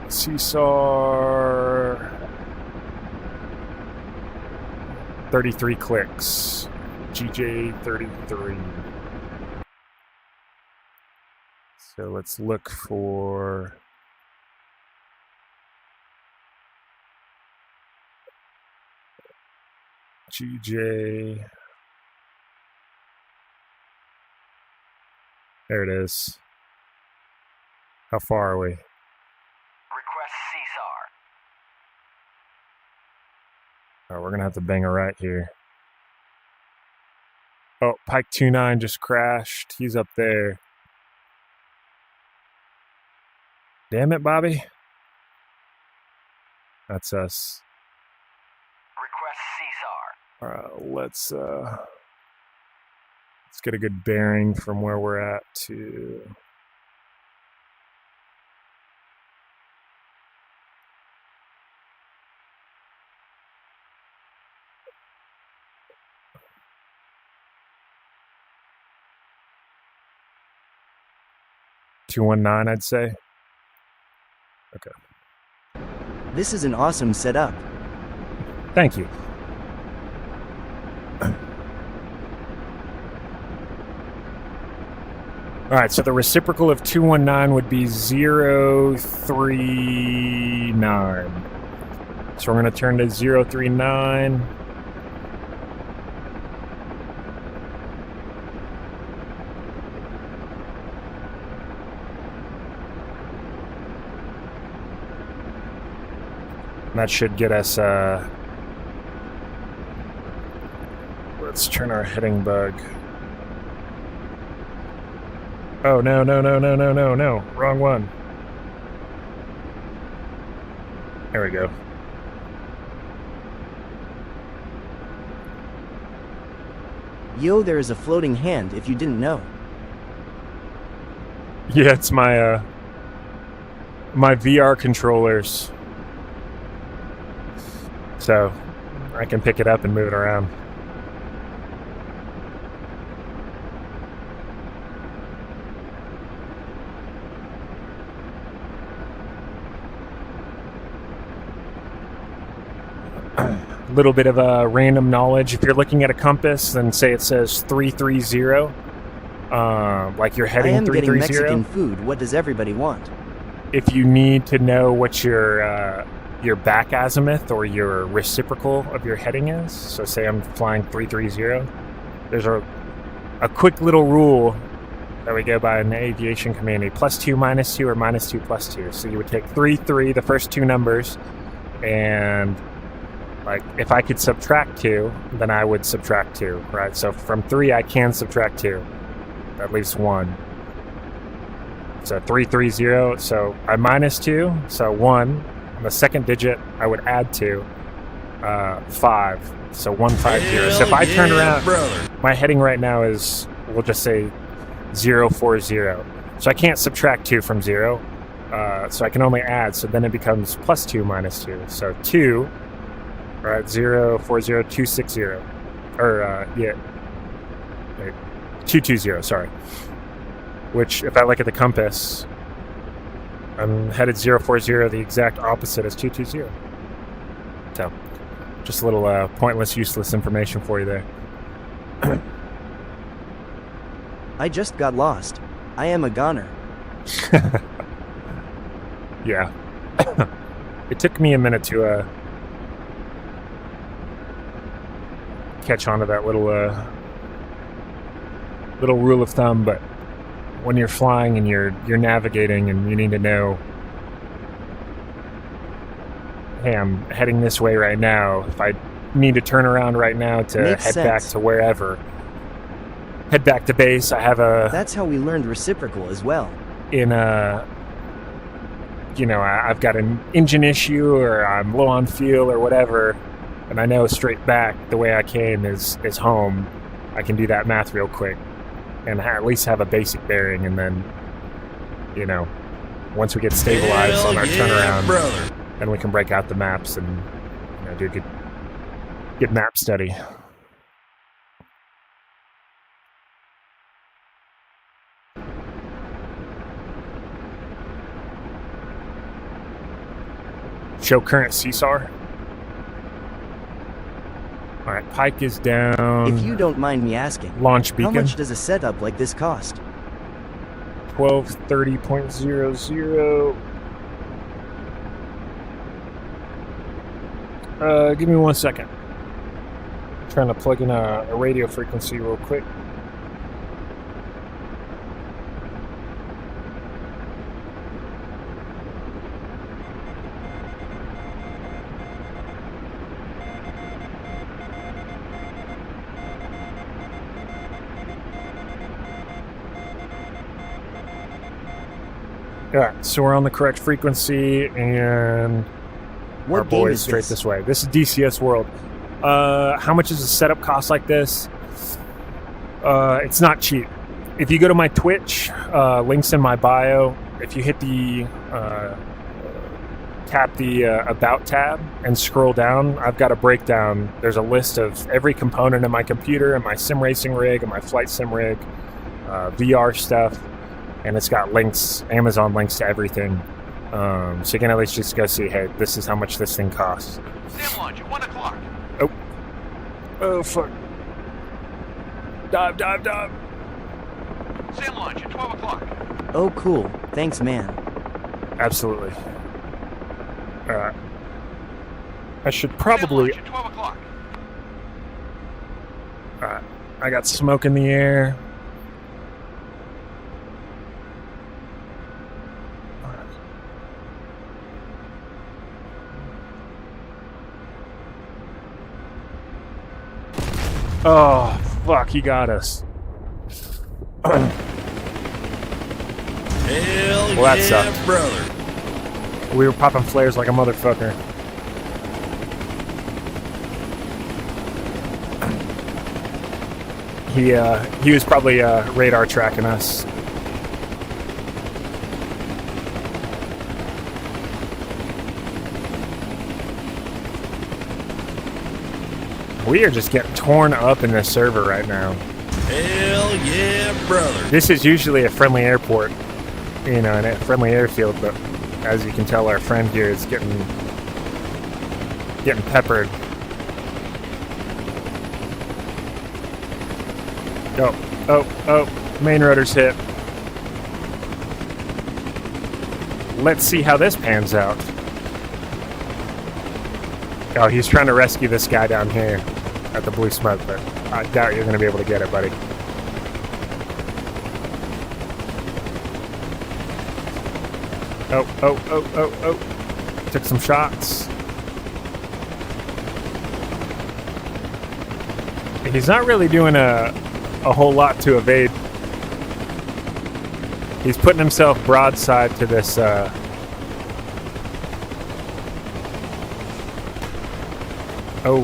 Seesaw. 33 clicks. GJ 33. So let's look for GJ. There it is. How far are we? Request Caesar. Oh, we're gonna have to bang a right here. Oh, Pike 29 just crashed. He's up there. Damn it, Bobby. That's us. Request Caesar. Let's get a good bearing from where we're at to. $219, I'd say. Okay. This is an awesome setup. Thank you. All right, so the reciprocal of 219 would be 039. So we're going to turn to 039. That should get us, let's turn our heading bug. Oh, no. Wrong one. There we go. Yo, there is a floating hand if you didn't know. Yeah, it's my, my VR controllers. So I can pick it up and move it around. A little bit of random knowledge. If you're looking at a compass and say it says 330, like you're heading I am 330. getting Mexican food. What does everybody want? If you need to know what your back azimuth or your reciprocal of your heading is, so say I'm flying 330, there's a quick little rule that we go by in the aviation community: +2, -2, or -2, +2. So you would take 3, the first two numbers, and like if I could subtract 2, then I would subtract 2, right? So from 3 I can subtract 2. That leaves 1. So 330, so I -2, so 1. On the second digit, I would add 2, 5. So 150. So if I turn around, my heading right now is, we'll just say 040. So I can't subtract 2 from 0. So I can only add. So then it becomes +2 -2. So 2, right? 040 260, or yeah, 220. Sorry. Which, if I look at the compass, I'm headed 040, the exact opposite as 220. So, just a little pointless, useless information for you there. I just got lost. I am a goner. Yeah. It took me a minute to catch on to that little rule of thumb, but when you're flying and you're navigating and you need to know, hey, I'm heading this way right now. If I need to turn around right now to Makes head back sense. to wherever, head back to base, I have That's how we learned reciprocal as well. I've got an engine issue, or I'm low on fuel or whatever, and I know straight back the way I came is home. I can do that math real quick and at least have a basic bearing, and then, once we get stabilized on our turnaround, then we can break out the maps and do a good map study. Show current CSAR. All right, Pike is down. If you don't mind me asking, Launch how beacon. much does a setup like this cost? 1230.00. Give me 1 second. Trying to plug in a radio frequency real quick. Alright, so we're on the correct frequency, and What our game boys is straight this? this way. This is DCS World. How much does a setup cost like this? It's not cheap. If you go to my Twitch, links in my bio. If you hit the tap the About tab and scroll down, I've got a breakdown. There's a list of every component in my computer and my sim racing rig and my flight sim rig, VR stuff, and it's got links, Amazon links to everything. So you can at least just go see, hey, this is how much this thing costs. Sim launch at 1 o'clock. Oh, fuck. Dive, dive, dive. Sim launch at 12 o'clock. Oh, cool. Thanks, man. Absolutely. I should Sim probably... launch at 12 o'clock. I got smoke in the air. Oh, fuck, he got us. Hell Well, that yeah, sucked. brother. We were popping flares like a motherfucker. He was probably radar tracking us. We are just getting torn up in this server right now. Hell yeah, brother. This is usually a friendly airport, you know, and a friendly airfield, but as you can tell, our friend here is getting peppered. Oh, main rotor's hit. Let's see how this pans out. Oh, he's trying to rescue this guy down here at the blue smoke, but I doubt you're going to be able to get it, buddy. Oh. Took some shots. He's not really doing a whole lot to evade. He's putting himself broadside to this Oh.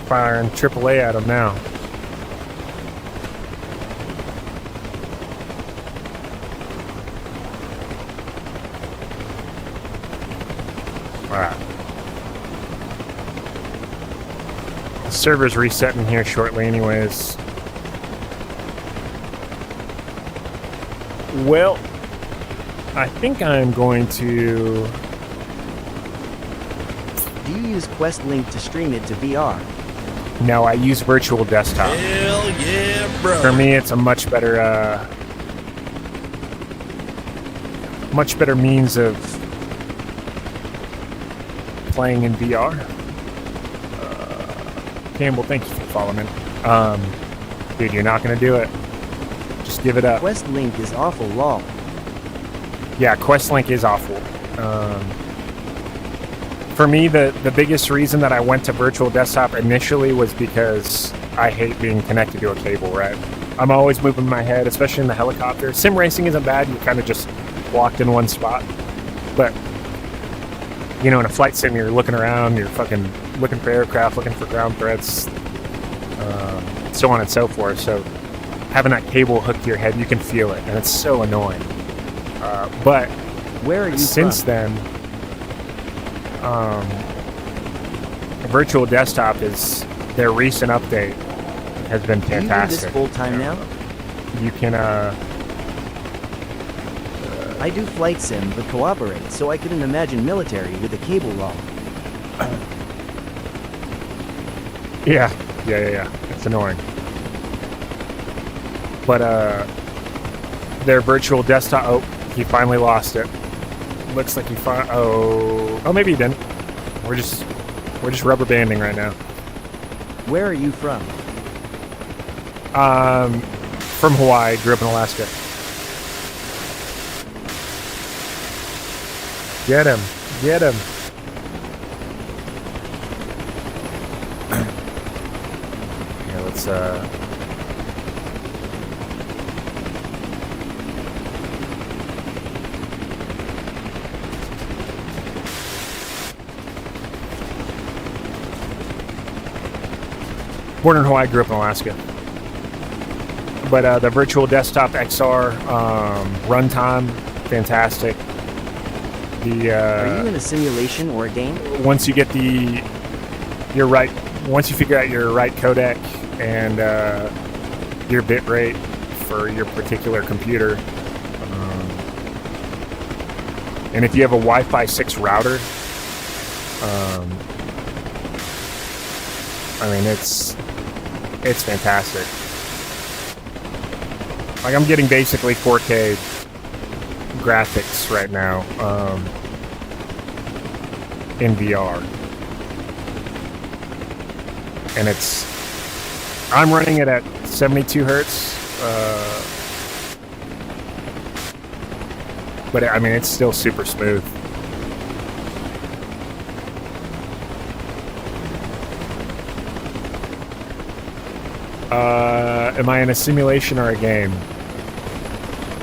Firing AAA at him now. Alright. The server's resetting here shortly anyways. Well, I think I'm going to... Do you use Quest Link to stream it to VR? No, I use virtual desktop. Hell yeah, brother. For me, it's a much better means of playing in VR. Campbell, thank you for following. Dude, you're not gonna do it. Just give it up. Quest Link is awful lol. Yeah, Questlink is awful. For me, the biggest reason that I went to virtual desktop initially was because I hate being connected to a cable, right? I'm always moving my head, especially in the helicopter. Sim racing isn't bad. You kind of just walked in one spot. But, you know, in a flight sim, you're looking around, you're fucking looking for aircraft, looking for ground threats, so on and so forth. So having that cable hooked to your head, you can feel it, and it's so annoying. But Where are you since from? then... virtual desktop is their recent update has been Do you do fantastic. this full time now? You can I do flight sim, but cooperate, so I couldn't imagine military with a cable law. Yeah. It's annoying. But their virtual desktop. Oh, he finally lost it. Looks like he Oh, maybe he didn't. We're just rubber banding right now. Where are you from? From Hawaii. Grew up in Alaska. Get him. Yeah, let's born in Hawaii, grew up in Alaska. But the virtual desktop XR runtime, fantastic. Are you in a simulation or a game? Once you get once you figure out your right codec and your bit rate for your particular computer, and if you have a Wi-Fi 6 router, I mean it's fantastic. Like I'm getting basically 4K graphics right now in VR, and I'm running it at 72 hertz, but I mean it's still super smooth. Am I in a simulation or a game?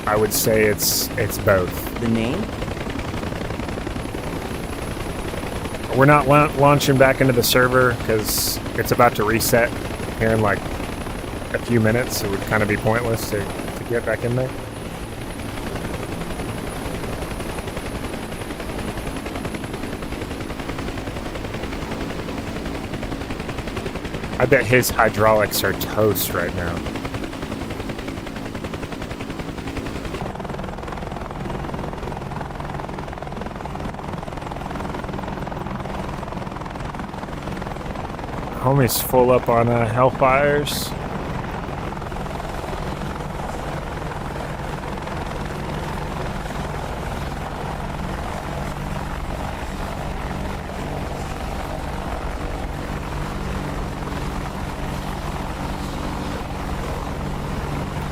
I would say it's both. The name? We're not launching back into the server because it's about to reset here in like a few minutes. It would kind of be pointless to get back in there. I bet his hydraulics are toast right now. Homie's full up on Hellfires.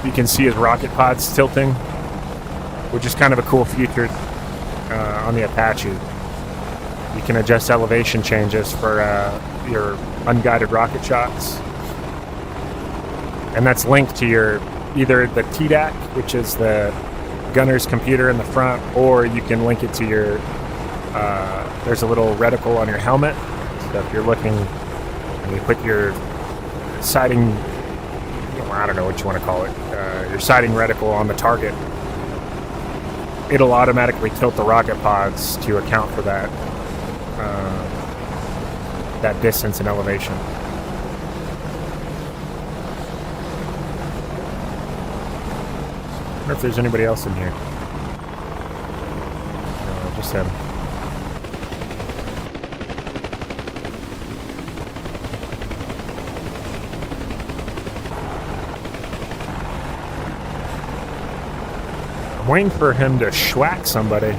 You can see his rocket pods tilting, which is kind of a cool feature on the Apache. You can adjust elevation changes for your unguided rocket shots, and that's linked to your either the TDAC, which is the gunner's computer in the front, or you can link it to your there's a little reticle on your helmet. So if you're looking and you put your sighting, I don't know what you want to call it, your sighting reticle on the target, it'll automatically tilt the rocket pods to account for that that distance and elevation. I wonder if there's anybody else in here. No, just him. I'm waiting for him to schwack somebody.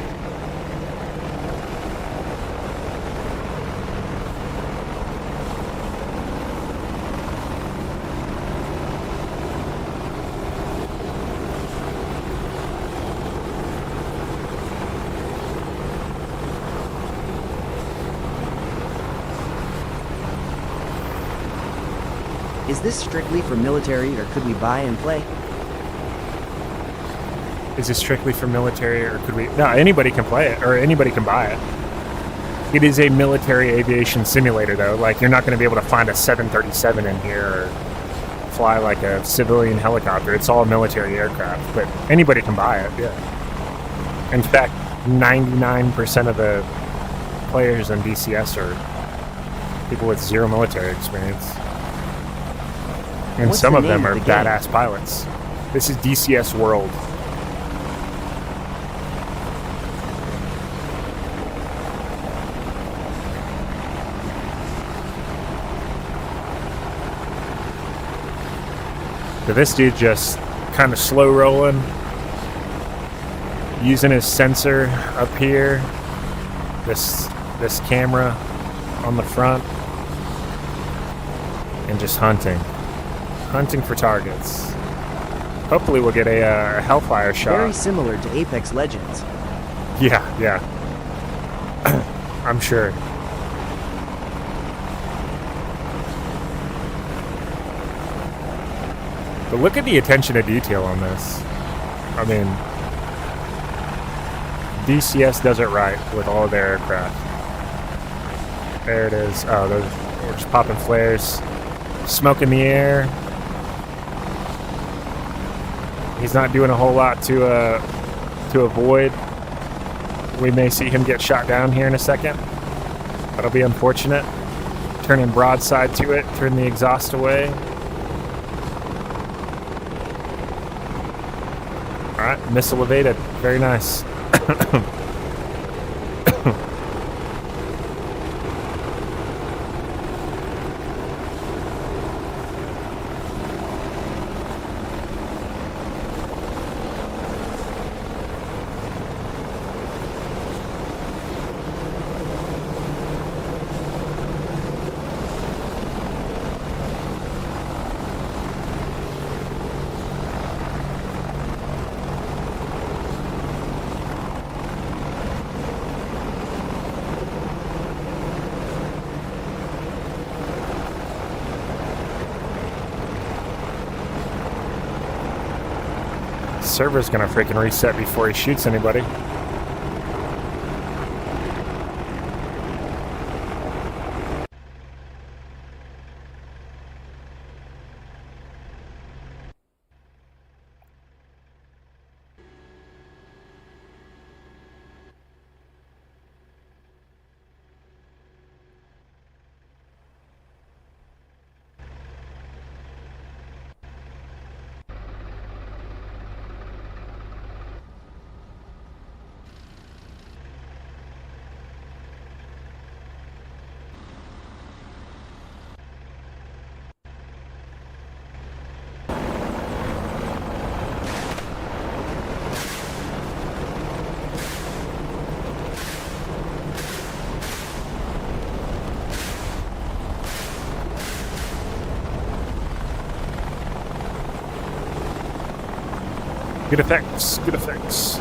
Is this strictly for military, or could we buy and play? Is this strictly for military, or could we... No, anybody can play it, or anybody can buy it. It is a military aviation simulator, though. Like, you're not going to be able to find a 737 in here, or fly like a civilian helicopter. It's all military aircraft, but anybody can buy it, yeah. In fact, 99% of the players in DCS are people with zero military experience. And What's some the of them name are of the game? badass pilots. This is DCS World. So this dude just kind of slow rolling, using his sensor up here, this camera on the front, and just hunting for targets. Hopefully we'll get a Hellfire shot. Very similar to Apex Legends. Yeah. I'm sure. But look at the attention to detail on this. I mean, DCS does it right with all of their aircraft. There it is. Oh, we're just popping flares. Smoke in the air. He's not doing a whole lot to avoid. We may see him get shot down here in a second. That'll be unfortunate. Turning broadside to it, turn the exhaust away. Alright, missile evaded. Very nice. Server's gonna freaking reset before he shoots anybody. Good effects, good effects.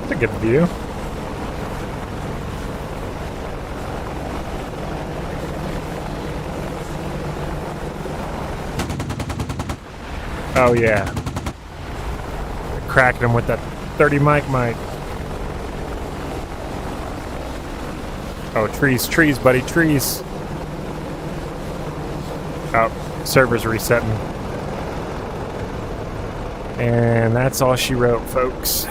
That's a good view. Oh yeah. Cracking him with that 30 mic. Oh, trees, buddy, trees. Oh, server's resetting. And that's all she wrote, folks.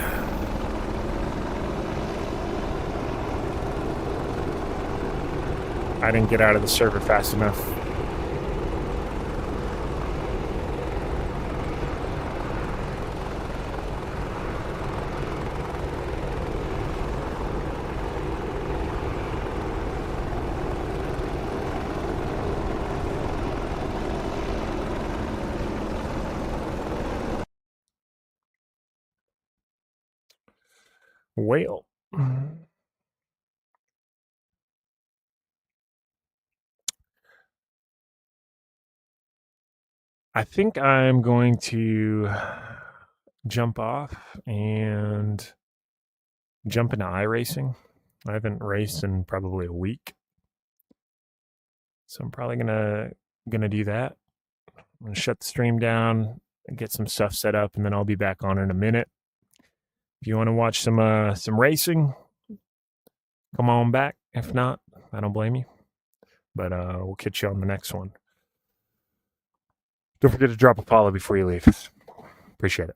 I didn't get out of the server fast enough. Whale. I think I'm going to jump off and jump into iRacing. I haven't raced in probably a week, so I'm probably gonna do that. I'm gonna shut the stream down and get some stuff set up, and then I'll be back on in a minute. If you want to watch some racing, come on back. If not, I don't blame you. But we'll catch you on the next one. Don't forget to drop a follow before you leave. Appreciate it.